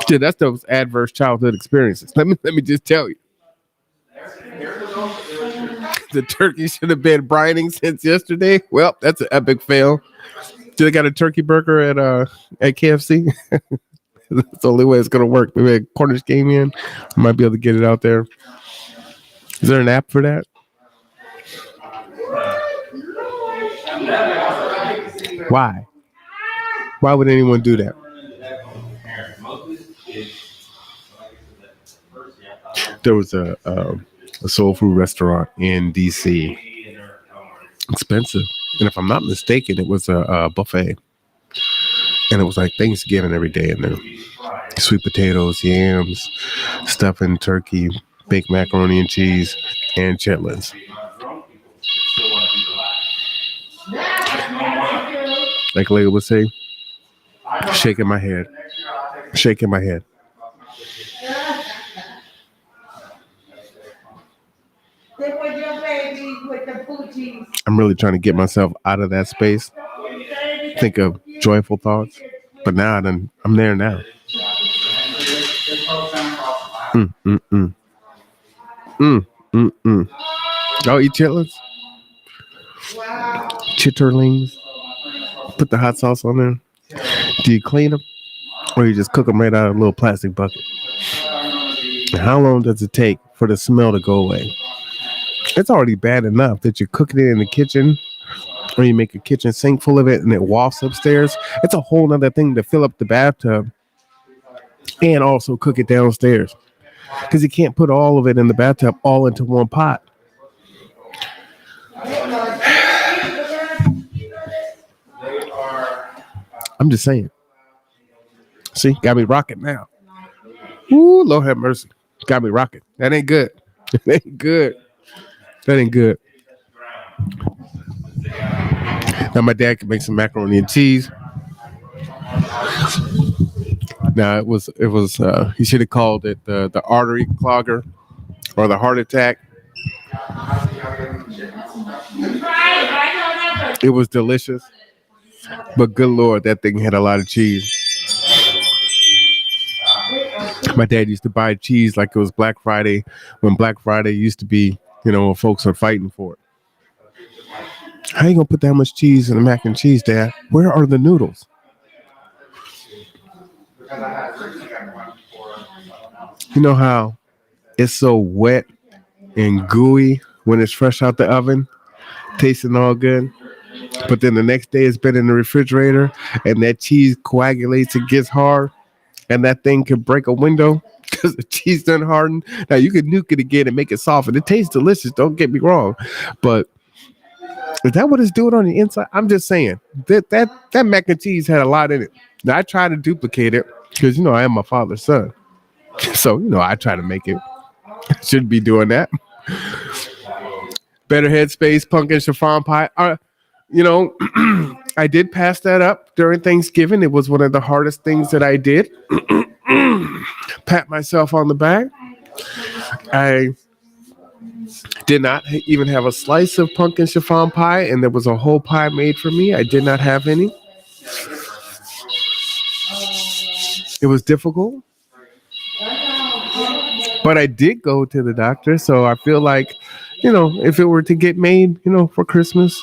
Dude, that's those adverse childhood experiences. Let me just tell you. The turkey should have been brining since yesterday. Well, that's an epic fail. Did they got a turkey burger at KFC? That's the only way it's gonna work. Maybe a Cornish game in. I might be able to get it out there. Is there an app for that? Why? Why would anyone do that? There was a soul food restaurant in DC. Expensive. And if I'm not mistaken, it was a buffet. And it was like Thanksgiving every day in there. Sweet potatoes, yams, stuffing, turkey, baked macaroni and cheese, and chitlins. Like Leah would say, shaking my head. Shaking my head. I'm really trying to get myself out of that space. Think of joyful thoughts. But now I'm there now. Y'all eat chitlins? Chitterlings? Put the hot sauce on there. Do you clean them? Or you just cook them right out of a little plastic bucket? And how long does it take for the smell to go away? It's already bad enough that you're cooking it in the kitchen, or you make a kitchen sink full of it and it wafts upstairs. It's a whole nother thing to fill up the bathtub and also cook it downstairs, because you can't put all of it in the bathtub all into one pot. I'm just saying. See, got me rocking now. Ooh, Lord have mercy. Got me rocking. That ain't good. That ain't good. That ain't good. Now my dad can make some macaroni and cheese. Now it was he should have called it the artery clogger or the heart attack. It was delicious, but good Lord, that thing had a lot of cheese. My dad used to buy cheese like it was Black Friday, when Black Friday used to be, when folks are fighting for it. How you gonna put that much cheese in the mac and cheese, Dad? Where are the noodles? You know how it's so wet and gooey when it's fresh out the oven, tasting all good, but then the next day it's been in the refrigerator and that cheese coagulates and gets hard, and that thing can break a window because the cheese done hardened. Now you can nuke it again and make it soft, and it tastes delicious. Don't get me wrong, but is that what it's doing on the inside? I'm just saying that mac and cheese had a lot in it. Now I try to duplicate it because I am my father's son, so I try to make it. Shouldn't be doing that. Better Headspace pumpkin chiffon pie. I did pass that up during Thanksgiving. It was one of the hardest things that I did. Pat myself on the back. I did not even have a slice of pumpkin chiffon pie, and there was a whole pie made for me. I did not have any. It was difficult. But I did go to the doctor, so I feel like, if it were to get made, for Christmas,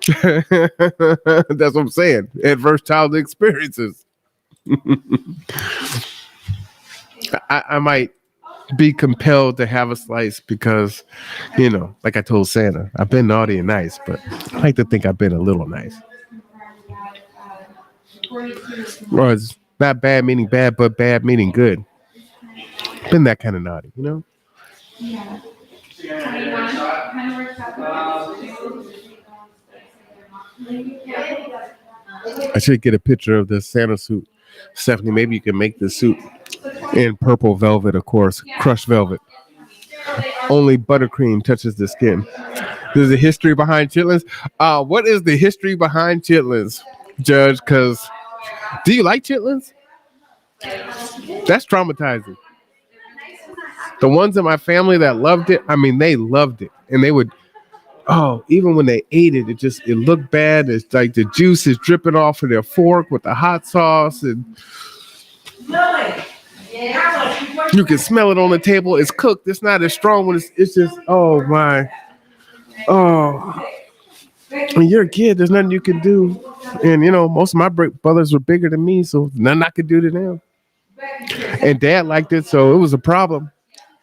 that's what I'm saying. Adverse childhood experiences. I might be compelled to have a slice because, like I told Santa, I've been naughty and nice, but I like to think I've been a little nice. Or it's not bad meaning bad, but bad meaning good. been that kind of naughty, you know? Yeah. I should get a picture of this Santa suit. Stephanie, maybe you can make this suit in purple velvet, of course, crushed velvet. Only buttercream touches the skin. There's a history behind chitlins. What is the history behind chitlins, Judge? Because do you like chitlins? That's traumatizing. The ones in my family that loved it, I mean, they loved it. And they would, even when they ate it, it looked bad. It's like the juice is dripping off of their fork with the hot sauce. And you can smell it on the table. It's cooked. It's not as strong when it's just, oh my. Oh. When you're a kid, there's nothing you can do. And, you know, most of my brothers were bigger than me, so nothing I could do to them. And Dad liked it, so it was a problem.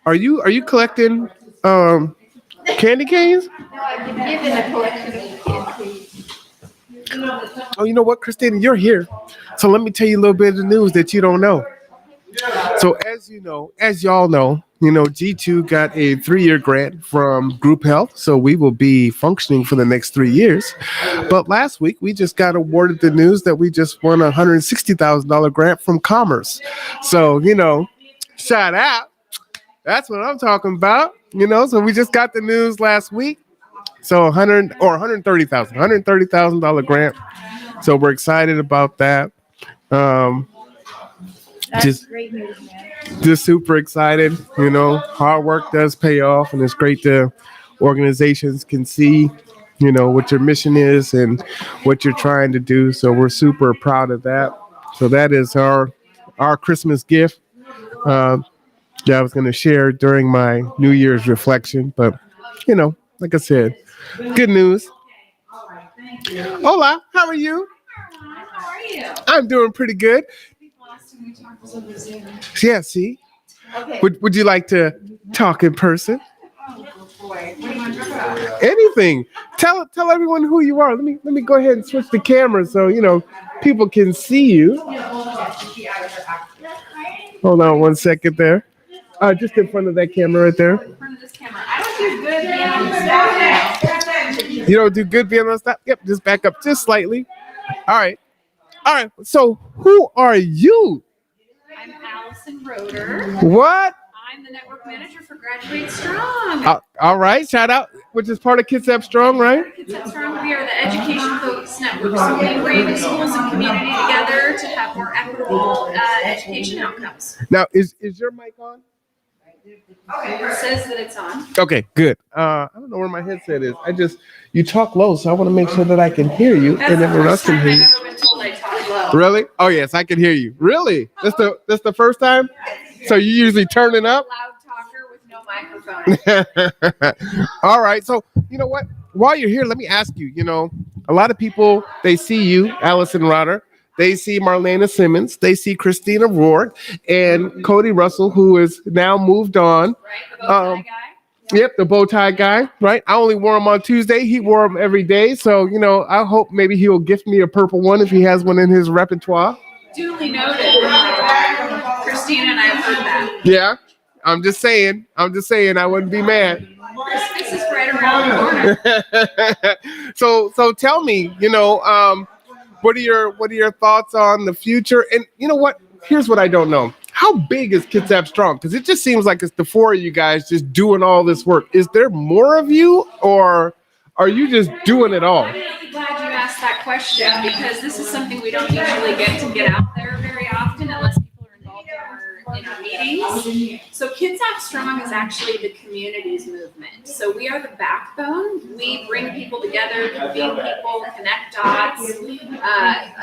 Are you collecting candy canes? No, I've been given a collection of kids. Oh, you know what, Christina, you're here. So let me tell you a little bit of the news that you don't know. So as y'all know, G2 got a 3-year grant from Group Health. So we will be functioning for the next 3 years. But last week, we just got awarded the news that we just won a $160,000 grant from Commerce. So, shout out. That's what I'm talking about. So we just got the news last week. So $130,000 grant. So we're excited about that. That's great news, man. Just super excited. Hard work does pay off, and it's great to organizations can see, what your mission is and what you're trying to do. So we're super proud of that. So that is our Christmas gift. I was going to share during my New Year's reflection, but like I said, good news. Hola, how are you? How are you? I'm doing pretty good. Yeah, see? Okay. Would you like to talk in person? Oh boy, what do you want to talk about? Anything. Tell everyone who you are. Let me go ahead and switch the camera so people can see you. Hold on 1 second there. Just in front of that camera right there. In front of this camera. I don't do good being on the spot. You don't do good being on stop? Yep, just back up just slightly. All right. So who are you? I'm Allison Roeder. What? I'm the network manager for Graduate Strong. All right, shout out, which is part of Kids Up Strong, right? Kids Up Strong, we are the education focused network. So we bring schools and community together to have more equitable education outcomes. Now, is your mic on? It says that it's on. Okay, good. I don't know where my headset is. You talk low, so I want to make sure that I can hear you That's and the everyone else first can time hear I've you. ever been told I talk low. Really? Oh yes, I can hear you. Really? That's the first time? So you usually turn it up? Loud talker with no microphone. All right. So you know what? While you're here, let me ask you, a lot of people, they see you, Allison Roeder. They see Marlena Simmons. They see Christina Rourke and Cody Russell, who is now moved on. Right? The bow tie guy. Yep, the bow tie guy, right? I only wore him on Tuesday. He wore them every day. So, I hope maybe he'll gift me a purple one if he has one in his repertoire. Duly noted. Christina and I have heard that. Yeah, I'm just saying, I wouldn't be mad. Christmas is right around the corner. So tell me, what are your thoughts on the future? And you know what? Here's what I don't know. How big is Kids Up Strong? Because it just seems like it's the four of you guys just doing all this work. Is there more of you, or are you just doing it all? I'm really glad you asked that question because this is something we don't usually get out there very often unless people are involved in our meetings. So Kids Up Strong is actually the community's movement. So we are the backbone. We bring people together, convene people, connect dots,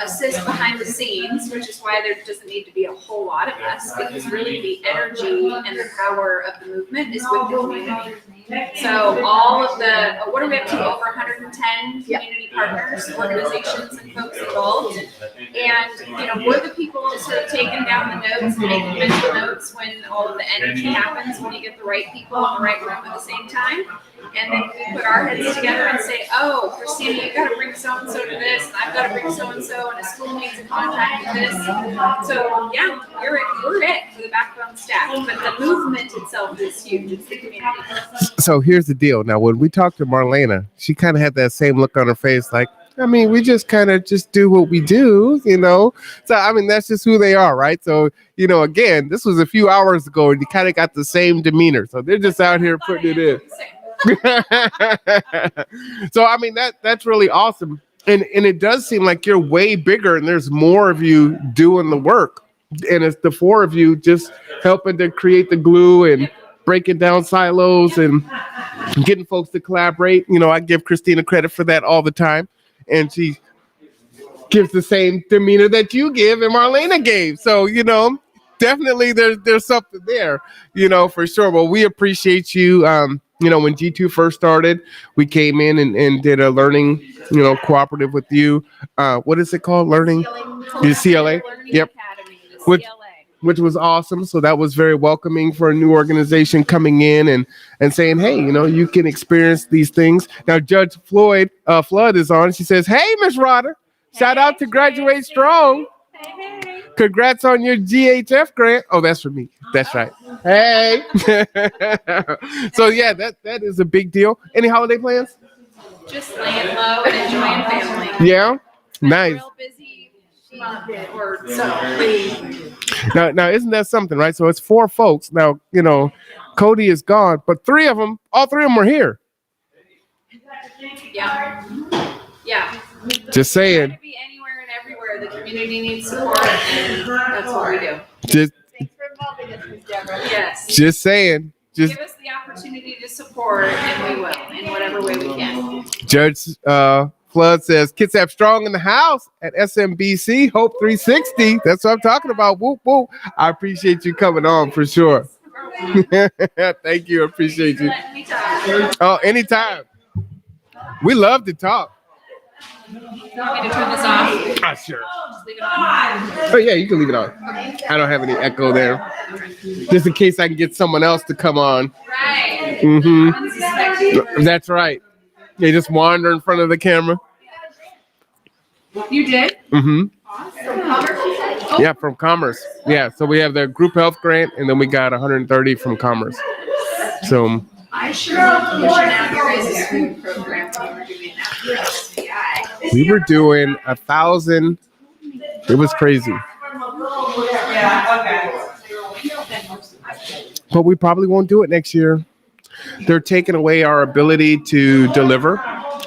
assist behind the scenes, which is why there doesn't need to be a whole lot of us because really the energy and the power of the movement is with the community. So all of the, what are we up to? Over 110 community partners, organizations, and folks involved. And, you know, we're the people sort of taking down the notes, making mental notes when all of the energy happens, when you get the right people in the right room at the same time. And then we put our heads together and say, oh, Christina, you got to bring so-and-so to this, and I've got to bring so-and-so, and a school needs a contact with this. So, yeah, we're it for the backbone staff. But the movement itself is huge. It's the community. So here's the deal. Now, when we talked to Marlena, she kind of had that same look on her face, like, I mean, we just kind of just do what we do, you know? So, I mean, that's just who they are, right? So, you know, again, this was a few hours ago, and you kind of got the same demeanor. So they're just out here putting it in. So, I mean, that's really awesome. And it does seem like you're way bigger, and there's more of you doing the work. And it's the four of you just helping to create the glue and breaking down silos and getting folks to collaborate. You know, I give Christina credit for that all the time. And she gives the same demeanor that you give and Marlena gave. So, you know, definitely there's something there, you know, for sure. Well, we appreciate you. You know, when G2 first started, we came in and did a learning, you know, cooperative with you. What is it called? Learning? The CLA? Yep. Which was awesome. So that was very welcoming for a new organization coming in and saying, hey, you know, you can experience these things. Now, Judge Flood is on. She says, hey, Miss Rodder, shout out to Graduate Strong. Congrats on your GHF grant. Oh, that's for me. That's right. Hey. So, yeah, that is a big deal. Any holiday plans? Just laying low and enjoying family. Yeah? Nice. Real busy or so. Now, isn't that something, right? So it's 4 folks. Now, you know, Cody is gone, but all three of them were here. Yeah. Yeah. Just saying. To be anywhere and everywhere. The community needs support, and that's what we do. Thanks for involving us, Ms. Deborah. Yes. Just saying. Just give us the opportunity to support, and we will in whatever way we can. Judge Flood says, Kitsap Strong in the house at SMBC, Hope 360. That's what I'm talking about. Whoop, whoop. I appreciate you coming on for sure. Thank you. Appreciate you. Oh, anytime. We love to talk. You want me to turn this off? Sure. Just leave it on. Oh, yeah, you can leave it on. I don't have any echo there. Just in case I can get someone else to come on. Right. Mm-hmm. That's right. They just wander in front of the camera. You did? Mm-hmm. Awesome. Yeah, from Commerce. Yeah, so we have the group health grant, and then we got 130 from Commerce. So I sure love pushing out your guys' food program when we were doing that for SBI. we were doing 1,000. It was crazy. But we probably won't do it next year. They're taking away our ability to deliver,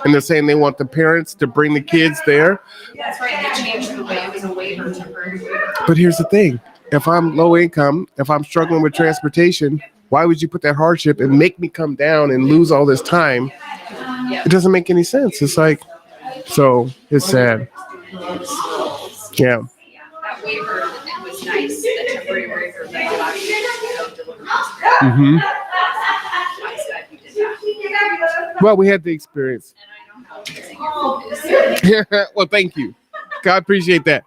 and they're saying they want the parents to bring the kids there. That's right. They changed the way it was a waiver, temporary waiver. But here's the thing. If I'm low income, if I'm struggling with transportation, why would you put that hardship and make me come down and lose all this time? It doesn't make any sense. It's like, so it's sad. Yeah. That waiver, it was nice. The temporary waiver that allowed you to deliver. Mm-hmm. I'm glad you did that. Well, we had the experience. And I know how amazing your food is. Yeah. Well, thank you. I appreciate that.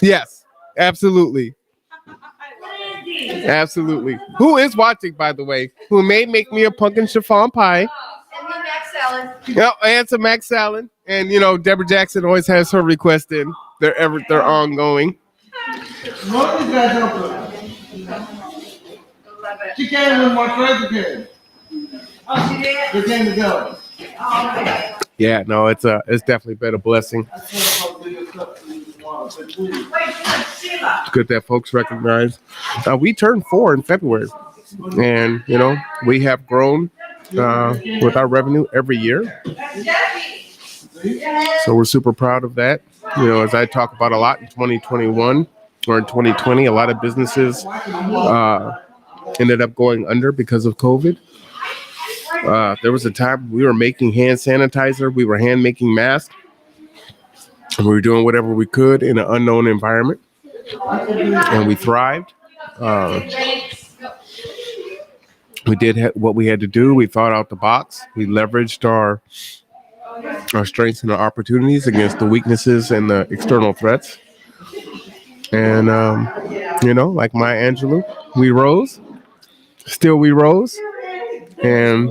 Yes, absolutely. Absolutely. Who is watching, by the way? Who may make me a pumpkin chiffon pie? And me, Max salad. Yep, and some mac salad. And you know, Deborah Jackson always has her request in. They're ongoing. What is that helper? She came with my crazy kid. Oh, she did? They came together. Oh, okay. Yeah, no, it's definitely been a blessing. It's good that folks recognize. We turned 4 in February, and you know we have grown with our revenue every year. So we're super proud of that. You know, as I talk about a lot in 2021 or in 2020, a lot of businesses ended up going under because of COVID. There was a time we were making hand sanitizer, we were hand making masks, and we were doing whatever we could in an unknown environment, and we thrived. we did what we had to do. We thought out the box. We leveraged our strengths and our opportunities against the weaknesses and the external threats. And, like Maya Angelou, we rose. Still, we rose. And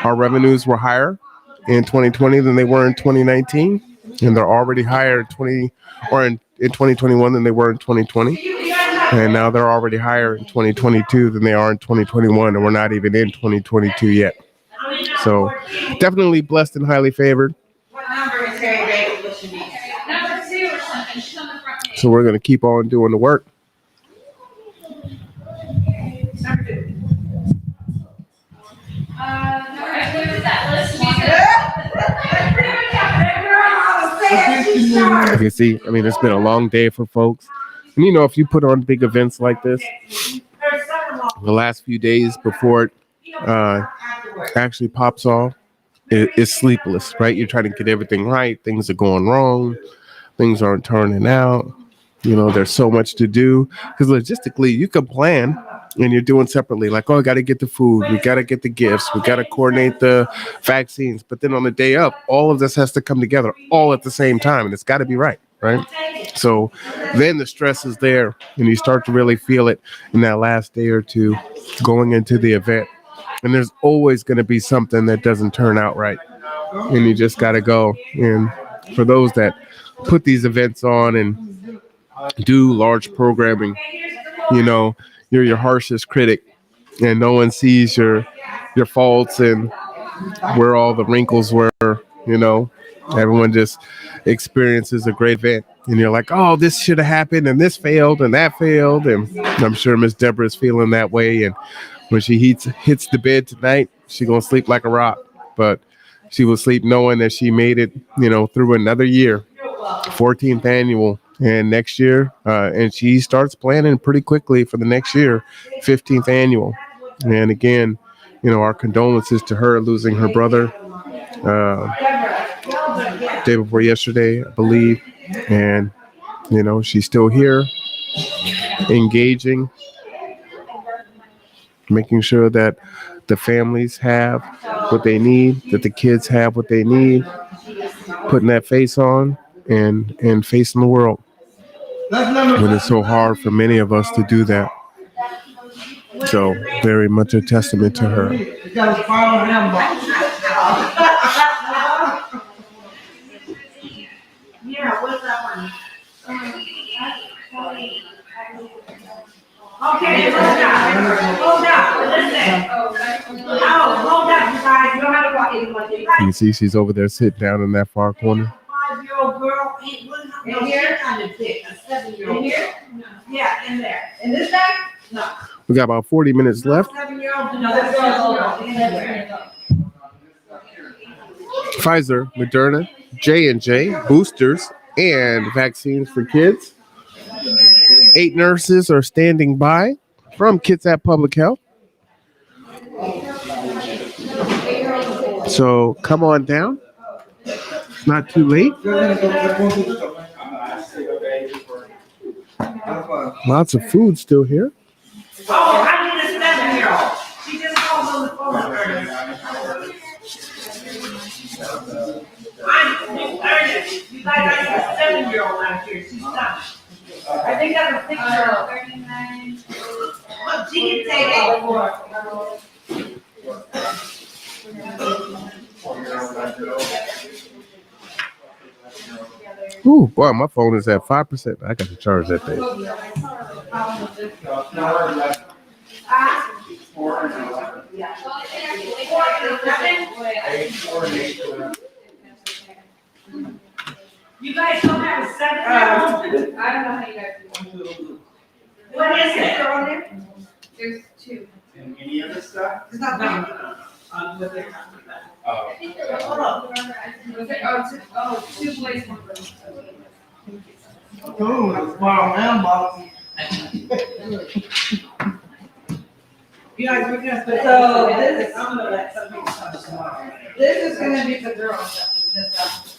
our revenues were higher in 2020 than they were in 2019. And they're already higher in 2021 than they were in 2020. And now they're already higher in 2022 than they are in 2021. And we're not even in 2022 yet. So definitely blessed and highly favored. So we're going to keep on doing the work. You can see, it's been a long day for folks. And if you put on big events like this, the last few days before it actually pops off, it's sleepless, right? You're trying to get everything right. Things are going wrong. Things aren't turning out. There's so much to do because logistically you can plan and you're doing separately. Like, I got to get the food. We got to get the gifts. We got to coordinate the vaccines. But then on the day up, all of this has to come together all at the same time. And it's got to be right. So then the stress is there and you start to really feel it in that last day or two going into the event. And there's always going to be something that doesn't turn out right. And you just got to go. And for those that put these events on and do large programming, you're your harshest critic and no one sees your faults and where all the wrinkles were. Everyone just experiences a great event and you're like, oh, this should have happened and this failed and that failed. And I'm sure Miss Deborah is feeling that way. And when she hits the bed tonight, she's going to sleep like a rock, but she will sleep knowing that she made it, through another year, 14th annual. And next year, and she starts planning pretty quickly for the next year, 15th annual. And again, our condolences to her losing her brother day before yesterday, I believe. And, she's still here, engaging, making sure that the families have what they need, that the kids have what they need, putting that face on and facing the world. When it's so hard for many of us to do that. So very much a testament to her. Yeah, what's that one? Okay, hold on, listen. Hold on, you guys, you don't have to walk anymore. You can see she's over there sitting down in that far corner. 5-year-old girl ain't in here. A 7-year-old. In here? No. Yeah, in there. In this bag? No. We got about 40 minutes left. 7-year-old. No, Pfizer, Moderna, J&J, boosters, and vaccines for kids. 8 nurses are standing by from Kitsap Public Health. So come on down. It's not too late. Lots of food still here. Oh, I need a 7-year-old. She just called on the phone. I'm Ernest. You guys, I have a 7-year-old out here. She's not. I think that's a 6-year-old. 39. Well, she can take it. Ooh, boy, my phone is at 5%. I got to charge that thing. You guys don't have a 7-year-old? I don't know how you guys do. What is it? There's 2. Any other stuff? It's not bad. Oh. Oh, 2 boys, 1 girl. Oh, small man box. You guys, we're gonna put, so this is, I'm gonna let somebody touch tomorrow. This is gonna be the girl stuff, this stuff.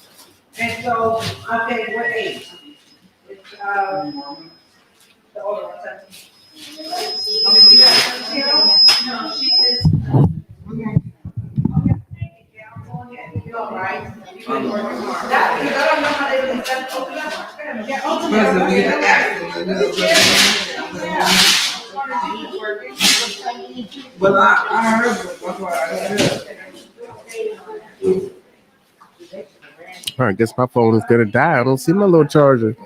And so, okay, what age? It's, the older one, 17. President, we get the act. But I heard, that's why I heard. All right, guess my phone is gonna die. I don't see my little charger.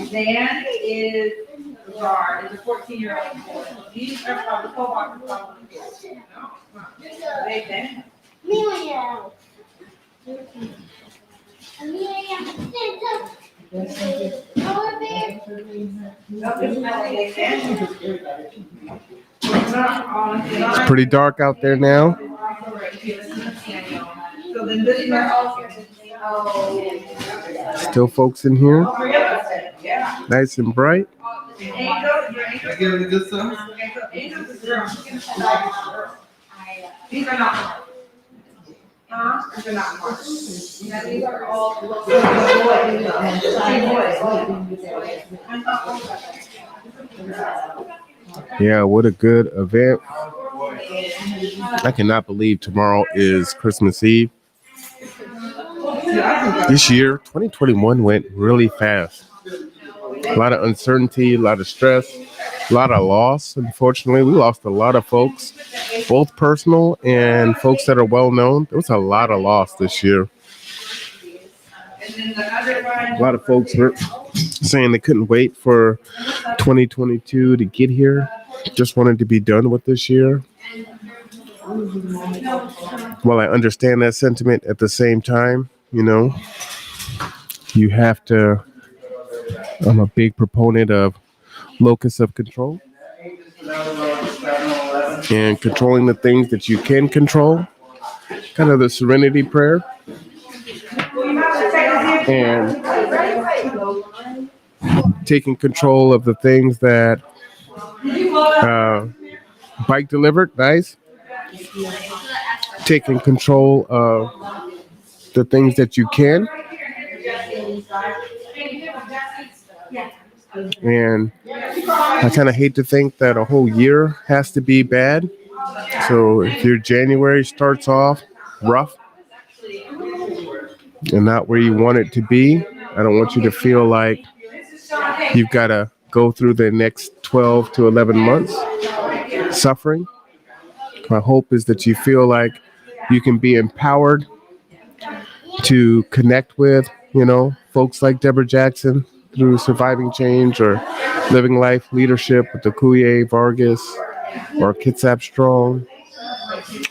Dan is Jar, is a 14-year-old. These are from the co-op. They then. Amelia. Amelia. Polar bear. It's pretty dark out there now. So then this is Still folks in here, yeah. nice and bright. I give it a good stuff. These are not. These are not marked. Yeah, these are all. Yeah, what a good event. I cannot believe tomorrow is Christmas Eve. This year, 2021 went really fast. A lot of uncertainty, a lot of stress, a lot of loss. Unfortunately, we lost a lot of folks, both personal and folks that are well known. There was a lot of loss this year. A lot of folks were saying they couldn't wait for 2022 to get here. Just wanted to be done with this year. Well, I understand that sentiment at the same time, you know, you have to, I'm a big proponent of locus of control and controlling the things that you can control, kind of the serenity prayer. And taking control of the things that Bike delivered, nice. Taking control of the things that you can. And I kind of hate to think that a whole year has to be bad. So if your January starts off rough and not where you want it to be, I don't want you to feel like you've got to go through the next 12 to 11 months suffering. My hope is that you feel like you can be empowered to connect with, you know, folks like Deborah Jackson through Surviving Change or Living Life Leadership with Akuye Vargas or Kitsap Strong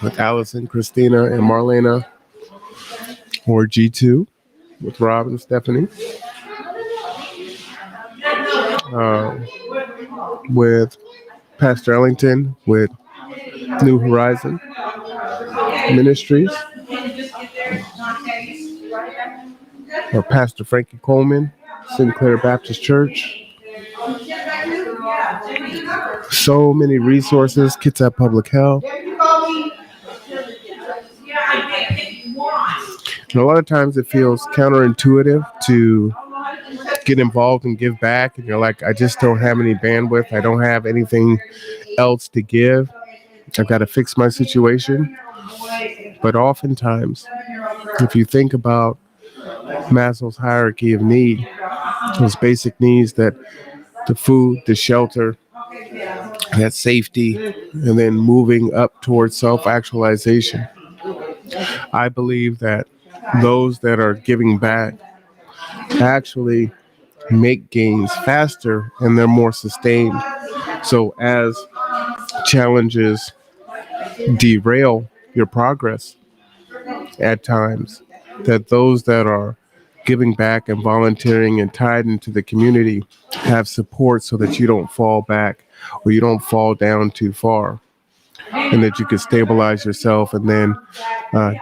with Allison, Christina, and Marlena, or G2 with Rob and Stephanie, with Pastor Ellington with New Horizon Ministries, or Pastor Frankie Coleman, Sinclair Baptist Church. So many resources, Kitsap Public Health. And a lot of times it feels counterintuitive to get involved and give back. And you're like, I just don't have any bandwidth. I don't have anything else to give. I've got to fix my situation. But oftentimes, if you think about Maslow's hierarchy of need, those basic needs, that the food, the shelter, that safety, and then moving up towards self-actualization. I believe that those that are giving back actually make gains faster and they're more sustained. So as challenges derail your progress at times, that those that are giving back and volunteering and tied into the community have support so that you don't fall back or you don't fall down too far, and that you can stabilize yourself and then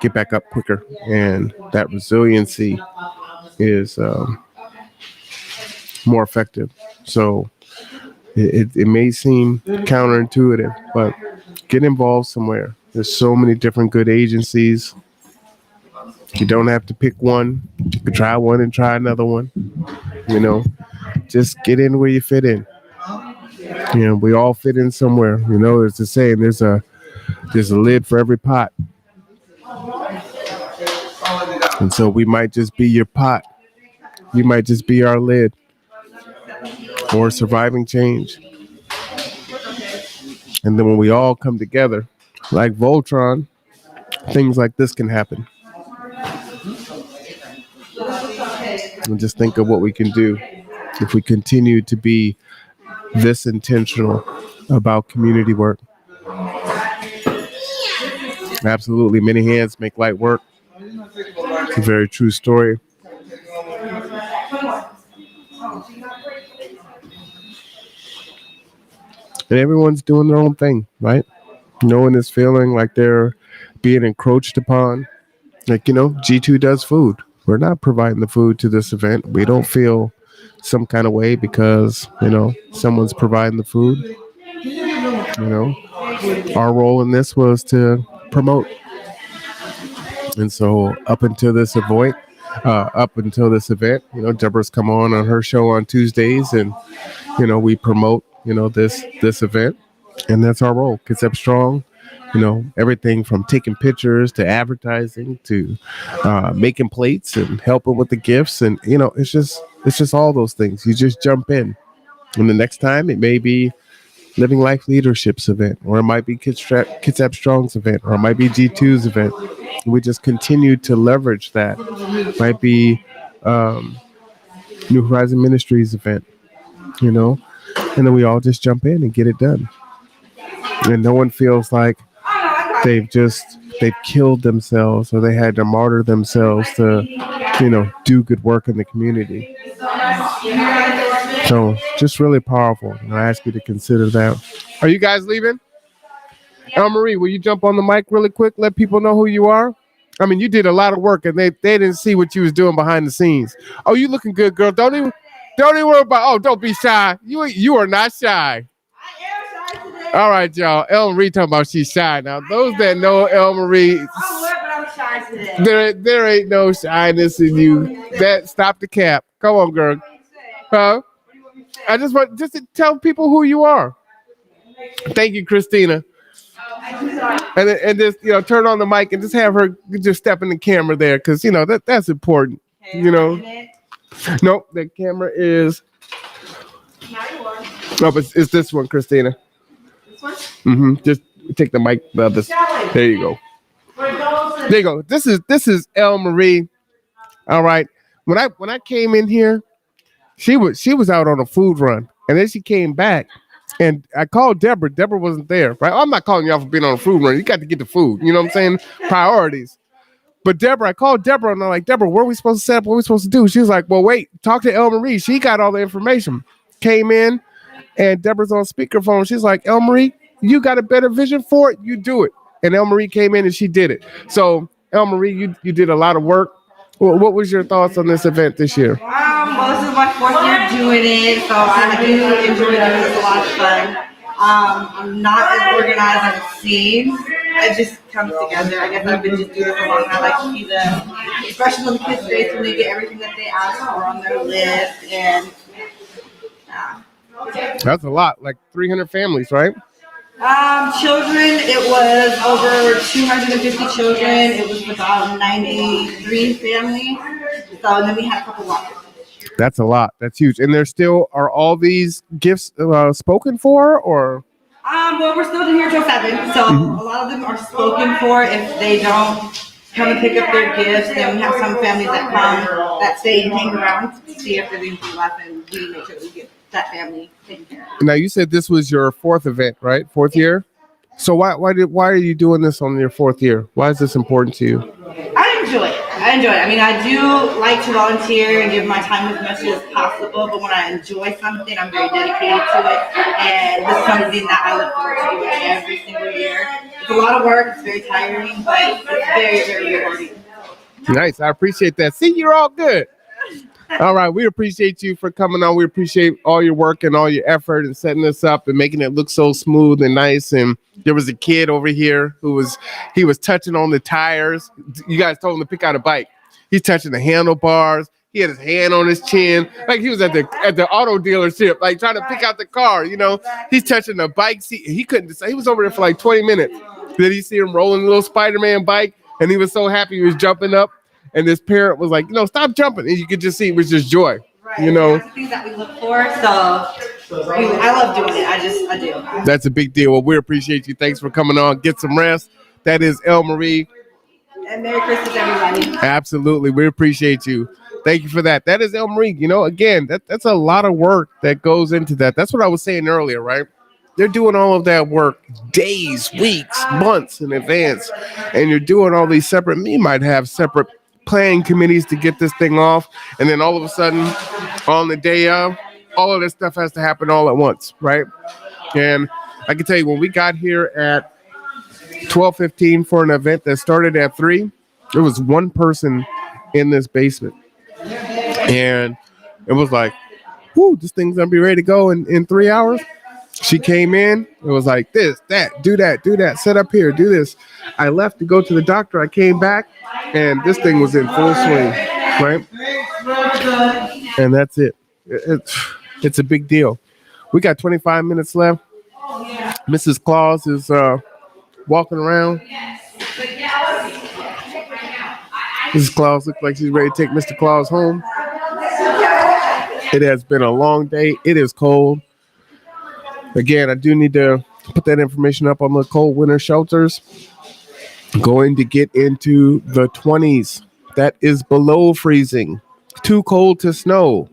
get back up quicker. And that resiliency is more effective. So it may seem counterintuitive, but get involved somewhere. There's so many different good agencies. You don't have to pick one. You can try one and try another one. You know, just get in where you fit in. You know, we all fit in somewhere. You know, there's a saying, there's a lid for every pot. And so we might just be your pot. You might just be our lid for surviving change. And then when we all come together, like Voltron, things like this can happen. And just think of what we can do if we continue to be this intentional about community work. Absolutely, many hands make light work. It's a very true story. And everyone's doing their own thing, right? No one is feeling like they're being encroached upon. Like, you know, G2 does food. We're not providing the food to this event. We don't feel some kind of way because, you know, someone's providing the food. You know, our role in this was to promote. And so up until this event, you know, Deborah's come on her show on Tuesdays, and, you know, we promote, you know, this event, and that's our role. Kids Up Strong, you know, everything from taking pictures to advertising to making plates and helping with the gifts, and, you know, it's just all those things. You just jump in, and the next time it may be Living Life Leadership's event, or it might be Kids Up Strong's event, or it might be G2's event. We just continue to leverage that. Might be New Horizon Ministries event, you know, and then we all just jump in and get it done. And no one feels like they've killed themselves or they had to martyr themselves to, you know, do good work in the community. So just really powerful. And I ask you to consider that. Are you guys leaving? El Marie, will you jump on the mic really quick? Let people know who you are. I mean, you did a lot of work, and they didn't see what you was doing behind the scenes. Oh, you looking good, girl. Don't even worry about. Oh, don't be shy. You are not shy. All right, y'all. El Marie talking about she's shy. Now, those that know El Marie, there ain't no shyness in you. Stop the cap. Come on, girl. Huh? I just want to tell people who you are. Thank you, Christina. And just, you know, turn on the mic and just have her just step in the camera there, because, you know, that's important. Okay, you know. Nope, the camera is. No, but it's this one, Christina. This one? Mm-hmm. Just take the mic. There you go. There you go. This is El Marie. All right. When I came in here, she was out on a food run, and then she came back. And I called Deborah. Deborah wasn't there, right? I'm not calling y'all for being on a food run. You got to get the food. You know what I'm saying? Priorities. But Deborah, I called Deborah, and I'm like, Deborah, what are we supposed to set up? What are we supposed to do? She was like, well, wait, talk to El Marie. She got all the information. Came in, and Deborah's on speakerphone. She's like, El Marie, you got a better vision for it? You do it. And El Marie came in, and she did it. So, El Marie, you did a lot of work. What was your thoughts on this event this year? Well, this is my 4th year doing it, so I do enjoy it. It's a lot of fun. I'm not as organized as it seems. It just comes together. I guess I've been just doing it for a long time. I like to see the expression on the kids' face when they get everything that they ask for on their list. And that's a lot, like 300 families, right? Children, it was over 250 children. It was about 93 families. So, and then we had a couple walkers. That's a lot. That's huge. And are all these gifts spoken for, or? Well, we're still in here till 7. So a lot of them are spoken for. If they don't come and pick up their gifts, then we have some families that come, that stay and hang around to see if there's anything left, and we make sure that we get that family taken care of. Now, you said this was your 4th event, right? 4th year? So why are you doing this on your 4th year? Why is this important to you? I enjoy it. I mean, I do like to volunteer and give my time as much as possible, but when I enjoy something, I'm very dedicated to it, and this is something that I look forward to doing every single year. It's a lot of work, it's very tiring, but it's very, very rewarding. Nice, I appreciate that. See, you're all good. All right, we appreciate you for coming on. We appreciate all your work and all your effort and setting this up and making it look so smooth and nice. And there was a kid over here who was touching on the tires. You guys told him to pick out a bike. He's touching the handlebars. He had his hand on his chin, like he was at the auto dealership, like trying to pick out the car. You know, he's touching the bike seat. He couldn't decide. He was over there for like 20 minutes. Then he see him rolling the little Spider-Man bike, and he was so happy he was jumping up. And this parent was like, stop jumping. And you could just see it was just joy. Right. You know, That's the things that we look for. So I love doing it. I do. That's a big deal. Well, we appreciate you. Thanks for coming on. Get some rest. That is El Marie. And Merry Christmas, everybody. Absolutely. We appreciate you. Thank you for that. That is El Marie. You know, again, that's a lot of work that goes into that. That's what I was saying earlier, right? They're doing all of that work days, weeks, months in advance. And you're doing all these separate, you might have separate planning committees to get this thing off. And then all of a sudden, on the day of, all of this stuff has to happen all at once, right? And I can tell you, when we got here at 12:15 for an event that started at 3, there was one person in this basement. And it was like, whoo, this thing's gonna be ready to go in 3 hours. She came in, it was like this, that, do that, set up here, do this. I left to go to the doctor. I came back, and this thing was in full swing, right? And that's it. It's a big deal. We got 25 minutes left. Mrs. Claus is walking around. Mrs. Claus looks like she's ready to take Mr. Claus home. It has been a long day. It is cold. Again, I do need to put that information up on the cold winter shelters. Going to get into the 20s. That is below freezing. Too cold to snow.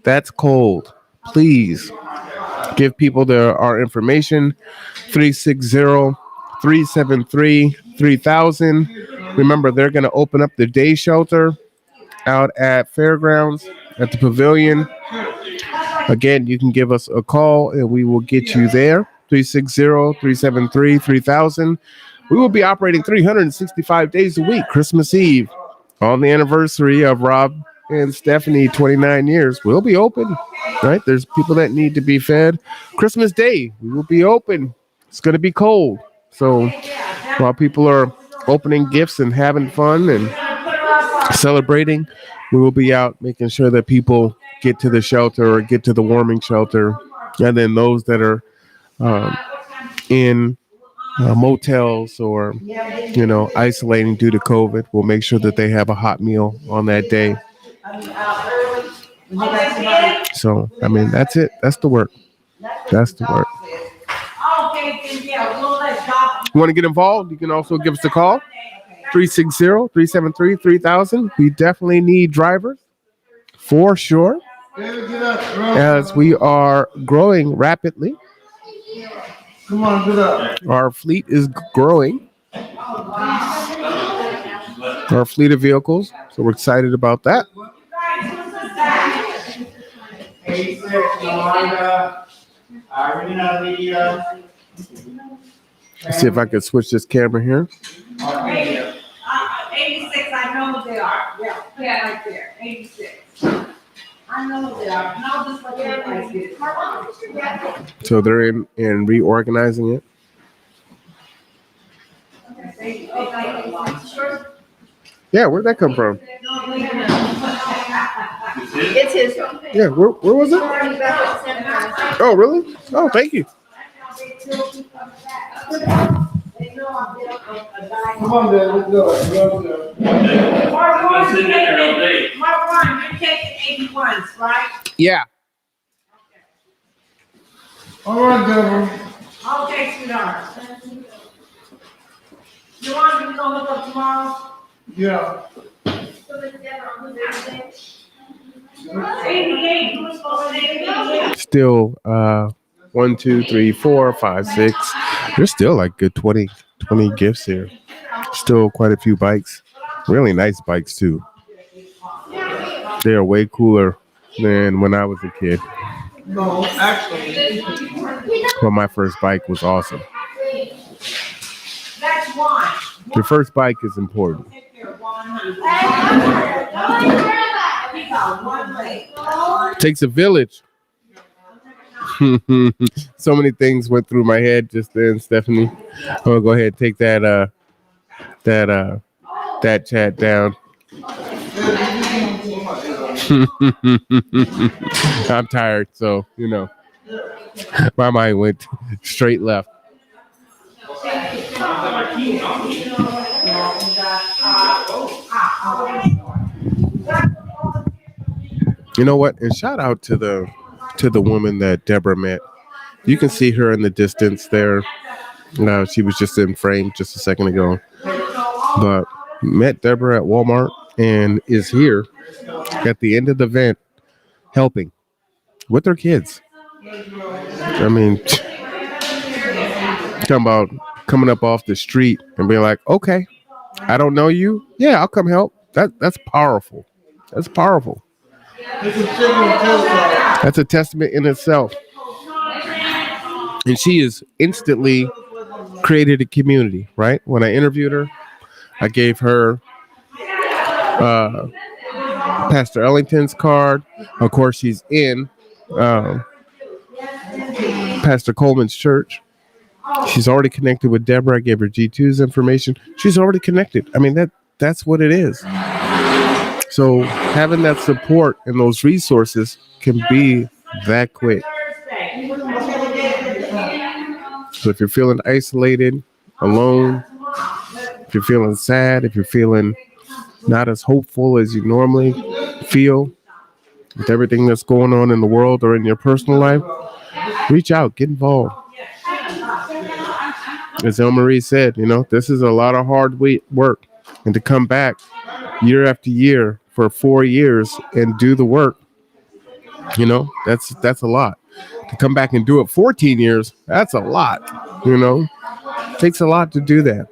That's cold. Please give people our information. 360-373-3000. Remember, they're going to open up the day shelter out at Fairgrounds at the Pavilion. Again, you can give us a call and we will get you there. 360-373-3000. We will be operating 365 days a week, Christmas Eve. On the anniversary of Rob and Stephanie, 29 years, we'll be open, right? There's people that need to be fed. Christmas Day, we will be open. It's going to be cold. So while people are opening gifts and having fun and celebrating, we will be out making sure that people get to the shelter or get to the warming shelter. And then those that are in motels or, isolating due to COVID, we'll make sure that they have a hot meal on that day. So, that's it. That's the work. That's the work. You want to get involved? You can also give us a call. 360-373-3000. We definitely need drivers for sure, as we are growing rapidly. Come on, get up. Our fleet is growing. Our fleet of vehicles. So we're excited about that. 86, Yolanda. Let's see if I can switch this camera here. 86, I know they are. Yeah, right there. 86. I know they are. No, just like everybody's getting. So they're in reorganizing it. Yeah, where'd that come from? It's his. Yeah, where was it? Oh, really? Oh, thank you. Come on, Dad, let's go. Mark, you're taking 81s, right? Yeah. All right, Deborah. Okay, sweetheart. You want me to go look up tomorrow? Yeah. 88, you were supposed to say 88. Still 1, 2, 3, 4, 5, 6. There's still like good 20 gifts here. Still quite a few bikes. Really nice bikes too. They are way cooler than when I was a kid. No, actually. But my first bike was awesome. That's one. Your first bike is important. Takes a village. So many things went through my head just then, Stephanie. I'm gonna go ahead and take that chat down. I'm tired, so my mind went straight left. You know what? And shout out to the woman that Deborah met. You can see her in the distance there. She was just in frame just a second ago. But met Deborah at Walmart and is here at the end of the event helping with their kids. I mean, talking about coming up off the street and being like, okay, I don't know you. Yeah, I'll come help. That's powerful. That's powerful. That's a testament in itself. And she has instantly created a community, right? When I interviewed her, I gave her Pastor Ellington's card. Of course, she's in Pastor Coleman's church. She's already connected with Deborah. I gave her G2's information. She's already connected. I mean, that's what it is. So having that support and those resources can be that quick. So if you're feeling isolated, alone, if you're feeling sad, if you're feeling not as hopeful as you normally feel with everything that's going on in the world or in your personal life, reach out, get involved. As El Marie said, this is a lot of hard work. And to come back year after year for 4 years and do the work, that's a lot. To come back and do it 14 years, that's a lot, Takes a lot to do that.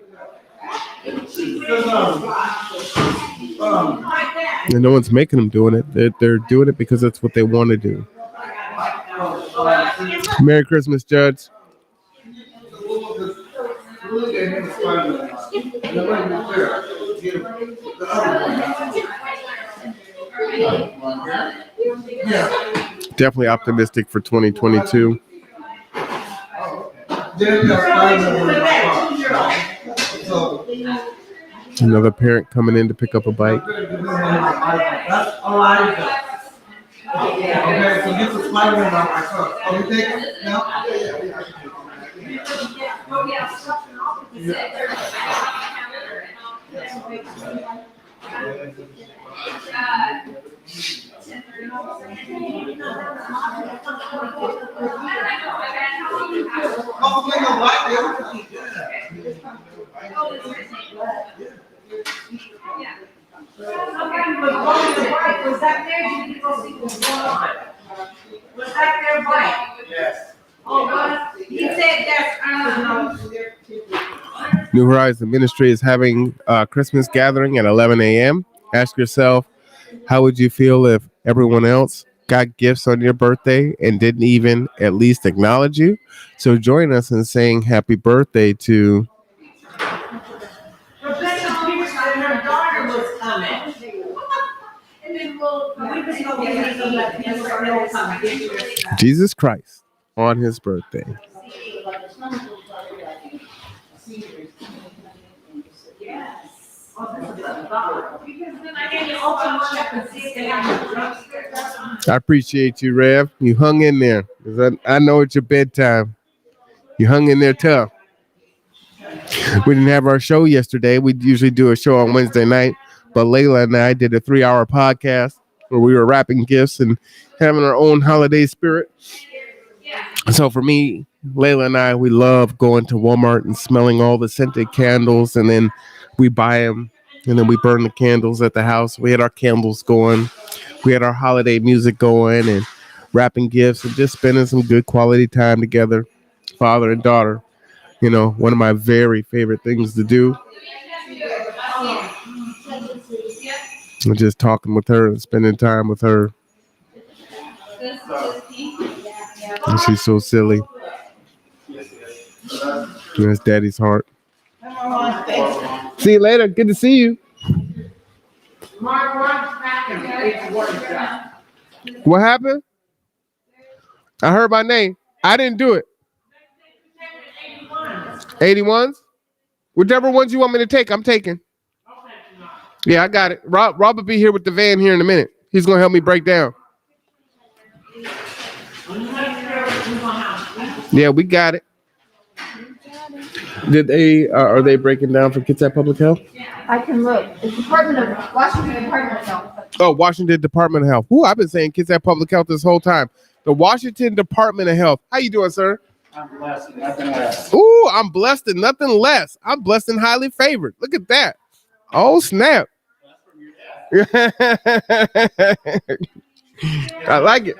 And no one's making them doing it. They're doing it because that's what they want to do. Merry Christmas, Judge. Definitely optimistic for 2022. Another parent coming in to pick up a bike. That's all I got. Okay, so get the Spider-Man on my car. Oh, you take it now? Was that there? Did you go see what's going on? Was that their bike? Yes. Oh, he said that's, New Horizon Ministry is having a Christmas gathering at 11 a.m. Ask yourself, how would you feel if everyone else got gifts on your birthday and didn't even at least acknowledge you? So join us in saying happy birthday to Rebecca Pierce and her daughter was coming. And then we just go get Jesus Christ on his birthday. I appreciate you, Rev. You hung in there. 'Cause I know it's your bedtime. You hung in there tough. We didn't have our show yesterday. We usually do a show on Wednesday night, but Layla and I did a 3-hour podcast where we were wrapping gifts and having our own holiday spirit. So for me, Layla and I, we love going to Walmart and smelling all the scented candles, and then we buy them, and then we burn the candles at the house. We had our candles going. We had our holiday music going and wrapping gifts and just spending some good quality time together, father and daughter. One of my very favorite things to do. And just talking with her and spending time with her. And she's so silly. And that's Daddy's heart. See you later. Good to see you. What happened? I heard my name. I didn't do it. 81s? Whichever ones you want me to take, I'm taking. Yeah, I got it. Rob will be here with the van here in a minute. He's gonna help me break down. Yeah, we got it. Did they are they breaking down for Kitsap Public Health? I can look. It's Washington Department of Health. Oh, Washington Department of Health. Ooh, I've been saying Kitsap Public Health this whole time. The Washington Department of Health. How you doing, sir? I'm blessed, nothing less. Ooh, I'm blessed and nothing less. I'm blessed and highly favored. Look at that. Oh, snap. I like it.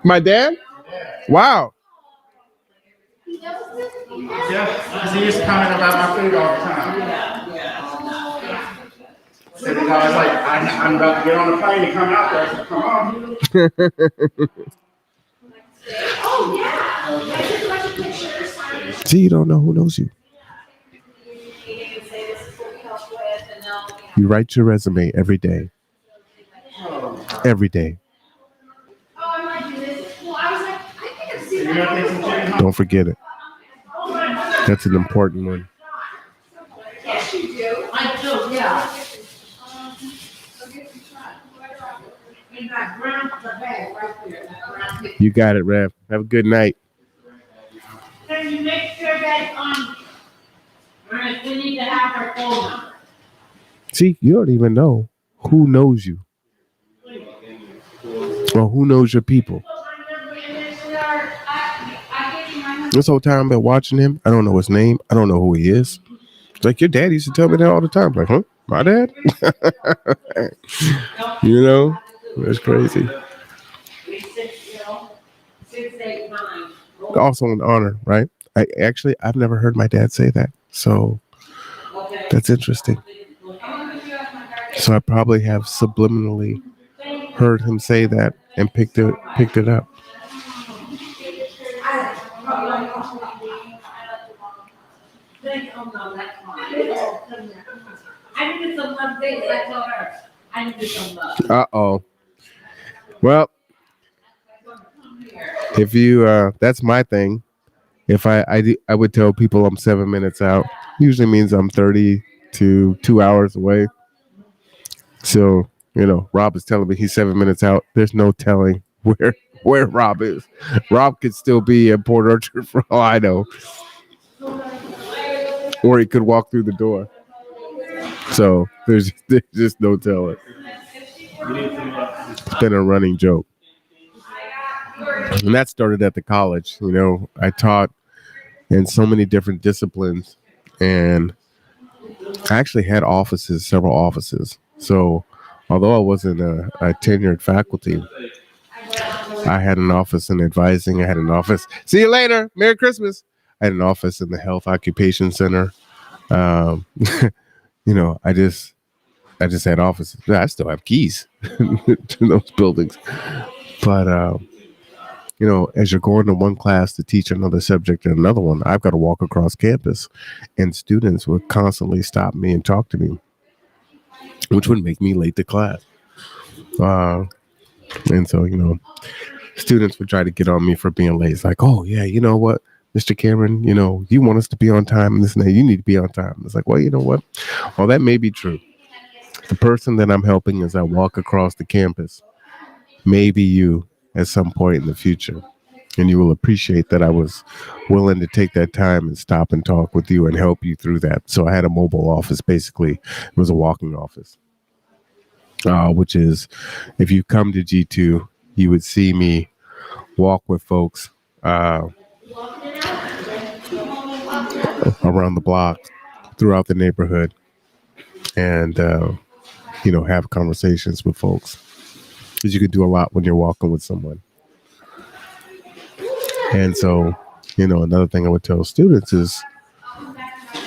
My dad? Wow. Yeah, he used to comment about my food all the time. Said, you know, it's like, I'm about to get on the plane and come out there. I said, come on. Oh, yeah. See, you don't know who knows you. You write your resume every day. Every day. Don't forget it. That's an important one. Yes, you do. I do, yeah. You got it, Rev. Have a good night. Can you make sure that, we need to have her phone number? See, you don't even know who knows you. Or who knows your people. This whole time I've been watching him, I don't know his name. I don't know who he is. It's like your dad used to tell me that all the time. Like, huh? My dad? You know? That's crazy. Also an honor, right? I've never heard my dad say that. So that's interesting. So I probably have subliminally heard him say that and picked it up. Uh-oh. Well, if you that's my thing. If I would tell people I'm 7 minutes out, usually means I'm 30 to 2 hours away. So, you know, Rob is telling me he's 7 minutes out. There's no telling where Rob is. Rob could still be in Port Orchard for all I know. Or he could walk through the door. So there's just no telling. It's been a running joke. And that started at the college. You know, I taught in so many different disciplines, and I actually had several offices. So although I wasn't a tenured faculty, I had an office in advising. I had an office. See you later. Merry Christmas. I had an office in the Health Occupation Center. You know, I just had offices. I still have keys to those buildings. But you know, as you're going to one class to teach another subject and another one, I've got to walk across campus, and students would constantly stop me and talk to me, which would make me late to class. And so, you know, students would try to get on me for being late. It's like, oh, yeah, you know what, Mr. Cameron, you know, you want us to be on time and this and that. You need to be on time. It's like, well, you know what? Well, that may be true. The person that I'm helping as I walk across the campus may be you at some point in the future. And you will appreciate that I was willing to take that time and stop and talk with you and help you through that. So I had a mobile office, basically. It was a walking office, which is, if you come to G2, you would see me walk with folks around the block, throughout the neighborhood, and, you know, have conversations with folks. Because you can do a lot when you're walking with someone. And so, you know, another thing I would tell students is,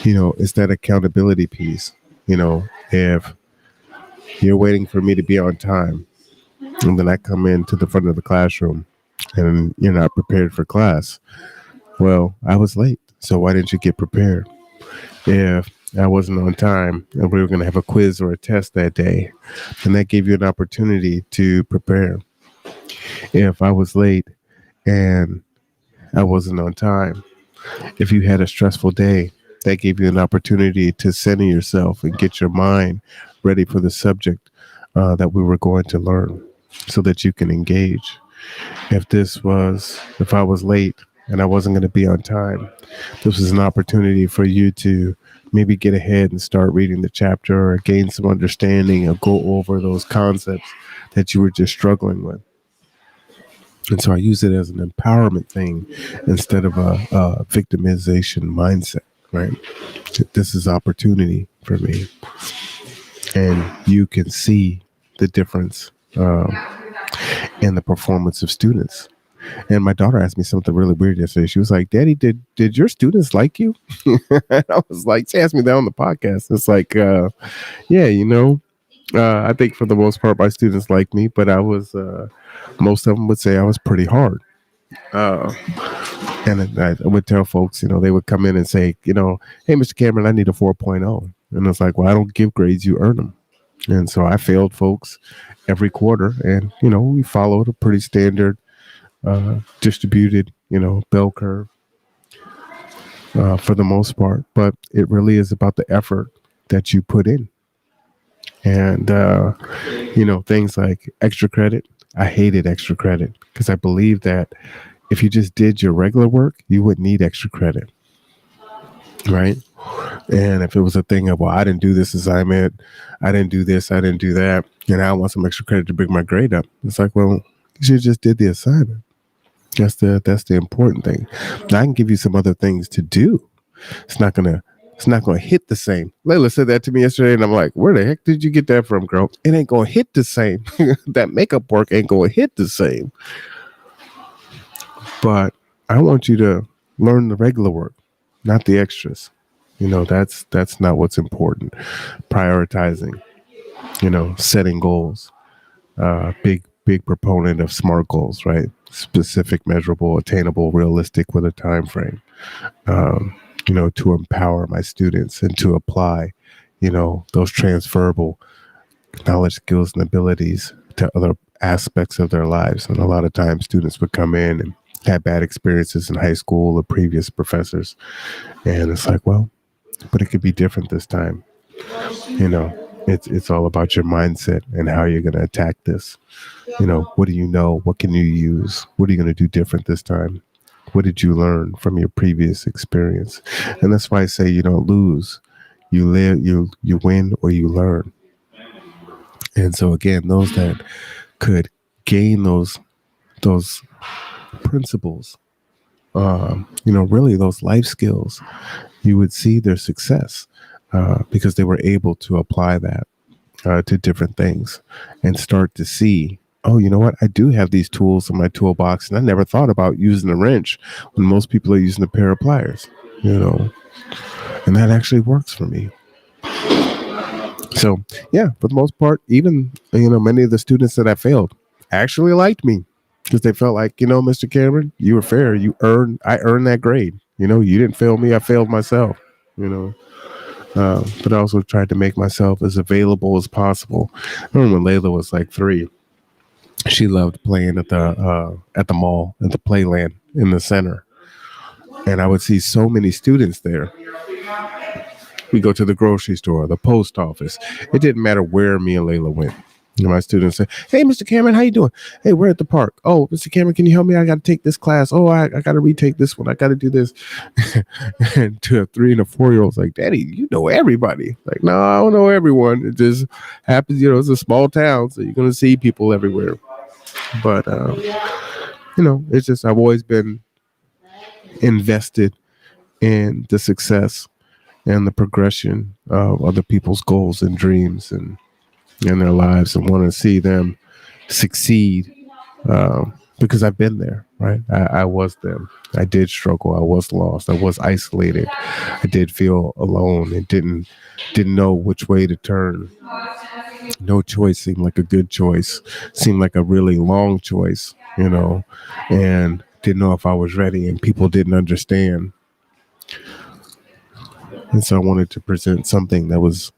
you know, it's that accountability piece. You know, if you're waiting for me to be on time, and then I come into the front of the classroom and you're not prepared for class, well, I was late. So why didn't you get prepared? If I wasn't on time and we were going to have a quiz or a test that day, and that gave you an opportunity to prepare. If I was late and I wasn't on time, if you had a stressful day, that gave you an opportunity to center yourself and get your mind ready for the subject that we were going to learn so that you can engage. If I was late and I wasn't going to be on time, this was an opportunity for you to maybe get ahead and start reading the chapter or gain some understanding or go over those concepts that you were just struggling with. And so I use it as an empowerment thing instead of a victimization mindset, right? This is opportunity for me. And you can see the difference in the performance of students. And my daughter asked me something really weird yesterday. She was like, Daddy, did your students like you? And I was like, she asked me that on the podcast. It's like, I think for the most part, my students like me, but most of them would say I was pretty hard. And I would tell folks, they would come in and say, hey, Mr. Cameron, I need a 4.0. And it's like, well, I don't give grades, you earn them. And so I failed folks every quarter. And, we followed a pretty standard distributed, bell curve for the most part. But it really is about the effort that you put in. And, things like extra credit. I hated extra credit because I believed that if you just did your regular work, you wouldn't need extra credit. Right. And if it was a thing of, well, I didn't do this assignment, I didn't do this, I didn't do that, and I want some extra credit to bring my grade up. It's like, well, you just did the assignment. That's the important thing. Now, I can give you some other things to do. It's not gonna hit the same. Layla said that to me yesterday, and I'm like, where the heck did you get that from, girl? It ain't gonna hit the same. That makeup work ain't gonna hit the same. But I want you to learn the regular work, not the extras. That's not what's important. Prioritizing, setting goals. Big proponent of SMART goals, right? Specific, measurable, attainable, realistic with a time frame. To empower my students and to apply, those transferable knowledge, skills, and abilities to other aspects of their lives. And a lot of times students would come in and have bad experiences in high school or previous professors. And it's like, well, but it could be different this time. It's all about your mindset and how you're going to attack this. What do you know? What can you use? What are you going to do different this time? What did you learn from your previous experience? And that's why I say you don't lose. You live, you win, or you learn. And so again, those that could gain those principles, really those life skills, you would see their success because they were able to apply that to different things and start to see, oh, you know what? I do have these tools in my toolbox, and I never thought about using a wrench when most people are using a pair of pliers, and that actually works for me. So, yeah, for the most part, even, many of the students that I failed actually liked me because they felt like, Mr. Cameron, you were fair. I earned that grade. You didn't fail me. I failed myself, but I also tried to make myself as available as possible. I remember when Layla was like 3, she loved playing at the mall, at the playland in the center. And I would see so many students there. We go to the grocery store, the post office. It didn't matter where me and Layla went. My students say, hey, Mr. Cameron, how you doing? Hey, we're at the park. Oh, Mr. Cameron, can you help me? I got to take this class. Oh, I got to retake this one. I got to do this. And to a 3 and a 4-year-old's like, Daddy, you know everybody. Like, no, I don't know everyone. It just happens, it's a small town, so you're going to see people everywhere. But, it's just I've always been invested in the success and the progression of other people's goals and dreams and in their lives, and want to see them succeed because I've been there, right? I was them. I did struggle. I was lost. I was isolated. I did feel alone and didn't know which way to turn. No choice seemed like a good choice. Seemed like a really long choice, and didn't know if I was ready, and people didn't understand. And so I wanted to present something that was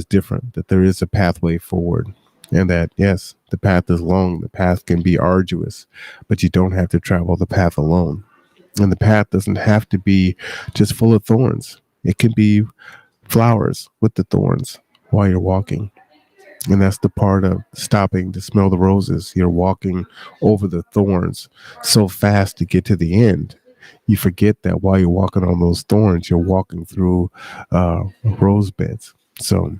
different, that there is a pathway forward, and that, yes, the path is long, the path can be arduous, but you don't have to travel the path alone. And the path doesn't have to be just full of thorns. It can be flowers with the thorns while you're walking. And that's the part of stopping to smell the roses. You're walking over the thorns so fast to get to the end. You forget that while you're walking on those thorns, you're walking through rose beds. So,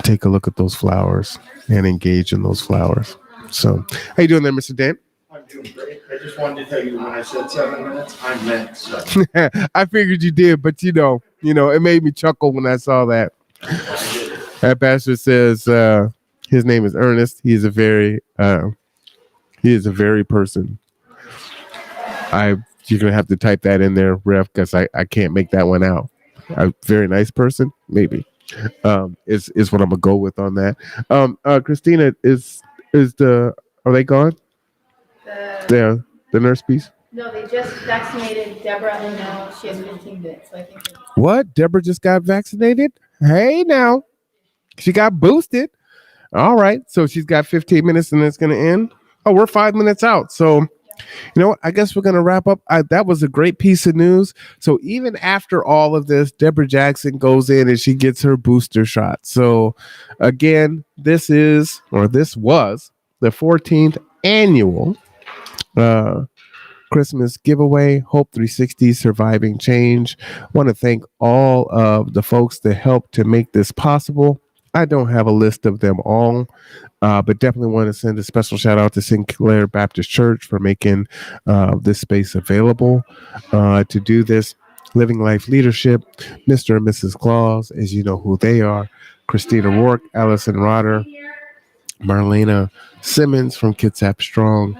take a look at those flowers and engage in those flowers. So, how you doing there, Mr. Dan? I'm doing great. I just wanted to tell you when I said 7 minutes, I meant 7. I figured you did, but it made me chuckle when I saw that. That pastor says his name is Ernest. He is a very person. You're gonna have to type that in there, Ref, because I can't make that one out. A very nice person, maybe. Is what I'm gonna go with on that. Christina, are they gone? The nurse piece? No, they just vaccinated Deborah, and now she has 15 minutes. So I think. What? Deborah just got vaccinated? Hey, now she got boosted. All right, so she's got 15 minutes, and it's gonna end. Oh, we're 5 minutes out. So, I guess we're gonna wrap up. That was a great piece of news. So even after all of this, Deborah Jackson goes in and she gets her booster shot. So again, this was the 14th annual Christmas giveaway, Hope 360 Surviving Change. I want to thank all of the folks that helped to make this possible. I don't have a list of them all, but definitely want to send a special shout out to Sinclair Baptist Church for making this space available to do this. Living Life Leadership, Mr. and Mrs. Claus, as you know who they are, Christina Rourke, Allison Rotter, Marlena Simmons from Kitsap Strong,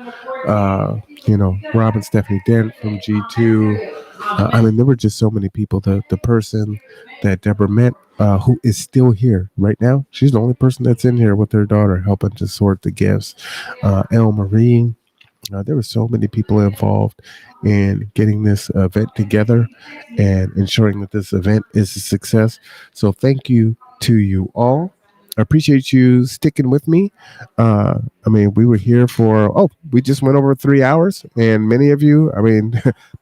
Robin Stephanie Dent from G2. There were just so many people. The person that Deborah met, who is still here right now. She's the only person that's in here with her daughter helping to sort the gifts. Elle Marie. There were so many people involved in getting this event together and ensuring that this event is a success. So thank you to you all. I appreciate you sticking with me. We were here we just went over 3 hours, and many of you,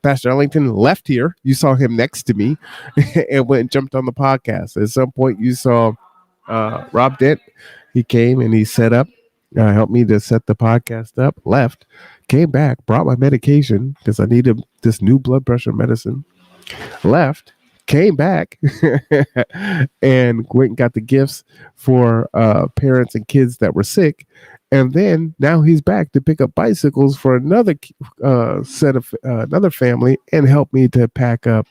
Pastor Ellington left here. You saw him next to me and went and jumped on the podcast. At some point, you saw Rob Dent. He came and he set up, helped me to set the podcast up, left, came back, brought my medication because I needed this new blood pressure medicine, left, came back and went and got the gifts for parents and kids that were sick. And then now he's back to pick up bicycles for another set of another family and help me to pack up,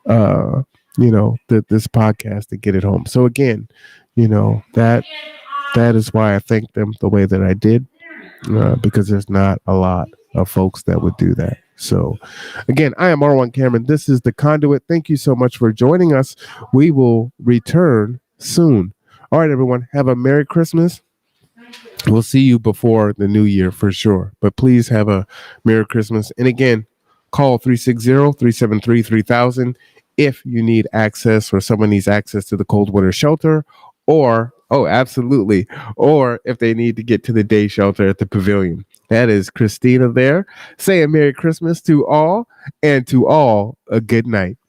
this podcast and get it home. So again, that is why I thank them the way that I did, because there's not a lot of folks that would do that. So again, I am Marwan Cameron. This is The Conduit. Thank you so much for joining us. We will return soon. All right, everyone, have a Merry Christmas. We'll see you before the new year for sure. But please have a Merry Christmas. And again, call 360-373-3000 if you need access or someone needs access to the cold winter shelter, or absolutely, or if they need to get to the day shelter at the pavilion. That is Christina there saying Merry Christmas to all, and to all a good night.